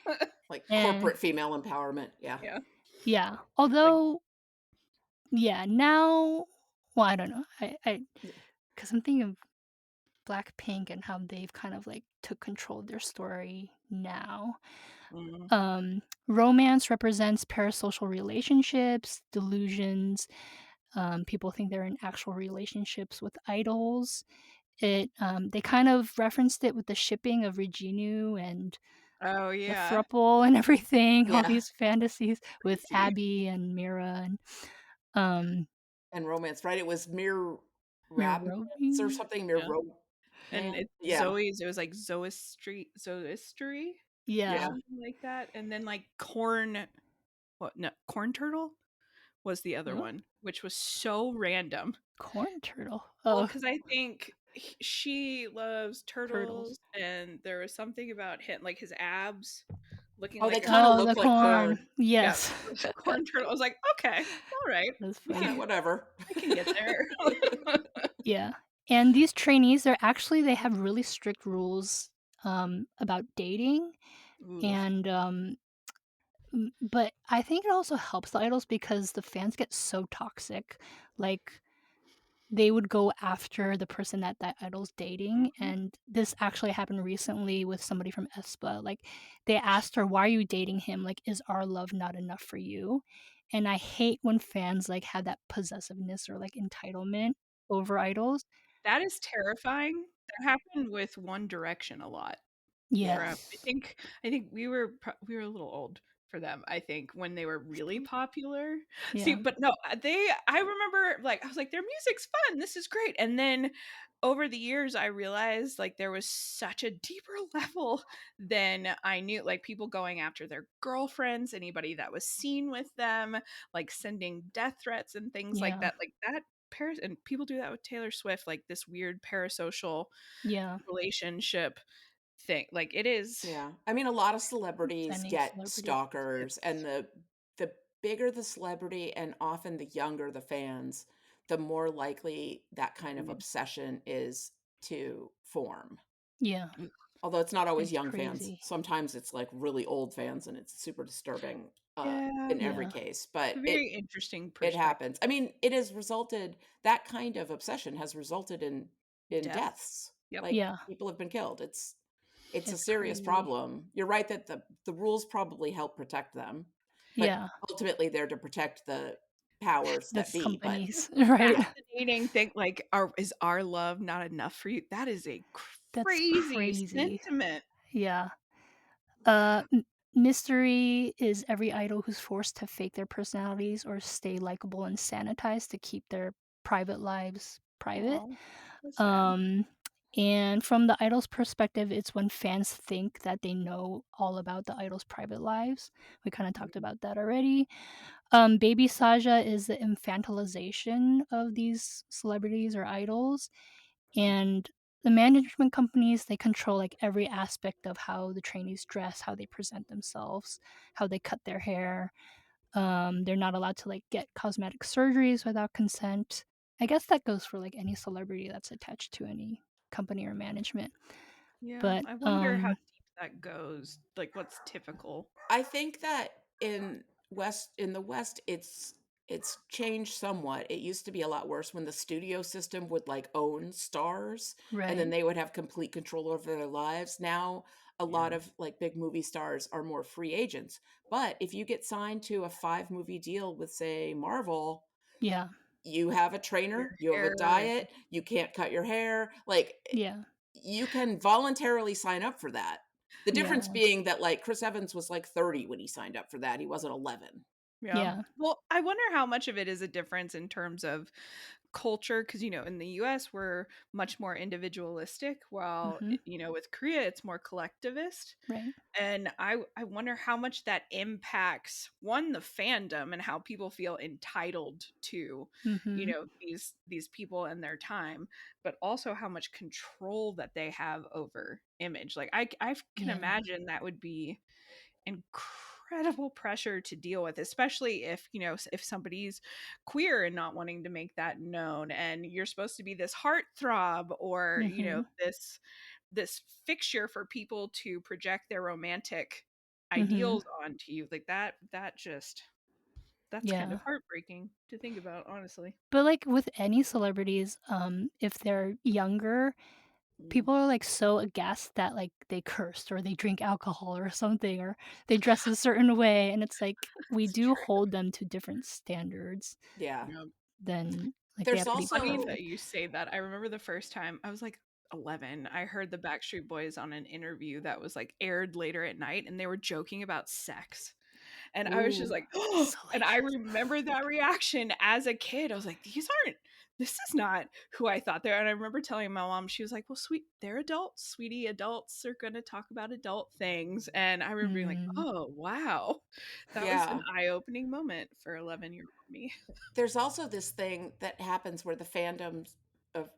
[SPEAKER 4] Like corporate female empowerment. Yeah.
[SPEAKER 5] Yeah. Although, now, well, I don't know. I because I'm thinking of Blackpink and how they've kind of like took control of their story now.
[SPEAKER 6] Mhm.
[SPEAKER 5] Romance represents parasocial relationships, delusions. People think they're in actual relationships with idols. They kind of referenced it with the shipping of Reginu and
[SPEAKER 6] Oh,
[SPEAKER 5] the
[SPEAKER 6] yeah.
[SPEAKER 5] thruple and everything, all
[SPEAKER 4] Yeah.
[SPEAKER 5] these fantasies with
[SPEAKER 6] Crazy.
[SPEAKER 5] Abby and Mira and
[SPEAKER 4] And romance, right? It was Mir Rabmance or
[SPEAKER 5] Mirobi.
[SPEAKER 4] something,
[SPEAKER 6] Yeah. And
[SPEAKER 4] Man?
[SPEAKER 6] it
[SPEAKER 4] Yeah.
[SPEAKER 6] it was like Zoistery?
[SPEAKER 5] Yeah.
[SPEAKER 4] Yeah.
[SPEAKER 6] Something like that. And then like Corn Turtle was the other
[SPEAKER 5] Huh?
[SPEAKER 6] one, which was so random.
[SPEAKER 5] Corn Turtle.
[SPEAKER 6] Well,
[SPEAKER 5] Oh,
[SPEAKER 6] because I think she loves
[SPEAKER 5] turtles.
[SPEAKER 6] turtles, and there was something about him, like his abs looking
[SPEAKER 4] Oh, they
[SPEAKER 6] like
[SPEAKER 4] kinda
[SPEAKER 5] Oh, the
[SPEAKER 4] look like
[SPEAKER 5] corn.
[SPEAKER 4] corn.
[SPEAKER 6] yeah,
[SPEAKER 5] Yes.
[SPEAKER 6] corn turtle. I was like, okay, all right,
[SPEAKER 5] That's
[SPEAKER 6] we
[SPEAKER 4] Yeah,
[SPEAKER 5] funny.
[SPEAKER 6] can,
[SPEAKER 4] whatever.
[SPEAKER 6] I can get there.
[SPEAKER 5] Yeah. And these trainees, they have really strict rules about dating
[SPEAKER 6] Ooh.
[SPEAKER 5] and but I think it also helps the idols because the fans get so toxic. Like they would go after the person that idol's dating,
[SPEAKER 6] Mhm.
[SPEAKER 5] and this actually happened recently with somebody from aespa. Like they asked her, why are you dating him? Like, is our love not enough for you? And I hate when fans like have that possessiveness or like entitlement over idols.
[SPEAKER 6] That is terrifying. That happened with One Direction a lot.
[SPEAKER 4] Yeah.
[SPEAKER 5] Yeah.
[SPEAKER 6] I think we were a little old for them, I think, when they were really popular. See,
[SPEAKER 5] Yeah.
[SPEAKER 6] but no, I remember, like, I was like, their music's fun, this is great. And then over the years I realized like there was such a deeper level than I knew, like people going after their girlfriends, anybody that was seen with them, like sending death threats and things like
[SPEAKER 5] Yeah.
[SPEAKER 6] that. Like that and people do that with Taylor Swift, like this weird parasocial
[SPEAKER 5] Yeah.
[SPEAKER 6] relationship thing. Like it is
[SPEAKER 4] Yeah. I mean, a lot of celebrities
[SPEAKER 5] Any
[SPEAKER 4] get
[SPEAKER 5] celebrity.
[SPEAKER 4] stalkers, and the bigger the celebrity and often the younger the fans, the more likely that kind of
[SPEAKER 6] Mm.
[SPEAKER 4] obsession is to form.
[SPEAKER 5] Yeah.
[SPEAKER 4] Although it's not always
[SPEAKER 5] It's
[SPEAKER 4] young fans.
[SPEAKER 5] crazy.
[SPEAKER 4] Sometimes it's like really old fans and it's super disturbing
[SPEAKER 6] Yeah,
[SPEAKER 4] in every
[SPEAKER 5] Yeah.
[SPEAKER 4] case,
[SPEAKER 6] it's
[SPEAKER 4] but
[SPEAKER 6] a very interesting
[SPEAKER 4] it
[SPEAKER 6] perspective.
[SPEAKER 4] happens. I mean, it has resulted that kind of obsession has resulted in
[SPEAKER 6] Death.
[SPEAKER 4] deaths.
[SPEAKER 6] Yep.
[SPEAKER 4] Like
[SPEAKER 5] Yeah.
[SPEAKER 4] people have been killed. It's a
[SPEAKER 5] It's
[SPEAKER 4] serious
[SPEAKER 5] crazy.
[SPEAKER 4] problem. You're right that the rules probably help protect them, but
[SPEAKER 5] Yeah.
[SPEAKER 4] ultimately they're to protect the powers that
[SPEAKER 5] That's
[SPEAKER 4] be. But
[SPEAKER 5] companies, right?
[SPEAKER 6] Fascinating thing, like, is our love not enough for you? That is a
[SPEAKER 5] That's
[SPEAKER 6] crazy
[SPEAKER 5] crazy.
[SPEAKER 6] sentiment.
[SPEAKER 5] Yeah. Mystery is every idol who's forced to fake their personalities or stay likable and sanitized to keep their private lives private.
[SPEAKER 6] Oh, that's sad.
[SPEAKER 5] Um, and from the idol's perspective, it's when fans think that they know all about the idol's private lives. We kind of talked about that already. Baby Saja is the infantilization of these celebrities or idols, and the management companies, they control like every aspect of how the trainees dress, how they present themselves, how they cut their hair. They're not allowed to like get cosmetic surgeries without consent. I guess that goes for like any celebrity that's attached to any company or management.
[SPEAKER 6] Yeah,
[SPEAKER 5] But
[SPEAKER 6] I wonder how deep that goes. Like, what's typical?
[SPEAKER 4] I think that in the West it's changed somewhat. It used to be a lot worse when the studio system would like own stars and then
[SPEAKER 5] right.
[SPEAKER 4] they would have complete control over their lives. Now a lot
[SPEAKER 6] Yeah.
[SPEAKER 4] of like big movie stars are more free agents. But if you get signed to a 5 movie deal with say Marvel,
[SPEAKER 5] Yeah.
[SPEAKER 4] you have a
[SPEAKER 6] Your
[SPEAKER 4] trainer, you have a
[SPEAKER 6] hair and
[SPEAKER 4] diet, you can't cut your hair. Like
[SPEAKER 5] Yeah.
[SPEAKER 4] you can voluntarily sign up for that. The
[SPEAKER 5] Yeah.
[SPEAKER 4] difference being that like Chris Evans was like 30 when he signed up for that. He wasn't 11.
[SPEAKER 6] yeah.
[SPEAKER 5] Yeah.
[SPEAKER 6] Well, I wonder how much of it is a difference in terms of culture, because in the US we're much more individualistic, while
[SPEAKER 5] Mhm.
[SPEAKER 6] with Korea it's more collectivist.
[SPEAKER 5] Right.
[SPEAKER 6] And I wonder how much that impacts one, the fandom, and how people feel entitled to
[SPEAKER 5] Mhm.
[SPEAKER 6] these people and their time, but also how much control that they have over image. Like I can
[SPEAKER 5] Yeah.
[SPEAKER 6] imagine that would be incredible pressure to deal with, especially if if somebody's queer and not wanting to make that known, and you're supposed to be this heartthrob, or
[SPEAKER 5] Mhm.
[SPEAKER 6] this fixture for people to project their romantic
[SPEAKER 5] Mhm.
[SPEAKER 6] ideals onto you. Like that's kind
[SPEAKER 5] Yeah.
[SPEAKER 6] of heartbreaking to think about, honestly.
[SPEAKER 5] But like with any celebrities, if they're younger, people are like so aghast that like they cursed or they drink alcohol or something or they dress a certain way, and it's like we do hold them to different standards
[SPEAKER 4] Yeah.
[SPEAKER 5] than like they
[SPEAKER 4] There's
[SPEAKER 5] have to be
[SPEAKER 6] Funny
[SPEAKER 4] also
[SPEAKER 6] that you say that. I remember the first time I was like 11. I heard the Backstreet Boys on an interview that was like aired later at night, and they were joking about sex. And I was just
[SPEAKER 4] Ooh.
[SPEAKER 6] like, oh, and I remember that reaction as a kid. I was like, this is not who I thought they were. And I remember telling my mom, she was like, well, they're adults, sweetie. Adults are going to talk about adult things. And I remember being like, oh, wow. That was an
[SPEAKER 4] Yeah.
[SPEAKER 6] eye-opening moment for 11-year-old me.
[SPEAKER 4] There's also this thing that happens where the fandoms of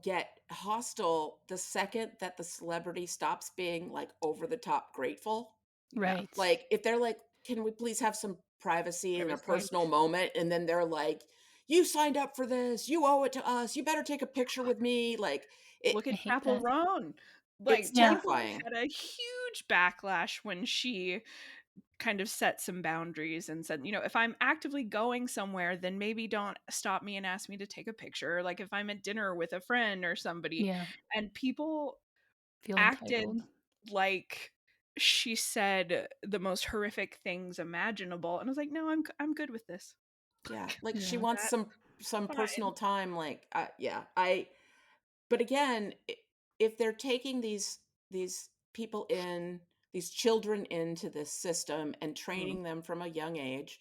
[SPEAKER 4] get hostile the second that the celebrity stops being like over the top grateful.
[SPEAKER 5] Right.
[SPEAKER 4] Like if they're like, can we please have some privacy and a personal moment? And then they're like, you signed up for this, you owe it to us, you better take a picture with me. Like
[SPEAKER 6] Look at
[SPEAKER 5] hate
[SPEAKER 6] Chapel
[SPEAKER 5] that.
[SPEAKER 6] Roan.
[SPEAKER 4] it's
[SPEAKER 6] Like Jennifer
[SPEAKER 4] terrifying.
[SPEAKER 6] had a huge backlash when she kind of set some boundaries and said, if I'm actively going somewhere, then maybe don't stop me and ask me to take a picture. Like if I'm at dinner with a friend or somebody,
[SPEAKER 5] Yeah.
[SPEAKER 6] and people
[SPEAKER 5] Feel
[SPEAKER 6] acted
[SPEAKER 5] entitled.
[SPEAKER 6] like she said the most horrific things imaginable, and I was like, no, I'm good with this.
[SPEAKER 4] Yeah, like she
[SPEAKER 5] Yeah.
[SPEAKER 4] wants some
[SPEAKER 6] fine.
[SPEAKER 4] personal time. Like, but again, if they're taking these people in, these children into this system and training them from a young age,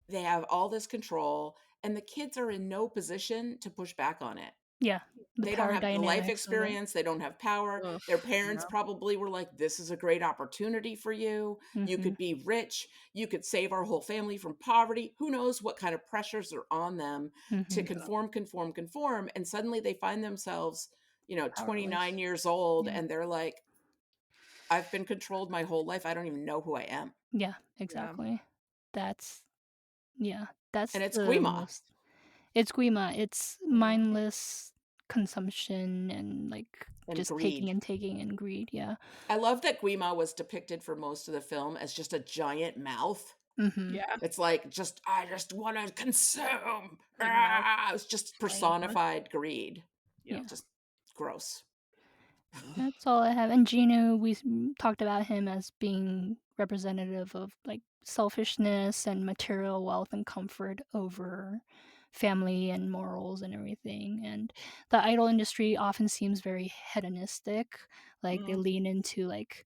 [SPEAKER 4] they have all this control, and the kids are in no position to push back on it.
[SPEAKER 5] Yeah. The
[SPEAKER 4] They don't
[SPEAKER 5] power
[SPEAKER 4] have the life
[SPEAKER 5] dynamics of it.
[SPEAKER 4] experience. They don't have power.
[SPEAKER 6] Ugh,
[SPEAKER 4] Their parents
[SPEAKER 6] yeah.
[SPEAKER 4] probably were like, this is a great opportunity for you. You
[SPEAKER 5] Mhm.
[SPEAKER 4] could be rich. You could save our whole family from poverty. Who knows what kind of pressures are on them to
[SPEAKER 5] Mhm.
[SPEAKER 4] conform. And suddenly they find themselves, 29
[SPEAKER 5] Powerless.
[SPEAKER 4] years old,
[SPEAKER 5] Yeah.
[SPEAKER 4] and they're like, I've been controlled my whole life. I don't even know who I am.
[SPEAKER 5] Yeah, exactly. That's that's
[SPEAKER 4] And it's
[SPEAKER 5] the
[SPEAKER 4] Guima.
[SPEAKER 5] most it's Guima. It's mindless consumption and like
[SPEAKER 4] And
[SPEAKER 5] just taking
[SPEAKER 4] greed.
[SPEAKER 5] and taking and greed, yeah.
[SPEAKER 4] I love that Guima was depicted for most of the film as just a giant mouth.
[SPEAKER 5] Mhm.
[SPEAKER 6] Yeah.
[SPEAKER 4] It's like I just want to consume.
[SPEAKER 6] Like mouth.
[SPEAKER 4] It's just personified greed.
[SPEAKER 5] Yeah.
[SPEAKER 4] Just gross.
[SPEAKER 5] That's all I have. And Gino, we talked about him as being representative of like selfishness and material wealth and comfort over family and morals and everything. And the idol industry often seems very hedonistic. Like they lean into like,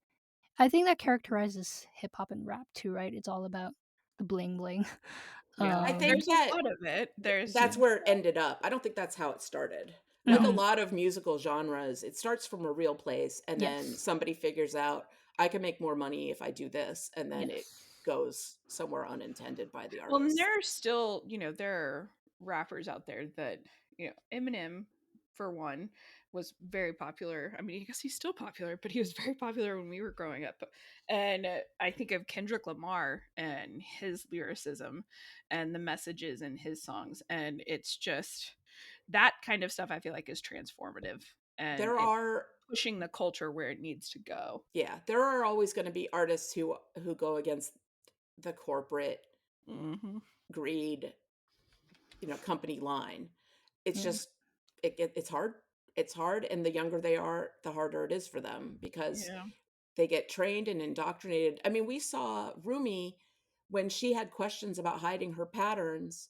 [SPEAKER 5] I think that characterizes hip hop and rap too, right? It's all about the bling bling.
[SPEAKER 6] Yeah.
[SPEAKER 4] I think
[SPEAKER 6] There's a lot of it.
[SPEAKER 4] that's where it ended up. I don't think that's how it started. Like a lot of musical genres, it starts from a real place, and then
[SPEAKER 5] Yes.
[SPEAKER 4] somebody figures out I can make more money if I do this, and then it
[SPEAKER 5] Yes.
[SPEAKER 4] goes somewhere unintended by the
[SPEAKER 6] Well, and
[SPEAKER 4] artist.
[SPEAKER 6] there are still, there are rappers out there that, Eminem, for one, was very popular. I mean, I guess he's still popular, but he was very popular when we were growing up. And I think of Kendrick Lamar and his lyricism and the messages in his songs. And it's just that kind of stuff I feel like is transformative. And
[SPEAKER 4] There
[SPEAKER 6] it's
[SPEAKER 4] are
[SPEAKER 6] pushing the culture where it needs to go.
[SPEAKER 4] Yeah, there are always going to be artists who go against the corporate greed, company line. It's
[SPEAKER 5] Yeah.
[SPEAKER 4] just it's hard. It's hard, and the younger they are, the harder it is for them because
[SPEAKER 6] Yeah.
[SPEAKER 4] they get trained and indoctrinated. I mean, we saw Rumi when she had questions about hiding her patterns.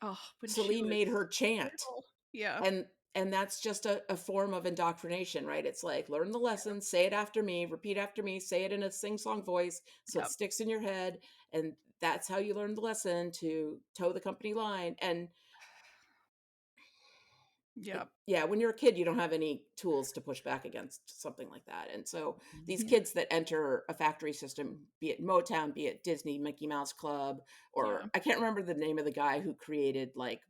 [SPEAKER 6] Oh, when she
[SPEAKER 4] Celine made
[SPEAKER 6] was
[SPEAKER 4] her chant,
[SPEAKER 6] little. Yeah.
[SPEAKER 4] and that's just a form of indoctrination, right? It's like, learn the lesson, say it after me, repeat after me, say it in a sing-song voice so it
[SPEAKER 6] Yep.
[SPEAKER 4] sticks in your head, and that's how you learn the lesson to toe the company line. And
[SPEAKER 6] Yep.
[SPEAKER 4] yeah, when you're a kid, you don't have any tools to push back against something like that. And so these
[SPEAKER 5] Yeah.
[SPEAKER 4] kids that enter a factory system, be it Motown, be it Disney, Mickey Mouse Club, or I can't remember the name of the guy who created like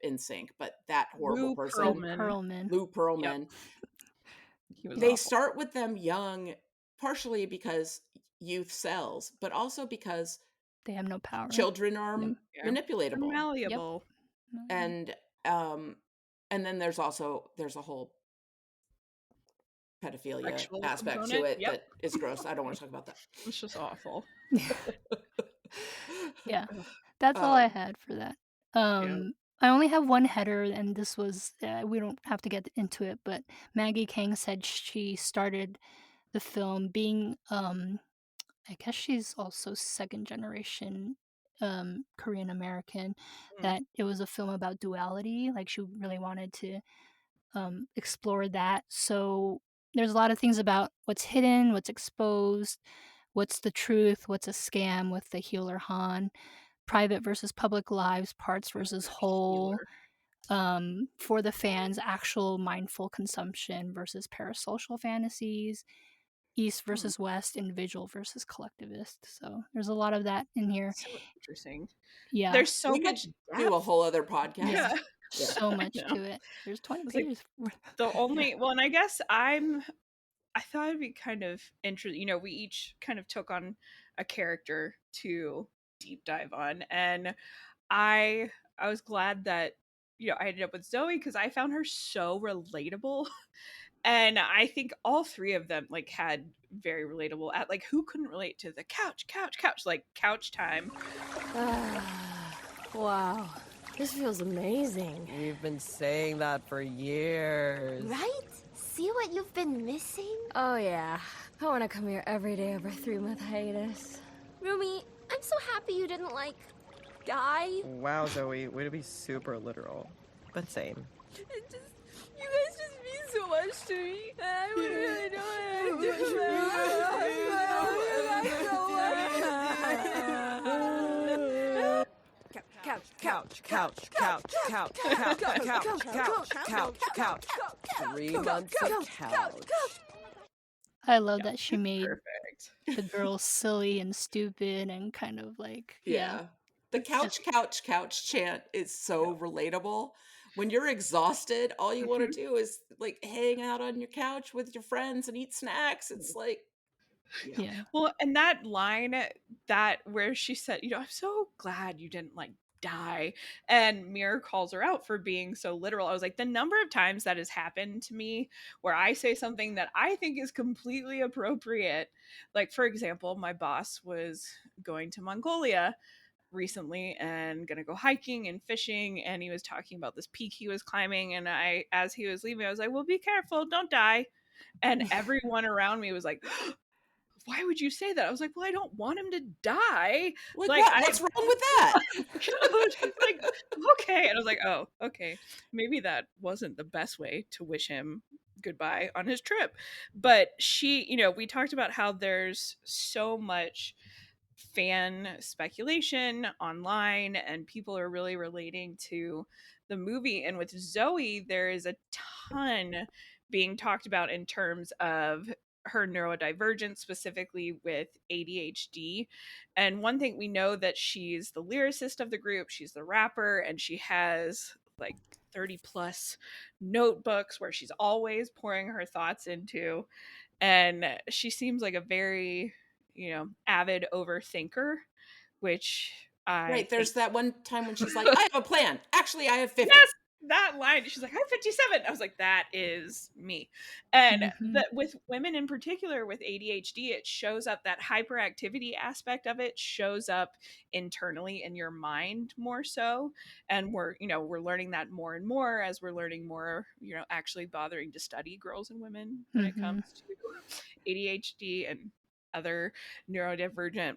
[SPEAKER 4] NSYNC, but that horrible
[SPEAKER 6] Lou
[SPEAKER 4] person,
[SPEAKER 5] Pearlman.
[SPEAKER 4] Lou Pearlman.
[SPEAKER 6] Yep. He was
[SPEAKER 4] They
[SPEAKER 6] awful.
[SPEAKER 4] start with them young, partially because youth sells, but also because
[SPEAKER 5] They have no power.
[SPEAKER 4] children are
[SPEAKER 6] Yeah.
[SPEAKER 4] manipulatable.
[SPEAKER 6] They're malleable.
[SPEAKER 4] And then there's a whole pedophilia
[SPEAKER 6] Sexual
[SPEAKER 4] aspect to
[SPEAKER 6] component.
[SPEAKER 4] it
[SPEAKER 6] Yep.
[SPEAKER 4] that is gross. I don't want to talk about that.
[SPEAKER 6] It's just awful.
[SPEAKER 5] Yeah. That's all I had for that. I only have one header, and this was we don't have to get into it, but Maggie Kang said she started the film being I guess she's also second generation Korean American,
[SPEAKER 6] Mm.
[SPEAKER 5] that it was a film about duality, like she really wanted to explore that. So there's a lot of things about what's hidden, what's exposed, what's the truth, what's a scam with the healer Han, private versus public lives, parts versus whole, for the fans, actual mindful consumption versus parasocial fantasies, East versus West, individual versus collectivist. So there's a lot of that in here.
[SPEAKER 6] So interesting.
[SPEAKER 5] Yeah.
[SPEAKER 6] There's so
[SPEAKER 4] We could
[SPEAKER 6] much
[SPEAKER 4] do a
[SPEAKER 6] depth.
[SPEAKER 4] whole other podcast.
[SPEAKER 5] Yeah.
[SPEAKER 4] Yeah.
[SPEAKER 5] So
[SPEAKER 6] I
[SPEAKER 5] much
[SPEAKER 6] know.
[SPEAKER 5] to it. There's 20
[SPEAKER 6] It's like
[SPEAKER 5] pages.
[SPEAKER 6] the only well, and I guess I thought it'd be kind of interesting. You know, we each kind of took on a character to deep dive on, and I was glad that I ended up with Zoe because I found her so relatable. And I think all three of them like had very relatable at like who couldn't relate to the couch, like couch time.
[SPEAKER 1] Wow, this feels amazing.
[SPEAKER 2] We've been saying that for years.
[SPEAKER 1] Right? See what you've been missing? Oh yeah, I want to come here every day of our 3-month hiatus. Rumi, I'm so happy you didn't like die.
[SPEAKER 2] Wow, Zoe, way to be super literal, but same.
[SPEAKER 1] You guys just mean so much to me. I really don't know
[SPEAKER 2] Couch. 3 months of couch.
[SPEAKER 5] I love that she made
[SPEAKER 6] Perfect.
[SPEAKER 5] the girls silly and stupid and kind of like
[SPEAKER 4] The couch chant is so relatable. When you're exhausted, all you want to do is like hang out on your couch with your friends and eat snacks. It's like
[SPEAKER 6] Well, and that line that where she said, I'm so glad you didn't like die, and Mir calls her out for being so literal. I was like, the number of times that has happened to me where I say something that I think is completely appropriate. Like, for example, my boss was going to Mongolia recently and gonna go hiking and fishing, and he was talking about this peak he was climbing, and as he was leaving, I was like, well, be careful, don't die. And everyone around me was like, why would you say that? I was like, well, I don't want him to die.
[SPEAKER 4] Like what's wrong with that?
[SPEAKER 6] Like, okay. And I was like, oh, okay, maybe that wasn't the best way to wish him goodbye on his trip. But we talked about how there's so much fan speculation online and people are really relating to the movie, and with Zoe there is a ton being talked about in terms of her neurodivergence, specifically with ADHD. And one thing we know that she's the lyricist of the group, she's the rapper, and she has like 30 plus notebooks where she's always pouring her thoughts into, and she seems like a very avid overthinker, which
[SPEAKER 4] Right, there's that one time when she's like, I have a plan. Actually, I have 50.
[SPEAKER 6] Yes, that line. She's like, I have 57. I was like, that is me. And with women in particular with ADHD, it shows up, that hyperactivity aspect of it shows up internally in your mind more so. And we're learning that more and more as we're learning more, actually bothering to study girls and women when it comes to ADHD and other neurodivergent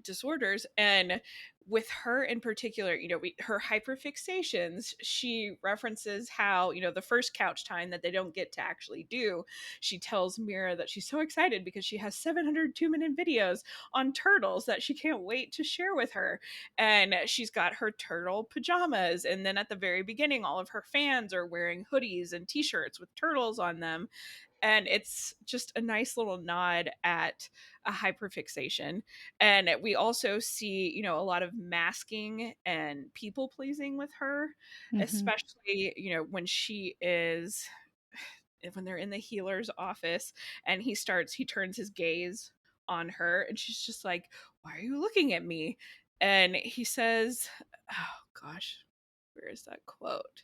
[SPEAKER 6] disorders. And with her in particular, her hyperfixations, she references how the first couch time that they don't get to actually do, she tells Mira that she's so excited because she has 700 2-minute videos on turtles that she can't wait to share with her, and she's got her turtle pajamas, and then at the very beginning all of her fans are wearing hoodies and t-shirts with turtles on them. And it's just a nice little nod at a hyperfixation. And we also see, a lot of masking and people pleasing with her, especially, when they're in the healer's office and he turns his gaze on her and she's just like, why are you looking at me? And he says, oh gosh, where is that quote?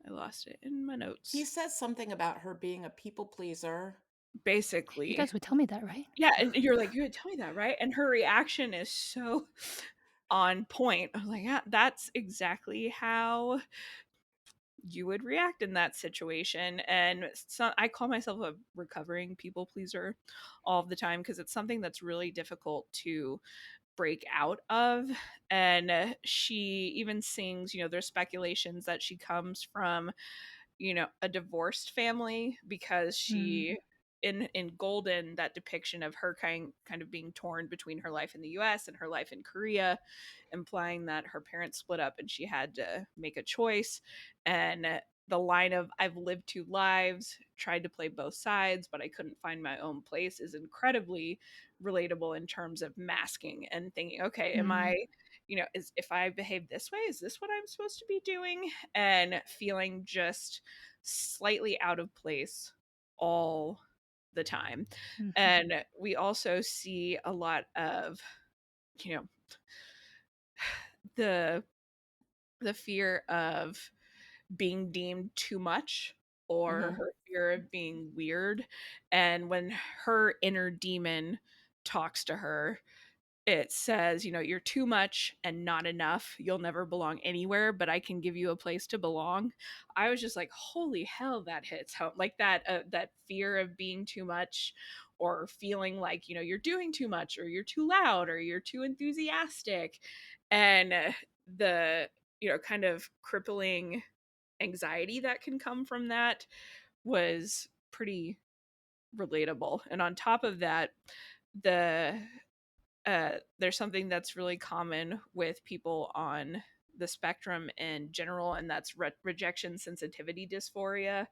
[SPEAKER 6] I lost it in my notes.
[SPEAKER 4] He says something about her being a people pleaser.
[SPEAKER 6] Basically.
[SPEAKER 5] You guys would tell me that, right?
[SPEAKER 6] Yeah, and you're like, you would tell me that, right? And her reaction is so on point. I was like, yeah, that's exactly how you would react in that situation. And so I call myself a recovering people pleaser all the time because it's something that's really difficult to break out of. And she even sings, there's speculations that she comes from, a divorced family, because she in Golden, that depiction of her kind of being torn between her life in the US and her life in Korea, implying that her parents split up and she had to make a choice. And the line of "I've lived two lives, tried to play both sides, but I couldn't find my own place" is incredibly relatable in terms of masking and thinking, okay, am I, if I behave this way, is this what I'm supposed to be doing? And feeling just slightly out of place all the time. And we also see a lot of, the fear of being deemed too much, or her fear of being weird. And when her inner demon talks to her, it says, you're too much and not enough. You'll never belong anywhere, but I can give you a place to belong. I was just like, holy hell, that hits home. Like that fear of being too much, or feeling like, you're doing too much, or you're too loud, or you're too enthusiastic. And the, kind of crippling anxiety that can come from that was pretty relatable. And on top of that, there's something that's really common with people on the spectrum in general, and that's rejection sensitivity dysphoria,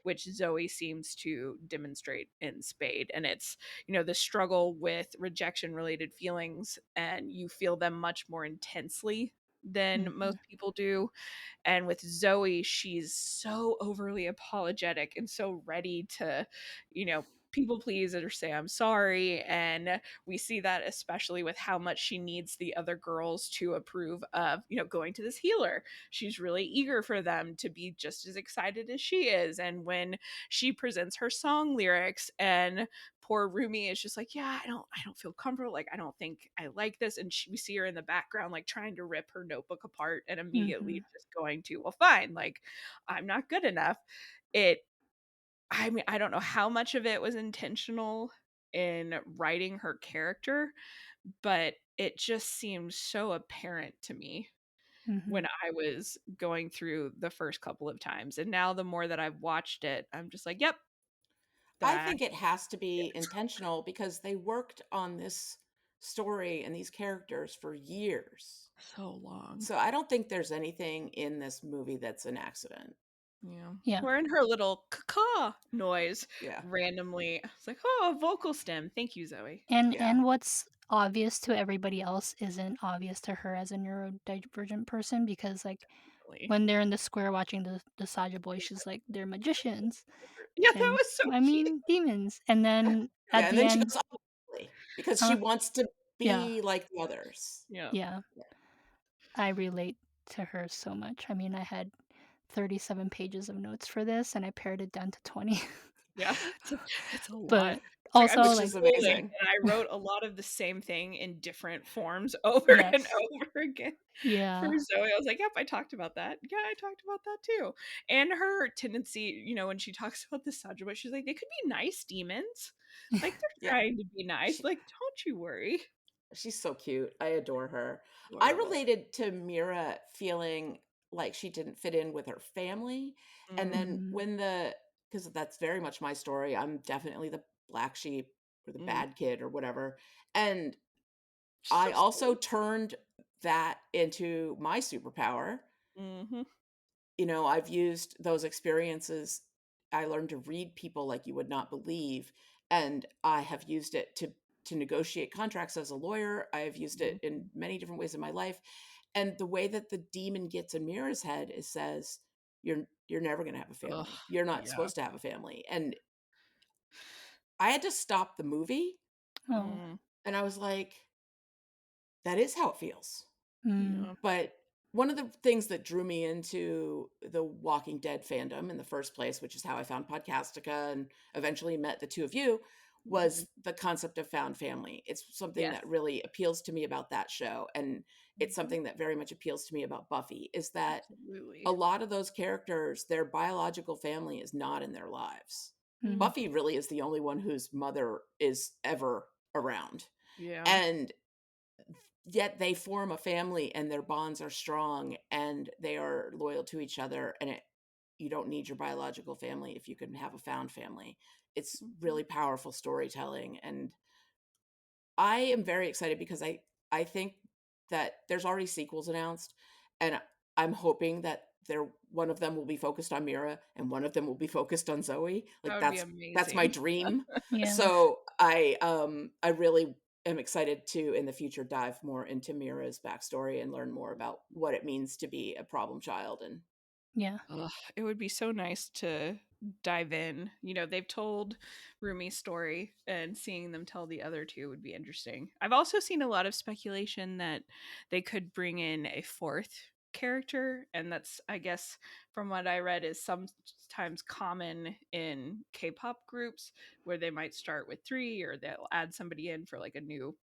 [SPEAKER 6] which Zoe seems to demonstrate in spade. And it's, the struggle with rejection related feelings, and you feel them much more intensely than most people do. And with Zoe, she's so overly apologetic and so ready to, people please or say I'm sorry. And we see that especially with how much she needs the other girls to approve of, going to this healer. She's really eager for them to be just as excited as she is. And when she presents her song lyrics, and poor Rumi is just like, yeah, I don't feel comfortable. Like, I don't think I like this. And we see her in the background, like trying to rip her notebook apart, and immediately just going to, well, fine, like, I'm not good enough. I mean, I don't know how much of it was intentional in writing her character, but it just seems so apparent to me when I was going through the first couple of times. And now the more that I've watched it, I'm just like, yep.
[SPEAKER 4] I think it has to be intentional because they worked on this story and these characters for years.
[SPEAKER 6] So long.
[SPEAKER 4] So I don't think there's anything in this movie that's an accident.
[SPEAKER 6] Yeah. We're in her little caw noise randomly. It's like, oh, a vocal stem. Thank you, Zoe.
[SPEAKER 5] And what's obvious to everybody else isn't obvious to her as a neurodivergent person, because like when they're in the square watching the Saja Boys, she's like, they're magicians.
[SPEAKER 6] Yeah,
[SPEAKER 5] and,
[SPEAKER 6] that was so
[SPEAKER 5] I mean, demons. And then at
[SPEAKER 4] and
[SPEAKER 5] the
[SPEAKER 4] then
[SPEAKER 5] end,
[SPEAKER 4] she goes because she wants to be like the others.
[SPEAKER 5] Yeah. I relate to her so much. I mean, I had 37 pages of notes for this, and I pared it down to 20.
[SPEAKER 6] Yeah, it's a
[SPEAKER 5] But
[SPEAKER 6] lot.
[SPEAKER 5] also,
[SPEAKER 6] I'm
[SPEAKER 5] like,
[SPEAKER 6] just amazing. And I wrote a lot of the same thing in different forms over and over again.
[SPEAKER 5] Yeah.
[SPEAKER 6] For Zoe, I was like, yep, I talked about that. Yeah, I talked about that too. And her tendency, when she talks about the Saja Boys, she's like, they could be nice demons. Like, they're trying to be nice. Like, don't you worry.
[SPEAKER 4] She's so cute. I adore her.
[SPEAKER 6] Adorable.
[SPEAKER 4] I related to Mira feeling like she didn't fit in with her family. And then because that's very much my story, I'm definitely the black sheep or the bad kid or whatever. And I also turned that into my superpower. I've used those experiences. I learned to read people like you would not believe. And I have used it to negotiate contracts as a lawyer. I have used it in many different ways in my life. And the way that the demon gets in Mira's head is says, you're never going to have a family. You're not supposed to have a family. And I had to stop the movie. And I was like, that is how it feels. But one of the things that drew me into the Walking Dead fandom in the first place, which is how I found Podcastica and eventually met the two of you, was the concept of found family. It's something that really appeals to me about that show. And it's something that very much appeals to me about Buffy, is that a lot of those characters, their biological family is not in their lives. Buffy really is the only one whose mother is ever around.
[SPEAKER 6] Yeah.
[SPEAKER 4] And yet they form a family and their bonds are strong and they are loyal to each other. And you don't need your biological family if you can have a found family. It's really powerful storytelling. And I am very excited because I think that there's already sequels announced, and I'm hoping that one of them will be focused on Mira and one of them will be focused on Zoe. Like
[SPEAKER 6] That would be
[SPEAKER 4] that's my
[SPEAKER 6] amazing.
[SPEAKER 4] dream.
[SPEAKER 5] Yeah.
[SPEAKER 4] So I really am excited to in the future dive more into Mira's backstory and learn more about what it means to be a problem child. And
[SPEAKER 5] Yeah.
[SPEAKER 6] Ugh, it would be so nice to dive in. You know, they've told Rumi's story, and seeing them tell the other two would be interesting. I've also seen a lot of speculation that they could bring in a fourth character, and that's, I guess, from what I read, is sometimes common in K-pop groups where they might start with 3, or they'll add somebody in for like a new,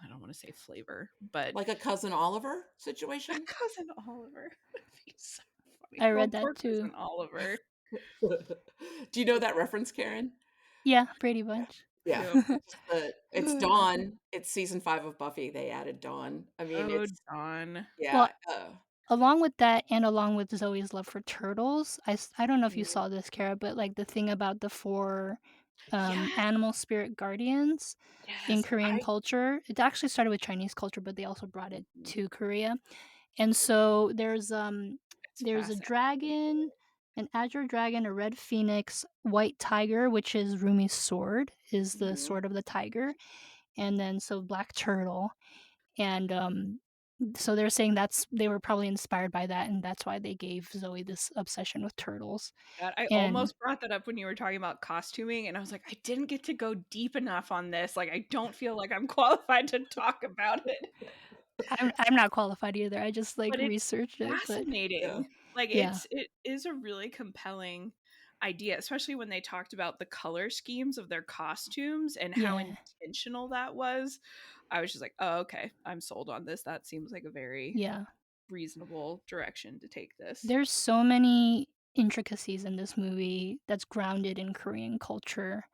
[SPEAKER 6] I don't want to say flavor, but
[SPEAKER 4] like a Cousin Oliver situation.
[SPEAKER 6] Cousin Oliver. That'd be so funny.
[SPEAKER 5] I read
[SPEAKER 6] Poor
[SPEAKER 5] that too.
[SPEAKER 6] Cousin Oliver.
[SPEAKER 4] Do you know that reference, Karen?
[SPEAKER 5] Yeah, Brady Bunch.
[SPEAKER 4] Yeah. It's Dawn. It's season 5 of Buffy. They added Dawn. I mean,
[SPEAKER 6] Oh,
[SPEAKER 4] it's
[SPEAKER 6] Dawn.
[SPEAKER 4] yeah.
[SPEAKER 5] Well, along with that and along with Zoe's love for turtles, I don't know if you saw this, Kara, but like the thing about the 4 animal spirit guardians in Korean culture, it actually started with Chinese culture, but they also brought it to Korea. And so there's a dragon, an azure dragon, a red phoenix, white tiger, which is Rumi's sword, is the sword of the tiger, and then so black turtle. And so they're saying they were probably inspired by that, and that's why they gave Zoe this obsession with turtles.
[SPEAKER 6] God, I
[SPEAKER 5] And
[SPEAKER 6] almost brought that up when you were talking about costuming, and I was like, I didn't get to go deep enough on this. Like, I don't feel like I'm qualified to talk about it.
[SPEAKER 5] I'm not qualified either. I just like
[SPEAKER 6] But it's
[SPEAKER 5] researched it.
[SPEAKER 6] fascinating. Like,
[SPEAKER 5] Yeah.
[SPEAKER 6] it is a really compelling idea, especially when they talked about the color schemes of their costumes and how
[SPEAKER 5] Yeah.
[SPEAKER 6] intentional that was. I was just like, oh, okay, I'm sold on this. That seems like a very
[SPEAKER 5] Yeah.
[SPEAKER 6] reasonable direction to take this.
[SPEAKER 5] There's so many intricacies in this movie that's grounded in Korean culture.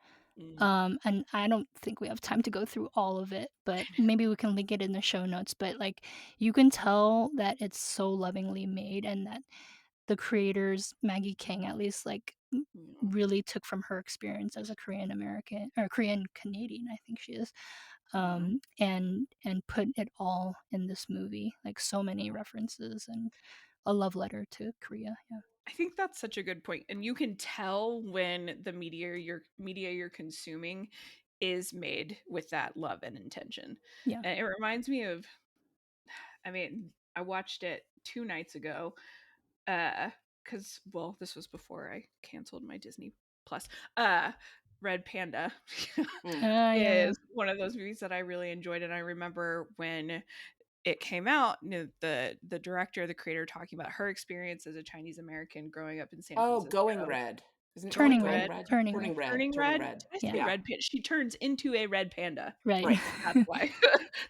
[SPEAKER 5] And I don't think we have time to go through all of it, but maybe we can link it in the show notes. But like, you can tell that it's so lovingly made, and that the creators, Maggie King at least, like really took from her experience as a Korean American or Korean Canadian, I think she is, and put it all in this movie. Like, so many references and a love letter to Korea. Yeah.
[SPEAKER 6] I think that's such a good point. And you can tell when the media you're consuming is made with that love and intention.
[SPEAKER 5] Yeah.
[SPEAKER 6] And it reminds me of, I mean, I watched it 2 nights ago. Cuz this was before I canceled my Disney Plus. Red Panda
[SPEAKER 5] Yeah.
[SPEAKER 6] is one of those movies that I really enjoyed, and I remember when it came out, the director, the creator, talking about her experience as a Chinese American growing up in San Francisco.
[SPEAKER 4] Going Red. Isn't
[SPEAKER 5] Turning
[SPEAKER 4] Going
[SPEAKER 5] Red.
[SPEAKER 4] Red?
[SPEAKER 5] Turning
[SPEAKER 4] Turning
[SPEAKER 5] Red.
[SPEAKER 4] Red.
[SPEAKER 6] Turning
[SPEAKER 4] Turning
[SPEAKER 6] Red.
[SPEAKER 4] Red.
[SPEAKER 6] Did I say
[SPEAKER 4] Yeah.
[SPEAKER 6] red panda? She turns into a red panda.
[SPEAKER 5] Right.
[SPEAKER 6] That's why.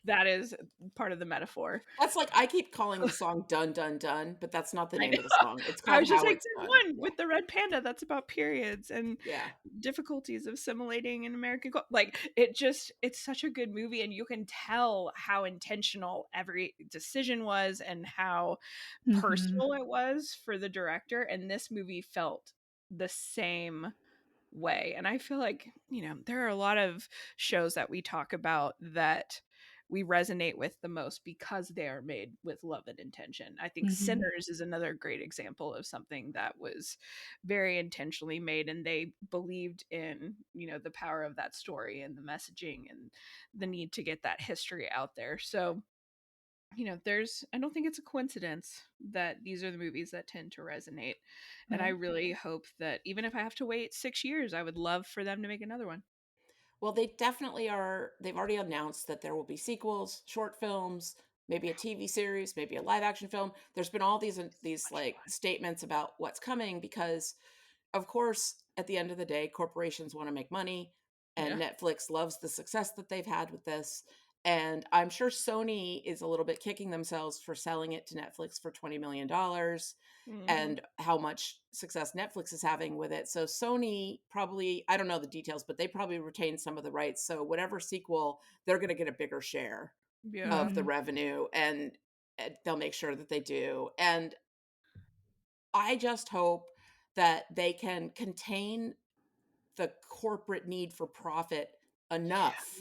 [SPEAKER 6] That is part of the metaphor.
[SPEAKER 4] That's like, I keep calling the song Dun Dun Dun, but that's not the name of the song. It's
[SPEAKER 6] I
[SPEAKER 4] called
[SPEAKER 6] was just
[SPEAKER 4] How
[SPEAKER 6] like,
[SPEAKER 4] It's
[SPEAKER 6] there's
[SPEAKER 4] Done.
[SPEAKER 6] one with the red panda that's about periods and difficulties of assimilating in American like, it's such a good movie, and you can tell how intentional every decision was and how personal it was for the director, and this movie felt the same way. And I feel like, there are a lot of shows that we talk about that we resonate with the most because they are made with love and intention. I think Sinners is another great example of something that was very intentionally made, and they believed in, the power of that story and the messaging and the need to get that history out there. So, I don't think it's a coincidence that these are the movies that tend to resonate. And I
[SPEAKER 5] Right.
[SPEAKER 6] really hope that even if I have to wait 6 years, I would love for them to make another one.
[SPEAKER 4] Well, they definitely are. They've already announced that there will be sequels, short films, maybe a TV series, maybe a live action film. There's been all these like statements about what's coming because, of course, at the end of the day, corporations want to make money, and Netflix loves the success that they've had with this. And I'm sure Sony is a little bit kicking themselves for selling it to Netflix for $20 million and how much success Netflix is having with it. So Sony probably, I don't know the details, but they probably retained some of the rights. So whatever sequel, they're going to get a bigger share of the revenue, and they'll make sure that they do. And I just hope that they can contain the corporate need for profit enough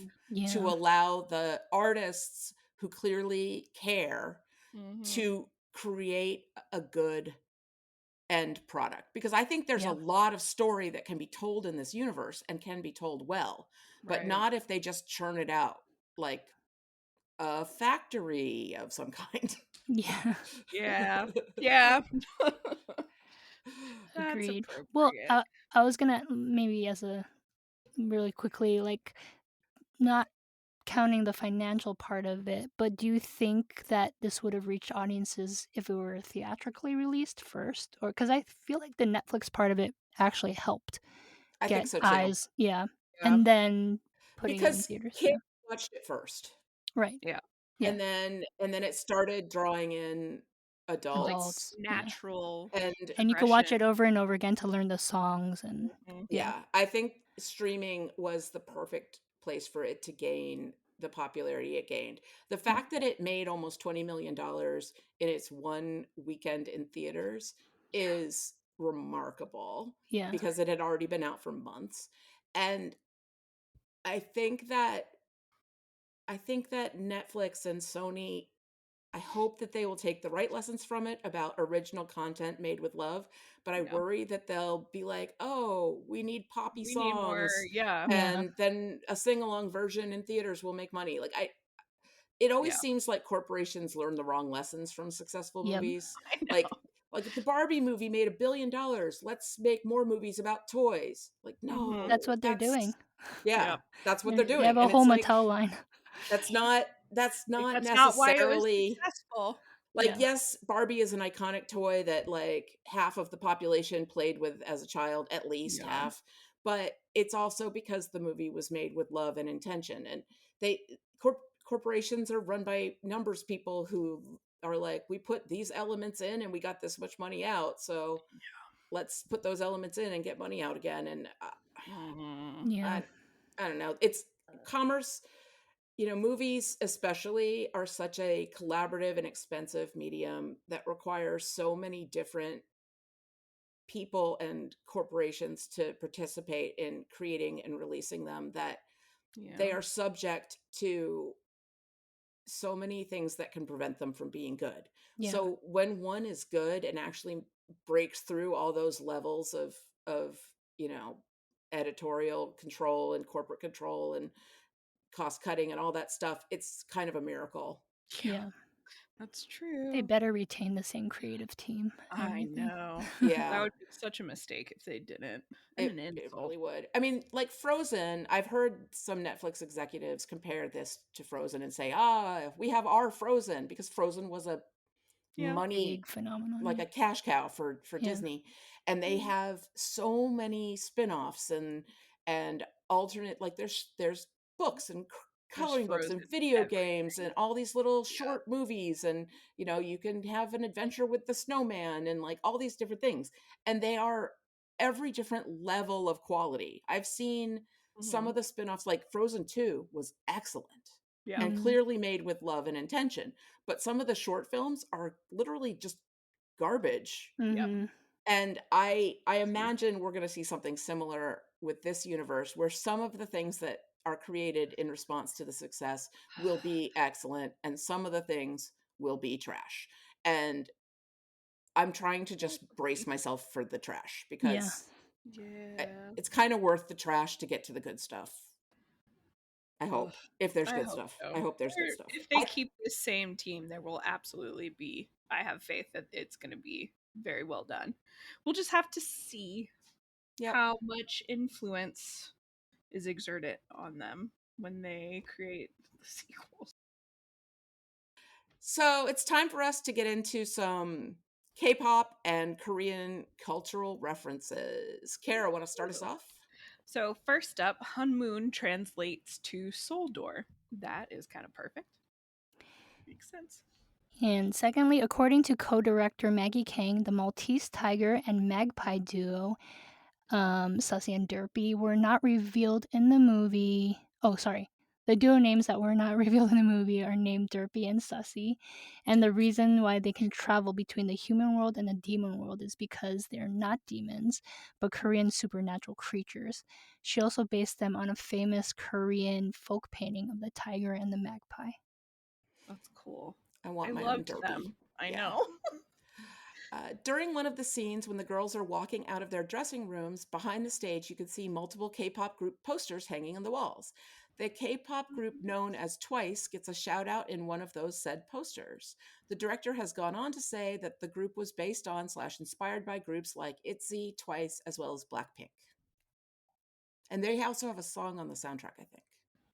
[SPEAKER 4] to allow the artists who clearly care to create a good end product, because I think there's a lot of story that can be told in this universe and can be told well, but not if they just churn it out like a factory of some kind.
[SPEAKER 6] Yeah.
[SPEAKER 5] Agreed. Well, I was gonna maybe as a really quickly, like, not counting the financial part of it, but do you think that this would have reached audiences if it were theatrically released first? Or because I feel like the Netflix part of it actually helped
[SPEAKER 4] I
[SPEAKER 5] get
[SPEAKER 4] think so too.
[SPEAKER 5] eyes, and then putting it in
[SPEAKER 4] Because
[SPEAKER 5] theaters.
[SPEAKER 4] kids watched it first.
[SPEAKER 5] Right.
[SPEAKER 6] Yeah.
[SPEAKER 4] And then it started drawing in adults.
[SPEAKER 6] Natural.
[SPEAKER 5] And you can watch it over and over again to learn the songs and
[SPEAKER 4] Yeah, I think streaming was the perfect place for it to gain the popularity it gained. The fact that it made almost $20 million in its one weekend in theaters is remarkable, because it had already been out for months. And I think that Netflix and Sony, I hope that they will take the right lessons from it about original content made with love, but I worry that they'll be like, oh, we need poppy
[SPEAKER 6] We
[SPEAKER 4] songs.
[SPEAKER 6] need more,
[SPEAKER 4] And then a sing-along version in theaters will make money. Like it always seems like corporations learn the wrong lessons from successful movies. Like the Barbie movie made $1 billion. Let's make more movies about toys. Like, no,
[SPEAKER 5] that's what they're doing.
[SPEAKER 4] Yeah, that's what they're doing.
[SPEAKER 5] They have a
[SPEAKER 4] And
[SPEAKER 5] whole
[SPEAKER 4] it's like,
[SPEAKER 5] Mattel line.
[SPEAKER 4] that's not
[SPEAKER 6] That's not why it was
[SPEAKER 4] necessarily
[SPEAKER 6] successful.
[SPEAKER 4] like, yes, Barbie is an iconic toy that like half of the population played with as a child, at least half, but it's also because the movie was made with love and intention. And corporations are run by numbers people who are like, we put these elements in and we got this much money out, so let's put those elements in and get money out again. And I don't know, it's commerce. Movies especially are such a collaborative and expensive medium that requires so many different people and corporations to participate in creating and releasing them, that they are subject to so many things that can prevent them from being good. So when one is good and actually breaks through all those levels of editorial control and corporate control and cost cutting and all that stuff, it's kind of a miracle.
[SPEAKER 5] Yeah.
[SPEAKER 6] That's true.
[SPEAKER 5] They better retain the same creative team.
[SPEAKER 6] I know.
[SPEAKER 4] Yeah.
[SPEAKER 6] That would be such a mistake if they didn't.
[SPEAKER 4] It really would. I mean, like Frozen, I've heard some Netflix executives compare this to Frozen and say, we have our Frozen, because Frozen was a money
[SPEAKER 5] big phenomenon,
[SPEAKER 4] like a cash cow for Disney. And they have so many spin-offs and alternate, like there's books and coloring books and video games and all these little short movies, and you can have an adventure with the snowman and like all these different things, and they are every different level of quality. I've seen some of the spin-offs, like Frozen 2 was excellent and clearly made with love and intention, but some of the short films are literally just garbage. And I imagine we're going to see something similar with this universe, where some of the things that are created in response to the success will be excellent, and some of the things will be trash. And I'm trying to just brace myself for the trash, because it's kind of worth the trash to get to the good stuff. I hope. If there's good stuff.
[SPEAKER 6] So.
[SPEAKER 4] I hope there's good stuff.
[SPEAKER 6] If they keep the same team, there will absolutely be, I have faith that it's going to be very well done. We'll just have to see how much influence is exerted on them when they create the sequels.
[SPEAKER 4] So it's time for us to get into some K-pop and Korean cultural references. Kara, want to start us off?
[SPEAKER 6] So first up, Hunmoon translates to soul door. That is kind of perfect. Makes sense.
[SPEAKER 5] And secondly, according to co-director Maggie Kang, the Maltese tiger and magpie duo, Sussy and Derpy, were not revealed in the movie. Oh, sorry. The duo names that were not revealed in the movie are named Derpy and Sussy. And the reason why they can travel between the human world and the demon world is because they're not demons, but Korean supernatural creatures. She also based them on a famous Korean folk painting of the tiger and the magpie.
[SPEAKER 6] That's cool.
[SPEAKER 4] I want my own
[SPEAKER 6] loved
[SPEAKER 4] Derpy.
[SPEAKER 6] them. I
[SPEAKER 4] Yeah.
[SPEAKER 6] know.
[SPEAKER 4] During one of the scenes when the girls are walking out of their dressing rooms, behind the stage, you can see multiple K-pop group posters hanging on the walls. The K-pop group known as Twice gets a shout out in one of those said posters. The director has gone on to say that the group was based on / inspired by groups like ITZY, Twice, as well as Blackpink. And they also have a song on the soundtrack, I think.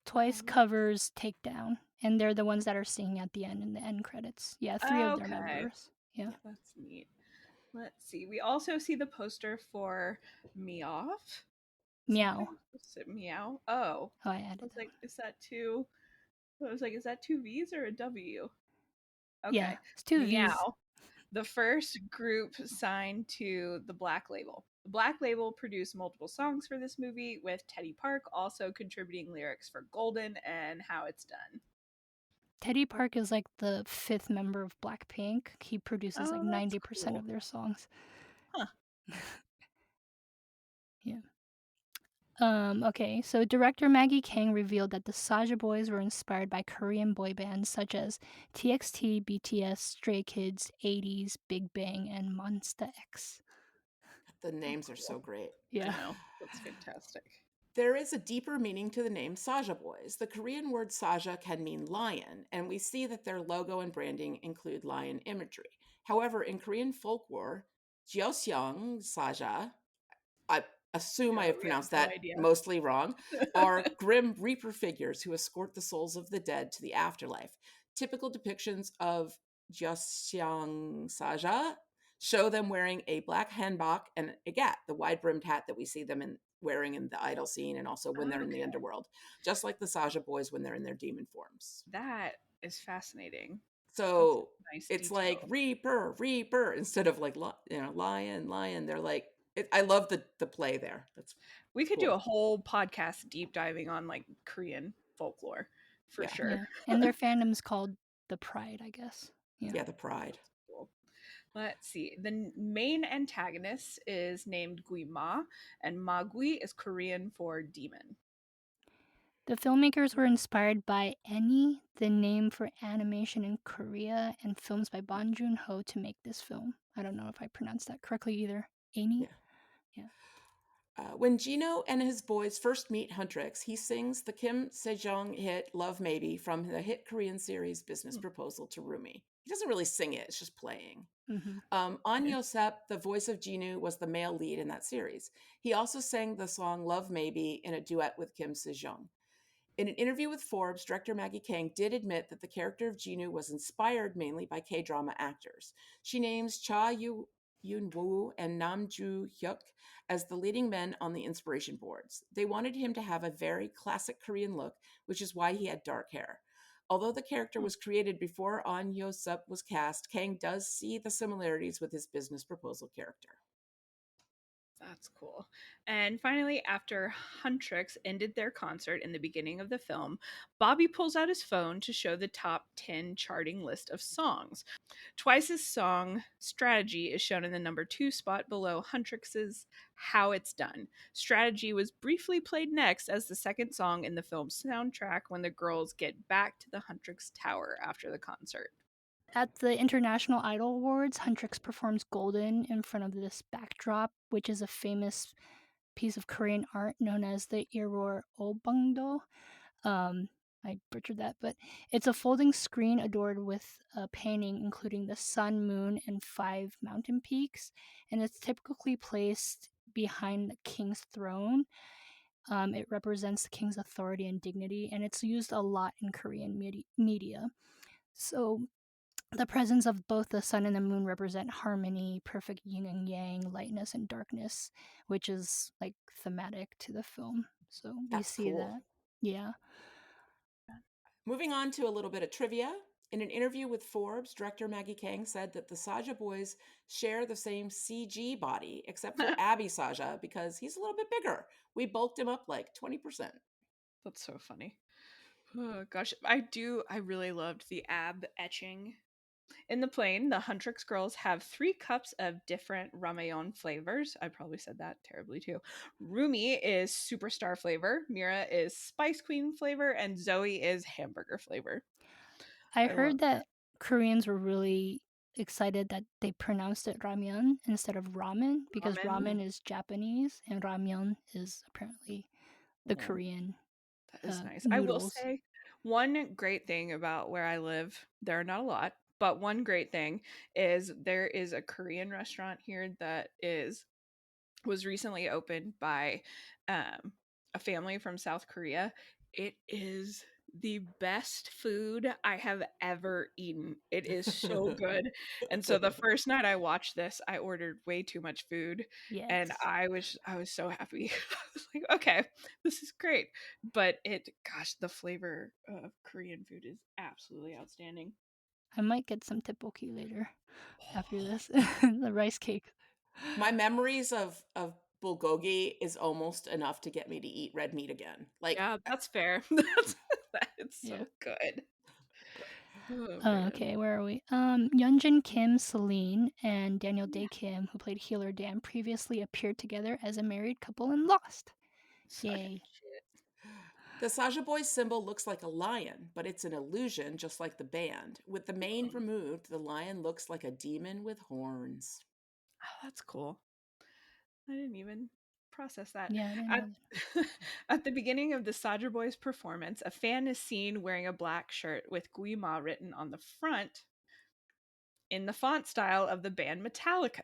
[SPEAKER 5] Twice covers Takedown, and they're the ones that are singing at the end in the end credits. Yeah, 3 of their members. Yeah.
[SPEAKER 6] That's neat. Let's see. We also see the poster for Meoff.
[SPEAKER 5] Meow.
[SPEAKER 6] Meow. Oh.
[SPEAKER 5] I added
[SPEAKER 6] I was like, is that two? I was like, is that two V's or a W? Okay.
[SPEAKER 5] Yeah, it's two V's.
[SPEAKER 6] Meow. The first group signed to the Black Label. The Black Label produced multiple songs for this movie, with Teddy Park also contributing lyrics for Golden and How It's Done.
[SPEAKER 5] Teddy Park is like the 5th member of Blackpink. He produces like 90% of their songs.
[SPEAKER 6] Huh.
[SPEAKER 5] Yeah. Okay, so director Maggie Kang revealed that the Saja Boys were inspired by Korean boy bands such as TXT, BTS, Stray Kids, 80s, Big Bang, and Monsta X.
[SPEAKER 4] The names are so great.
[SPEAKER 5] Yeah.
[SPEAKER 6] I know. That's fantastic.
[SPEAKER 4] There is a deeper meaning to the name Saja Boys. The Korean word Saja can mean lion, and we see that their logo and branding include lion imagery. However, in Korean folklore, Jeoseong Saja, I assume I have pronounced that mostly wrong, are grim reaper figures who escort the souls of the dead to the afterlife. Typical depictions of Jeoseong Saja show them wearing a black hanbok and a gat, the wide-brimmed hat that we see them wearing in the idol scene, and also when they're in the underworld, just like the Saja Boys when they're in their demon forms.
[SPEAKER 6] That is fascinating.
[SPEAKER 4] So
[SPEAKER 6] nice
[SPEAKER 4] it's
[SPEAKER 6] detail.
[SPEAKER 4] like reaper instead of like lion. They're like, I love the play there.
[SPEAKER 6] We could do a whole podcast deep diving on like Korean folklore for sure.
[SPEAKER 5] Yeah. And their fandom's called the Pride, I guess.
[SPEAKER 4] Yeah, the Pride.
[SPEAKER 6] Cool. Let's see. The main antagonist is named Gui Ma, and Ma Gui is Korean for demon.
[SPEAKER 5] The filmmakers were inspired by Any, the name for animation in Korea, and films by Bong Joon-ho to make this film. I don't know if I pronounced that correctly either. Any? Yeah.
[SPEAKER 4] When Gino and his boys first meet Huntrix, he sings the Kim Sejong hit Love Maybe from the hit Korean series Business Proposal to Rumi. He doesn't really sing it, it's just playing.
[SPEAKER 5] Mm-hmm.
[SPEAKER 4] An Yosep, the voice of Jinu, was the male lead in that series. He also sang the song Love Maybe in a duet with Kim Sejong. In an interview with Forbes, director Maggie Kang did admit that the character of Jinu was inspired mainly by K-drama actors. She names Cha Yoon-woo and Nam Joo-hyuk as the leading men on the inspiration boards. They wanted him to have a very classic Korean look, which is why he had dark hair. Although the character was created before An Yosep was cast, Kang does see the similarities with his business proposal character.
[SPEAKER 6] That's cool. And finally, after Huntrix ended their concert in the beginning of the film, Bobby pulls out his phone to show the top 10 charting list of songs. Twice's song Strategy is shown in the number 2 spot below Huntrix's How It's Done. Strategy was briefly played next as the second song in the film's soundtrack when the girls get back to the Huntrix Tower after the concert.
[SPEAKER 5] At the International Idol Awards, Huntrix performs Golden in front of this backdrop, which is a famous piece of Korean art known as the allure Obangdo. I butchered that, but it's a folding screen adorned with a painting including the sun, moon, and 5 mountain peaks, and it's typically placed behind the king's throne. It represents the king's authority and dignity, and it's used a lot in Korean media. So The presence of both the sun and the moon represent harmony, perfect yin and yang, lightness and darkness, which is like thematic to the film. So we
[SPEAKER 4] That's
[SPEAKER 5] see
[SPEAKER 4] cool.
[SPEAKER 5] that. Yeah.
[SPEAKER 4] Moving on to a little bit of trivia. In an interview with Forbes, director Maggie Kang said that the Saja Boys share the same CG body, except for Abby Saja, because he's a little bit bigger. We bulked him up like 20%.
[SPEAKER 6] That's so funny. Oh gosh, I really loved the ab etching. In the plane, the Huntrix girls have 3 cups of different ramen flavors. I probably said that terribly too. Rumi is superstar flavor, Mira is Spice Queen flavor, and Zoe is hamburger flavor.
[SPEAKER 5] I heard that Koreans were really excited that they pronounced it ramyeon instead of ramen, because ramen is Japanese and ramyeon is apparently the Korean
[SPEAKER 6] That is nice. I will
[SPEAKER 5] noodles.
[SPEAKER 6] say one great thing about where I live, there are not a lot, but one great thing is there is a Korean restaurant here that was recently opened by a family from South Korea. It is the best food I have ever eaten. It is so good. And so the first night I watched this, I ordered way too much food. And
[SPEAKER 5] Yes.
[SPEAKER 6] I was so happy. I was like, okay, this is great. But the flavor of Korean food is absolutely outstanding.
[SPEAKER 5] I might get some tteokbokki later after this. The rice cake.
[SPEAKER 4] My memories of bulgogi is almost enough to get me to eat red meat again. Like,
[SPEAKER 6] yeah, that's fair. It's so good.
[SPEAKER 5] Okay, where are we? Yeonjun Kim, Celine, and Daniel Dae Kim, who played Healer Dan, previously appeared together as a married couple in Lost. Yay.
[SPEAKER 4] the Saja Boys symbol looks like a lion, but it's an illusion, just like the band. With the mane removed, the lion looks like a demon with horns.
[SPEAKER 6] Oh, that's cool. I didn't even process that.
[SPEAKER 5] Yeah, I didn't know.
[SPEAKER 6] At the beginning of the Saja Boys performance, a fan is seen wearing a black shirt with Guima written on the front in the font style of the band Metallica,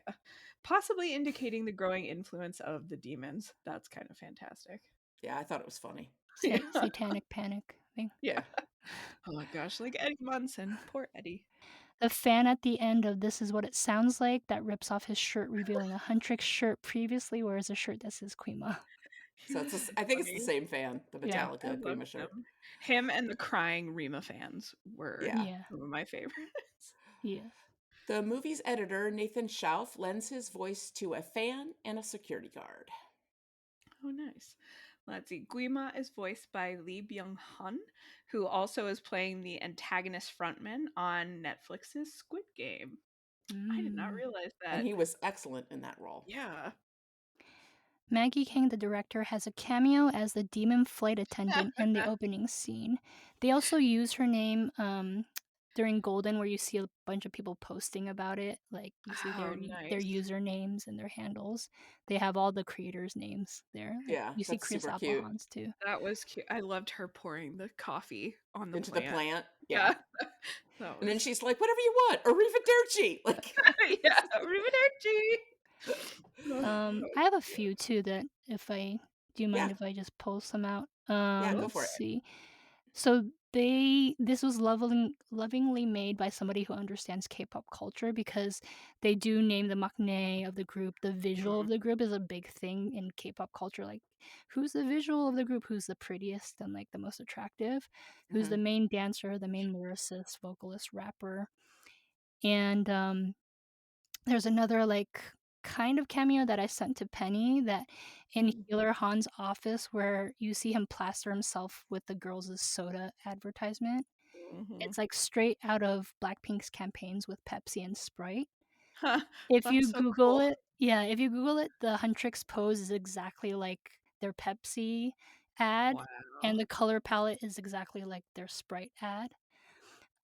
[SPEAKER 6] possibly indicating the growing influence of the demons. That's kind of fantastic.
[SPEAKER 4] Yeah, I thought it was funny.
[SPEAKER 5] Satanic panic thing.
[SPEAKER 6] Yeah. Oh my gosh, like Eddie Munson. Poor Eddie.
[SPEAKER 5] The fan at the end of This Is What It Sounds Like that rips off his shirt, revealing a Huntrix shirt previously wears a shirt that says Quima.
[SPEAKER 4] So I think it's the same fan, the Metallica Quima shirt.
[SPEAKER 6] Him and the crying Rima fans were some of my favorites.
[SPEAKER 5] Yeah.
[SPEAKER 4] The movie's editor, Nathan Schauf, lends his voice to a fan and a security guard.
[SPEAKER 6] Oh, nice. Let's see. Guima is voiced by Lee Byung-hun, who also is playing the antagonist frontman on Netflix's Squid Game. I did not realize that.
[SPEAKER 4] And he was excellent in that role.
[SPEAKER 6] Yeah.
[SPEAKER 5] Maggie Kang, the director, has a cameo as the demon flight attendant in the opening scene. They also use her name during Golden, where you see a bunch of people posting about it. Like you see their usernames and their handles. They have all the creators' names there. Like,
[SPEAKER 4] yeah,
[SPEAKER 5] you see Chris Applehans too.
[SPEAKER 6] That was cute. I loved her pouring the coffee on the
[SPEAKER 4] into
[SPEAKER 6] plant.
[SPEAKER 4] the plant.
[SPEAKER 6] Yeah.
[SPEAKER 4] And then she's like, "Whatever you want, arrivederci." Like,
[SPEAKER 6] yeah, arrivederci.
[SPEAKER 5] I have a few too that do you mind if I just pull some out?
[SPEAKER 4] Go for it.
[SPEAKER 5] Let's see. So this was lovingly made by somebody who understands K-pop culture, because they do name the maknae of the group. The visual of the group is a big thing in K-pop culture. Like, who's the visual of the group? Who's the prettiest and like the most attractive? Who's the main dancer, the main lyricist, vocalist, rapper? And there's another like kind of cameo that I sent to Penny, that in Healer Han's office, where you see him plaster himself with the girls' soda advertisement. It's like straight out of Blackpink's campaigns with Pepsi and Sprite. If you Google it, the Huntrix pose is exactly like their Pepsi ad, and the color palette is exactly like their Sprite ad.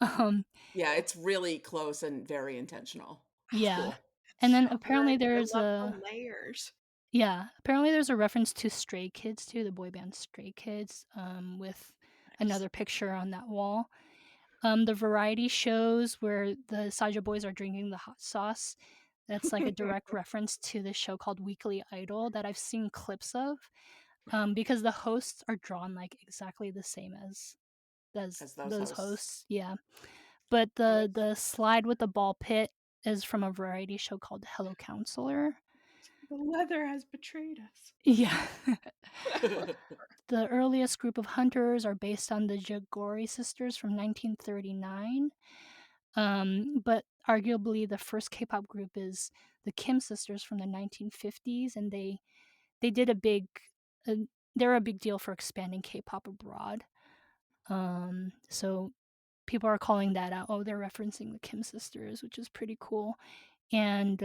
[SPEAKER 4] Yeah, it's really close and very intentional.
[SPEAKER 5] Yeah.
[SPEAKER 4] Cool.
[SPEAKER 5] And then apparently there's
[SPEAKER 6] the layers.
[SPEAKER 5] Yeah, apparently there's a reference to Stray Kids too, the boy band Stray Kids, with another picture on that wall. The variety shows where the Saja Boys are drinking the hot sauce, that's like a direct reference to the show called Weekly Idol that I've seen clips of, because the hosts are drawn like exactly the same as those hosts. Yeah. But the slide with the ball pit is from a variety show called Hello Counselor.
[SPEAKER 6] The leather has betrayed us.
[SPEAKER 5] Yeah. The earliest group of hunters are based on the Jagori sisters from 1939. But arguably the first K-pop group is the Kim sisters from the 1950s, and they did they're a big deal for expanding K-pop abroad. So people are calling that out. Oh, they're referencing the Kim sisters, which is pretty cool. And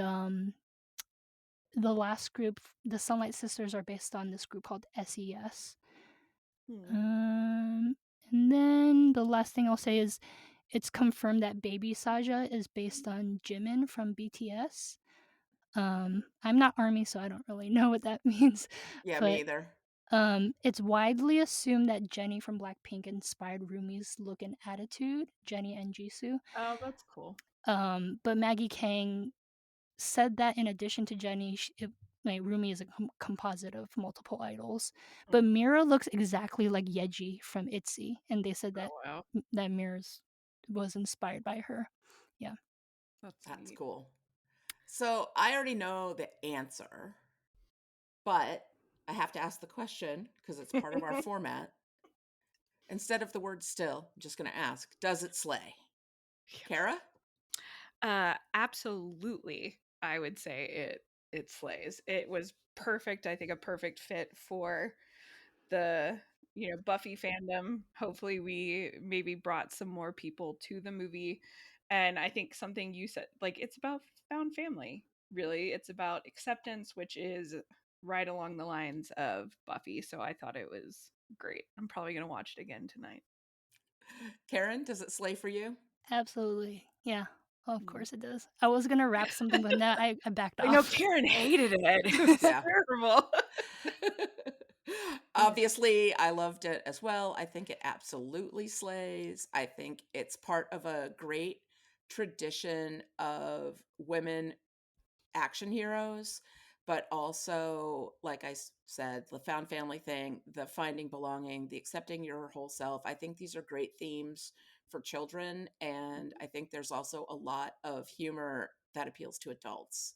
[SPEAKER 5] the last group, the Sunlight Sisters, are based on this group called SES. And then the last thing I'll say is it's confirmed that Baby Saja is based on Jimin from BTS. I'm not ARMY, so I don't really know what that means.
[SPEAKER 4] Yeah,
[SPEAKER 5] but,
[SPEAKER 4] me either.
[SPEAKER 5] It's widely assumed that Jennie from Blackpink inspired Rumi's look and attitude, Jennie and Jisoo.
[SPEAKER 6] Oh, that's cool.
[SPEAKER 5] But Maggie Kang said that in addition to Jennie, Rumi is a composite of multiple idols. But Mira looks exactly like Yeji from ITZY, and they said that that Mira was inspired by her. Yeah,
[SPEAKER 4] that's cool. So I already know the answer, but I have to ask the question because it's part of our format. Instead of the word still, I'm just going to ask, does it slay? Kara?
[SPEAKER 6] Absolutely. I would say it slays. It was perfect. I think a perfect fit for the Buffy fandom. Hopefully we maybe brought some more people to the movie. And I think something you said, like, it's about found family, really. It's about acceptance, which is right along the lines of Buffy. So I thought it was great. I'm probably going to watch it again tonight.
[SPEAKER 4] Karen, does it slay for you?
[SPEAKER 5] Absolutely. Yeah. Of course it does. I was gonna rap something, but now I backed off.
[SPEAKER 6] I know Karen hated it. It was terrible.
[SPEAKER 4] Obviously, I loved it as well. I think it absolutely slays. I think it's part of a great tradition of women action heroes, but also, like I said, the found family thing, the finding belonging, the accepting your whole self. I think these are great themes for children, and I think there's also a lot of humor that appeals to adults.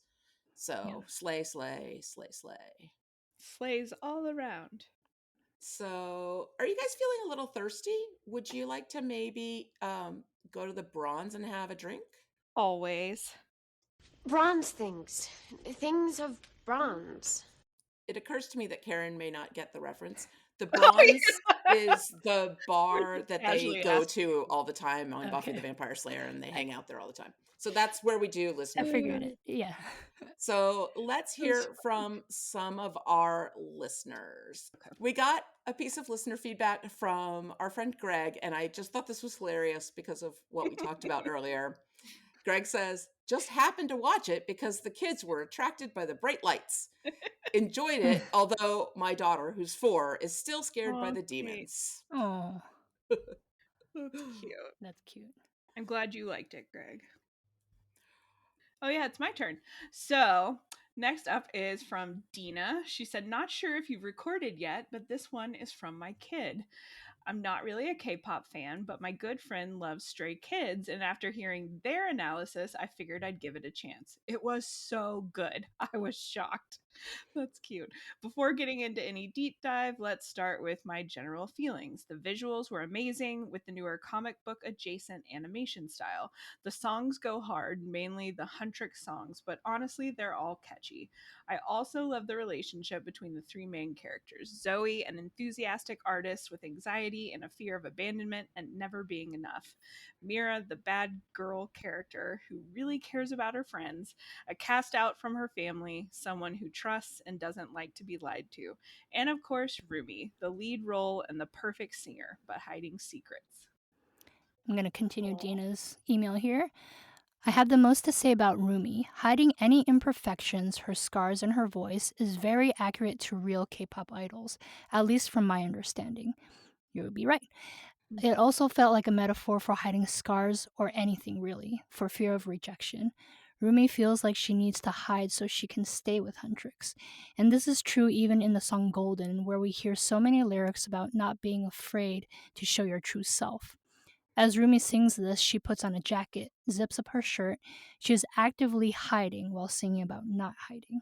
[SPEAKER 4] So slay, slay, slay, slay.
[SPEAKER 6] Slays all around.
[SPEAKER 4] So are you guys feeling a little thirsty? Would you like to maybe go to the bronze and have a drink?
[SPEAKER 6] Always.
[SPEAKER 1] Bronze things. Things of bronze.
[SPEAKER 4] It occurs to me that Karen may not get the reference. The bronze is the bar that they go to all the time on Buffy the Vampire Slayer, and they hang out there all the time. So that's where we do listen.
[SPEAKER 5] I figured it. Yeah.
[SPEAKER 4] So let's hear from some of our listeners. We got a piece of listener feedback from our friend Greg, and I just thought this was hilarious because of what we talked about earlier. Greg says, just happened to watch it because the kids were attracted by the bright lights. Enjoyed it, although my daughter, who's 4, is still scared by the demons.
[SPEAKER 5] Oh.
[SPEAKER 6] That's cute.
[SPEAKER 5] That's cute.
[SPEAKER 6] I'm glad you liked it, Greg. Oh yeah, it's my turn. So next up is from Dina. She said, not sure if you've recorded yet, but this one is from my kid. I'm not really a K-pop fan, but my good friend loves Stray Kids, and after hearing their analysis, I figured I'd give it a chance. It was so good. I was shocked. That's cute. Before getting into any deep dive, let's start with my general feelings. The visuals were amazing with the newer comic book adjacent animation style. The songs go hard, mainly the HUNTR songs, but honestly, they're all catchy. I also love the relationship between the 3 main characters. Zoe, an enthusiastic artist with anxiety and a fear of abandonment and never being enough. Mira, the bad girl character who really cares about her friends. A cast out from her family, someone who trusts and doesn't like to be lied to. And of course, Rumi, the lead role and the perfect singer, but hiding secrets.
[SPEAKER 5] I'm going to continue Dina's email here. I have the most to say about Rumi. Hiding any imperfections, her scars, and her voice is very accurate to real K-pop idols, at least from my understanding. You would be right. It also felt like a metaphor for hiding scars or anything really, for fear of rejection. Rumi feels like she needs to hide so she can stay with HUNTR. And this is true even in the song Golden, where we hear so many lyrics about not being afraid to show your true self. As Rumi sings this, she puts on a jacket, zips up her shirt. She is actively hiding while singing about not hiding.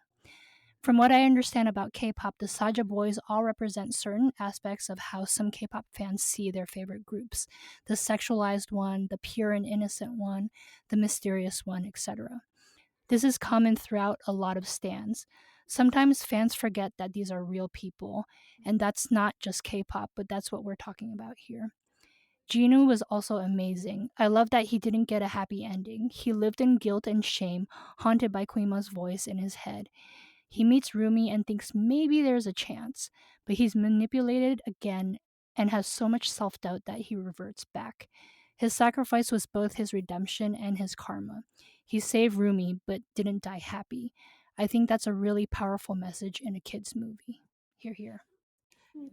[SPEAKER 5] From what I understand about K-pop, the Saja Boys all represent certain aspects of how some K-pop fans see their favorite groups. The sexualized one, the pure and innocent one, the mysterious one, etc. This is common throughout a lot of stans. Sometimes fans forget that these are real people, and that's not just K-pop, but that's what we're talking about here. Jinu was also amazing. I love that he didn't get a happy ending. He lived in guilt and shame, haunted by Kuima's voice in his head. He meets Rumi and thinks maybe there's a chance, but he's manipulated again and has so much self-doubt that he reverts back. His sacrifice was both his redemption and his karma. He saved Rumi but didn't die happy. I think that's a really powerful message in a kid's movie. Hear, hear.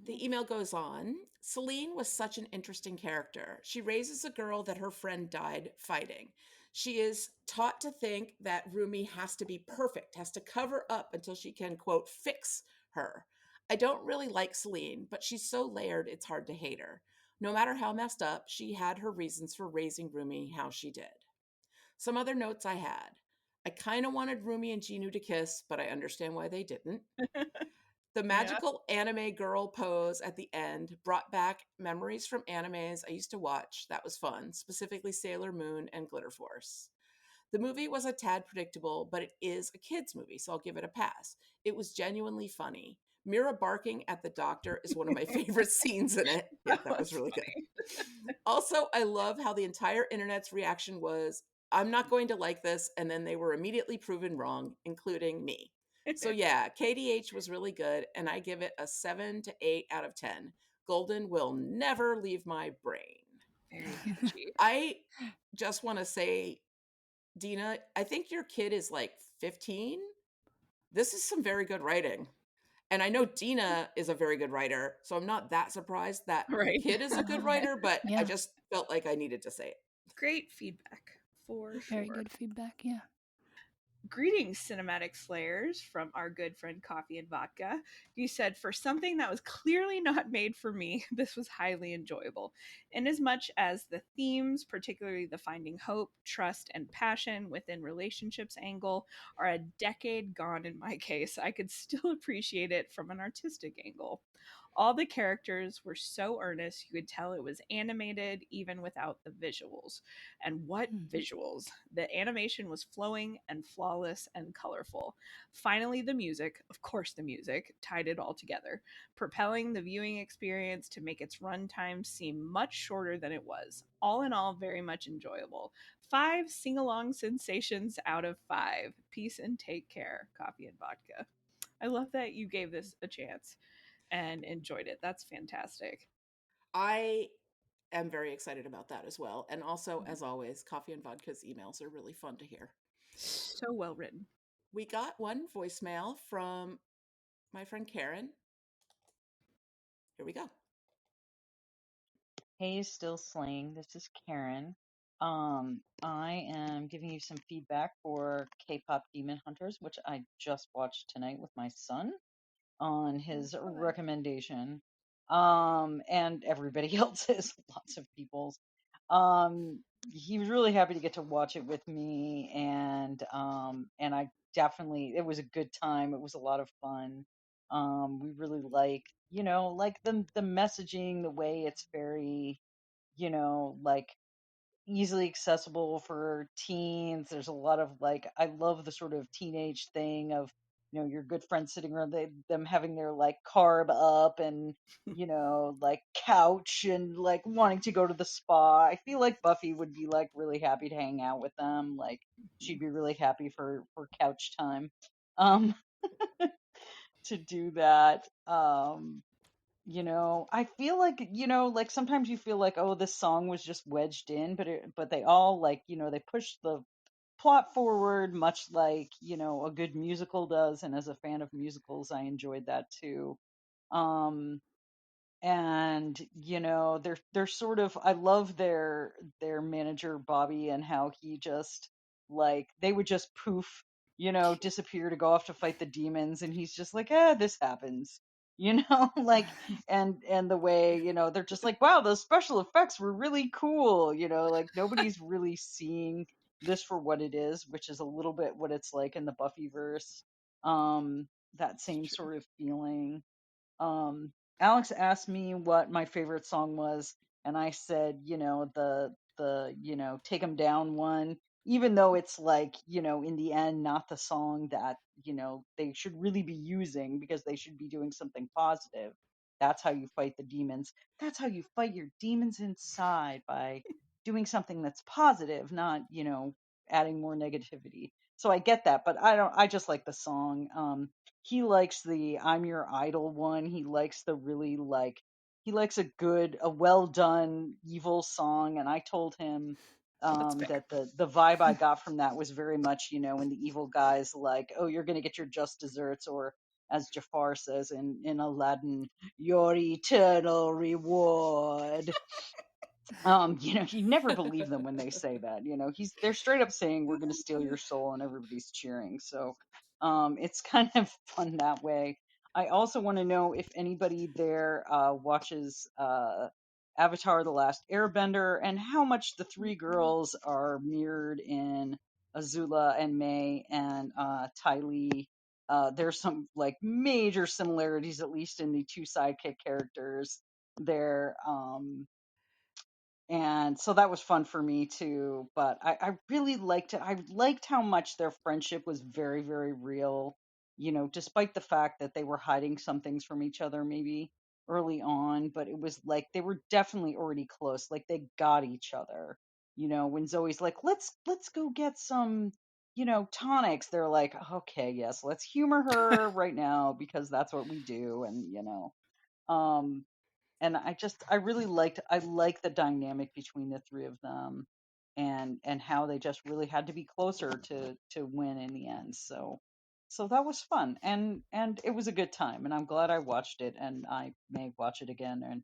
[SPEAKER 4] The email goes on. Celine was such an interesting character. She raises a girl that her friend died fighting. She is taught to think that Rumi has to be perfect, has to cover up until she can, quote, fix her. I don't really like Celine, but she's so layered it's hard to hate her. No matter how messed up, she had her reasons for raising Rumi how she did. Some other notes I had. I kind of wanted Rumi and Jinu to kiss, but I understand why they didn't. The magical anime girl pose at the end brought back memories from animes I used to watch. That was fun, specifically Sailor Moon and Glitter Force. The movie was a tad predictable, but it is a kid's movie, so I'll give it a pass. It was genuinely funny. Mira barking at the doctor is one of my favorite scenes in it. Yeah, that was really good. Also, I love how the entire internet's reaction was, I'm not going to like this, and then they were immediately proven wrong, including me. So yeah, KDH was really good, and I give it a 7 to 8 out of 10. Golden will never leave my brain.
[SPEAKER 6] Very catchy.
[SPEAKER 4] I just want to say, Dina, I think your kid is like 15. This is some very good writing. And I know Dina is a very good writer, so I'm not that surprised that your kid is a good writer, but I just felt like I needed to say it.
[SPEAKER 6] Great feedback, for sure.
[SPEAKER 5] Very good feedback, yeah.
[SPEAKER 6] Greetings, Cinematic Slayers, from our good friend Coffee and Vodka. You said, for something that was clearly not made for me, this was highly enjoyable. Inasmuch as the themes, particularly the finding hope, trust, and passion within relationships angle, are a decade gone in my case, I could still appreciate it from an artistic angle. All the characters were so earnest, you could tell it was animated even without the visuals. And what visuals! The animation was flowing and flawless and colorful. Finally, the music, of course the music, tied it all together, propelling the viewing experience to make its runtime seem much shorter than it was. All in all, very much enjoyable. 5 sing-along sensations out of 5. Peace and take care, Coffee and Vodka. I love that you gave this a chance and enjoyed it. That's fantastic.
[SPEAKER 4] I am very excited about that as well. And also, as always, Coffee and Vodka's emails are really fun to hear.
[SPEAKER 6] So well written.
[SPEAKER 4] We got one voicemail from my friend Karen. Here we go.
[SPEAKER 3] Hey, still slaying. This is Karen. I am giving you some feedback for K-pop Demon Hunters, which I just watched tonight with my son on his recommendation. And everybody else's, lots of people's. He was really happy to get to watch it with me, and I definitely, it was a good time. It was a lot of fun. We really like, like the messaging, the way it's very, like easily accessible for teens. There's a lot of like, I love the sort of teenage thing of, your good friends sitting around them having their like carb up and, like couch and like wanting to go to the spa. I feel like Buffy would be like really happy to hang out with them. Like she'd be really happy for couch time, to do that. I feel like, like sometimes you feel like, oh, this song was just wedged in, but they all like, they push the plot forward much like, a good musical does. And as a fan of musicals, I enjoyed that too. And, they're sort of, I love their manager, Bobby, and how he just like, they would just poof, disappear to go off to fight the demons. And he's just like, this happens. like, and the way, they're just like, wow, those special effects were really cool, like nobody's really seeing this for what it is, which is a little bit what it's like in the Buffyverse. That same sort of feeling. Alex asked me what my favorite song was, and I said, the Take 'em Down one, even though it's like, in the end, not the song that, they should really be using because they should be doing something positive. That's how you fight the demons. That's how you fight your demons inside, by doing something that's positive, not, adding more negativity. So I get that, but I just like the song. He likes the I'm Your Idol one. He likes the really he likes a well done evil song. And I told him that the vibe I got from that was very much, when the evil guy's like, oh, you're gonna get your just desserts, or as Jafar says in Aladdin, your eternal reward. You never believe them when they say that. They're straight up saying we're going to steal your soul, and everybody's cheering. So, it's kind of fun that way. I also want to know if anybody there watches Avatar: The Last Airbender, and how much the three girls are mirrored in Azula and Mai and Ty Lee. There's some like major similarities, at least in the two sidekick characters there. And so that was fun for me too. But I really liked it. I liked how much their friendship was very, very real, despite the fact that they were hiding some things from each other maybe early on. But it was like they were definitely already close. Like they got each other. When Zoe's like, let's go get some, tonics. They're like, okay, yes, let's humor her right now because that's what we do. And, um, and I really like the dynamic between the three of them, and how they just really had to be closer to win in the end. So that was fun, and it was a good time, and I'm glad I watched it, and I may watch it again and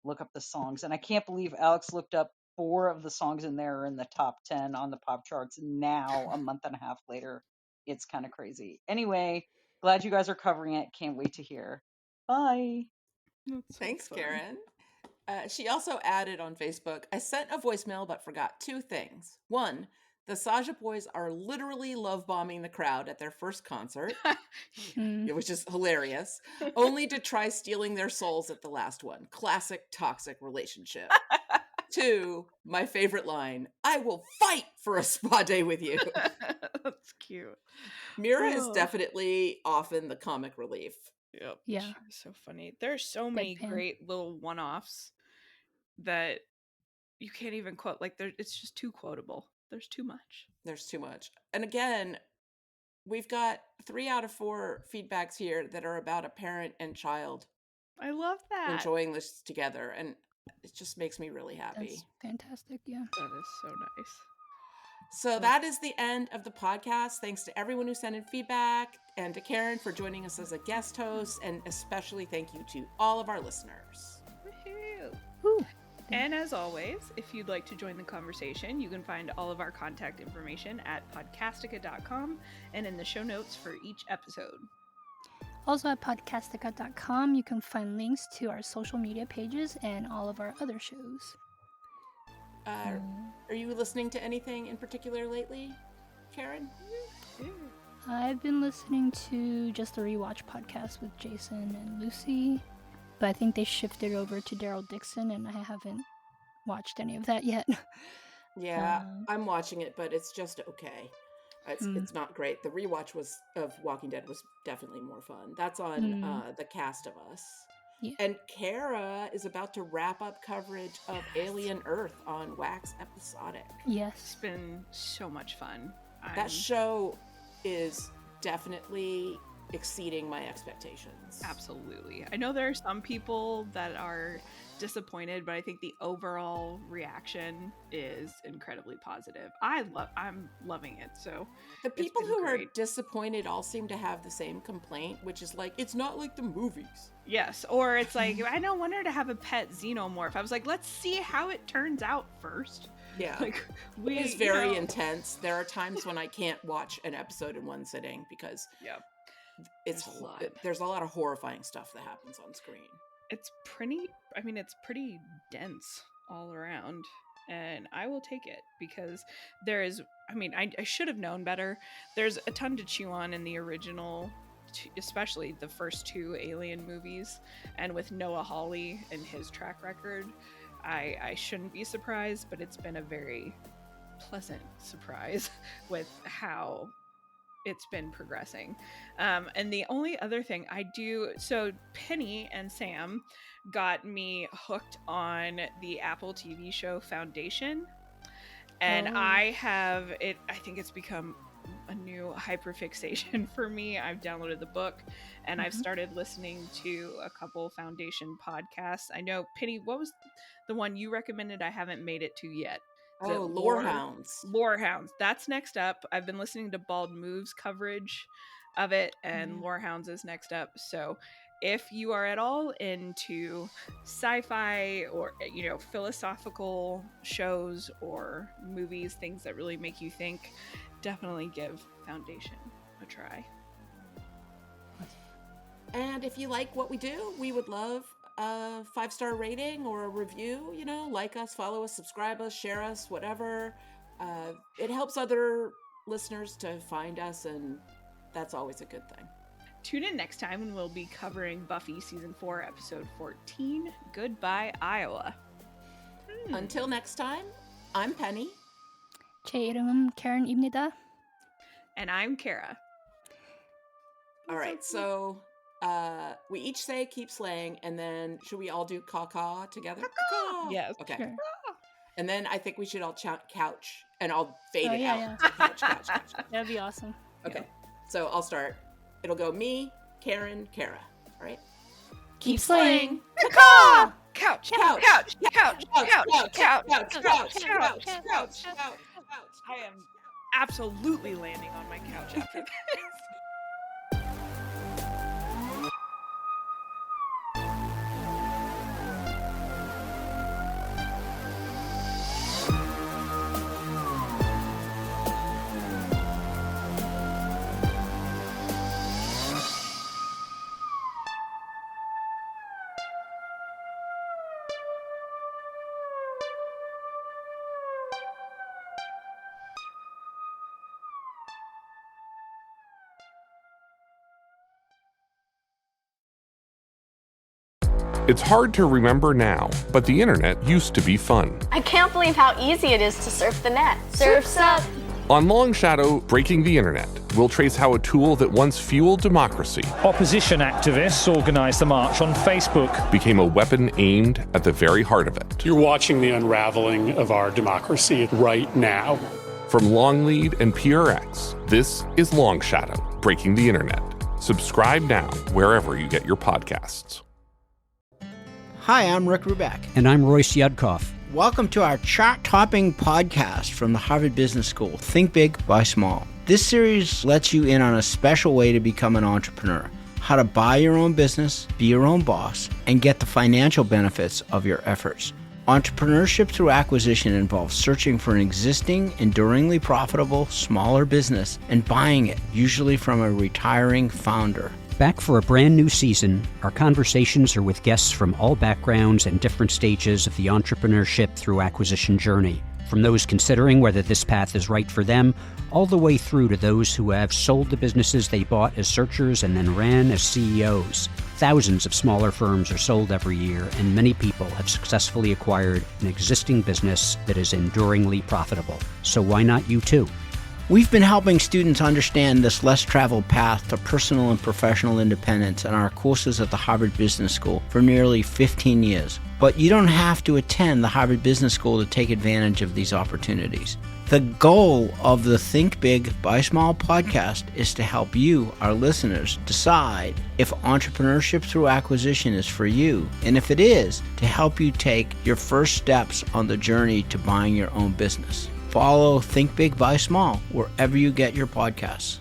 [SPEAKER 3] look up the songs. And I can't believe Alex looked up 4 of the songs in there are in the top 10 on the pop charts now, a month and a half later. It's kind of crazy. Anyway, glad you guys are covering it. Can't wait to hear. Bye.
[SPEAKER 4] Thanks, Karen. She also added on Facebook, I sent a voicemail but forgot 2 things. 1, the Saja Boys are literally love bombing the crowd at their first concert, which is hilarious, only to try stealing their souls at the last one. Classic toxic relationship. 2, my favorite line, I will fight for a spa day with you.
[SPEAKER 6] That's cute.
[SPEAKER 4] Mira is definitely often the comic relief.
[SPEAKER 6] Yep.
[SPEAKER 5] Yeah.
[SPEAKER 6] She's so funny. There's so many great little one-offs that you can't even quote. Like, it's just too quotable. There's too much.
[SPEAKER 4] There's too much. And again, we've got 3 out of 4 feedbacks here that are about a parent and child.
[SPEAKER 6] I love that.
[SPEAKER 4] Enjoying this together. And it just makes me really happy.
[SPEAKER 5] That's fantastic. Yeah.
[SPEAKER 6] That is so nice.
[SPEAKER 4] So that is the end of the podcast. Thanks to everyone who sent in feedback, and to Karen for joining us as a guest host, and especially thank you to all of our listeners.
[SPEAKER 6] Woohoo! And as always, if you'd like to join the conversation, you can find all of our contact information at podcastica.com and in the show notes for each episode.
[SPEAKER 5] Also at podcastica.com, you can find links to our social media pages and all of our other shows.
[SPEAKER 4] Are you listening to anything in particular lately, Karen?
[SPEAKER 5] I've been listening to just the Rewatch podcast with Jason and Lucy, but I think they shifted over to Daryl Dixon, and I haven't watched any of that yet.
[SPEAKER 4] Yeah, I'm watching it, but it's just okay. It's not great. The rewatch of Walking Dead was definitely more fun. That's on The Cast of Us.
[SPEAKER 5] Yeah.
[SPEAKER 4] And Kara is about to wrap up coverage of Alien Earth on Wax Episodic.
[SPEAKER 5] Yes.
[SPEAKER 6] It's been so much fun.
[SPEAKER 4] That show is definitely exceeding my expectations.
[SPEAKER 6] Absolutely. I know there are some people that are disappointed, but I think the overall reaction is incredibly positive. I'm loving it. So
[SPEAKER 4] the people who are disappointed all seem to have the same complaint, which is like, it's not like the movies.
[SPEAKER 6] Yes, or it's like, I don't want her to have a pet xenomorph. I was like, let's see how it turns out first.
[SPEAKER 4] Yeah,
[SPEAKER 6] like
[SPEAKER 4] it is very intense. There are times when I can't watch an episode in one sitting because there's a lot of horrifying stuff that happens on screen.
[SPEAKER 6] It's pretty dense all around, and I will take it because I should have known better. There's a ton to chew on in the original, especially the first 2 Alien movies, and with Noah Hawley and his track record, I shouldn't be surprised, but it's been a very pleasant surprise with how it's been progressing. And the only other thing so Penny and Sam got me hooked on the Apple TV show Foundation, and I think it's become a new hyperfixation for me. I've downloaded the book and I've started listening to a couple Foundation podcasts. I know, Penny, what was the one you recommended I haven't made it to yet?
[SPEAKER 4] Lorehounds.
[SPEAKER 6] Lorehounds. That's next up. I've been listening to Bald Move's coverage of it, and Lorehounds is next up. So if you are at all into sci-fi or, philosophical shows or movies, things that really make you think, definitely give Foundation a try.
[SPEAKER 4] And if you like what we do, we would love a 5-star rating or a review. Like us, follow us, subscribe us, share us, whatever. It helps other listeners to find us, and that's always a good thing.
[SPEAKER 6] Tune in next time when we'll be covering Buffy Season 4, Episode 14, Goodbye, Iowa.
[SPEAKER 4] Until next time, I'm Penny.
[SPEAKER 5] 제 이름은 Karen입니다.
[SPEAKER 6] And I'm Kara.
[SPEAKER 4] All right, so we each say keep slaying, and then should we all do caw-caw together? Caw-caw!
[SPEAKER 6] Yes.
[SPEAKER 4] Okay.
[SPEAKER 5] Sure.
[SPEAKER 4] And then I think we should all chant couch, and I'll fade it out.
[SPEAKER 5] Yeah.
[SPEAKER 4] Couch.
[SPEAKER 5] That'd be awesome.
[SPEAKER 4] Okay. So I'll start. It'll go me, Karen, Kara. All right?
[SPEAKER 5] Keep slaying.
[SPEAKER 6] Caw! Couch.
[SPEAKER 4] Couch.
[SPEAKER 6] Couch.
[SPEAKER 4] Couch.
[SPEAKER 6] Couch.
[SPEAKER 4] Couch.
[SPEAKER 6] Couch.
[SPEAKER 4] Couch.
[SPEAKER 6] Couch.
[SPEAKER 4] Couch.
[SPEAKER 6] Couch.
[SPEAKER 4] Couch.
[SPEAKER 6] I am absolutely landing on my couch after this.
[SPEAKER 18] It's hard to remember now, but the internet used to be fun.
[SPEAKER 8] I can't believe how easy it is to surf the net. Surf's up!
[SPEAKER 18] On Long Shadow, Breaking the Internet, we'll trace how a tool that once fueled democracy
[SPEAKER 9] Opposition activists organized the march on Facebook.
[SPEAKER 18] became a weapon aimed at the very heart of it.
[SPEAKER 11] You're watching the unraveling of our democracy right now.
[SPEAKER 18] From Longlead and PRX, this is Long Shadow, Breaking the Internet. Subscribe now wherever you get your podcasts.
[SPEAKER 12] Hi, I'm Rick Ruback.
[SPEAKER 25] And I'm Royce Yudkoff.
[SPEAKER 12] Welcome to our chart-topping podcast from the Harvard Business School, Think Big, Buy Small. This series lets you in on a special way to become an entrepreneur, how to buy your own business, be your own boss, and get the financial benefits of your efforts. Entrepreneurship through acquisition involves searching for an existing, enduringly profitable, smaller business and buying it, usually from a retiring founder.
[SPEAKER 25] Back for a brand new season, our conversations are with guests from all backgrounds and different stages of the entrepreneurship through acquisition journey. From those considering whether this path is right for them, all the way through to those who have sold the businesses they bought as searchers and then ran as CEOs. Thousands of smaller firms are sold every year, and many people have successfully acquired an existing business that is enduringly profitable. So why not you too?
[SPEAKER 12] We've been helping students understand this less traveled path to personal and professional independence in our courses at the Harvard Business School for nearly 15 years. But you don't have to attend the Harvard Business School to take advantage of these opportunities. The goal of the Think Big, Buy Small podcast is to help you, our listeners, decide if entrepreneurship through acquisition is for you, and if it is, to help you take your first steps on the journey to buying your own business. Follow Think Big, Buy Small wherever you get your podcasts.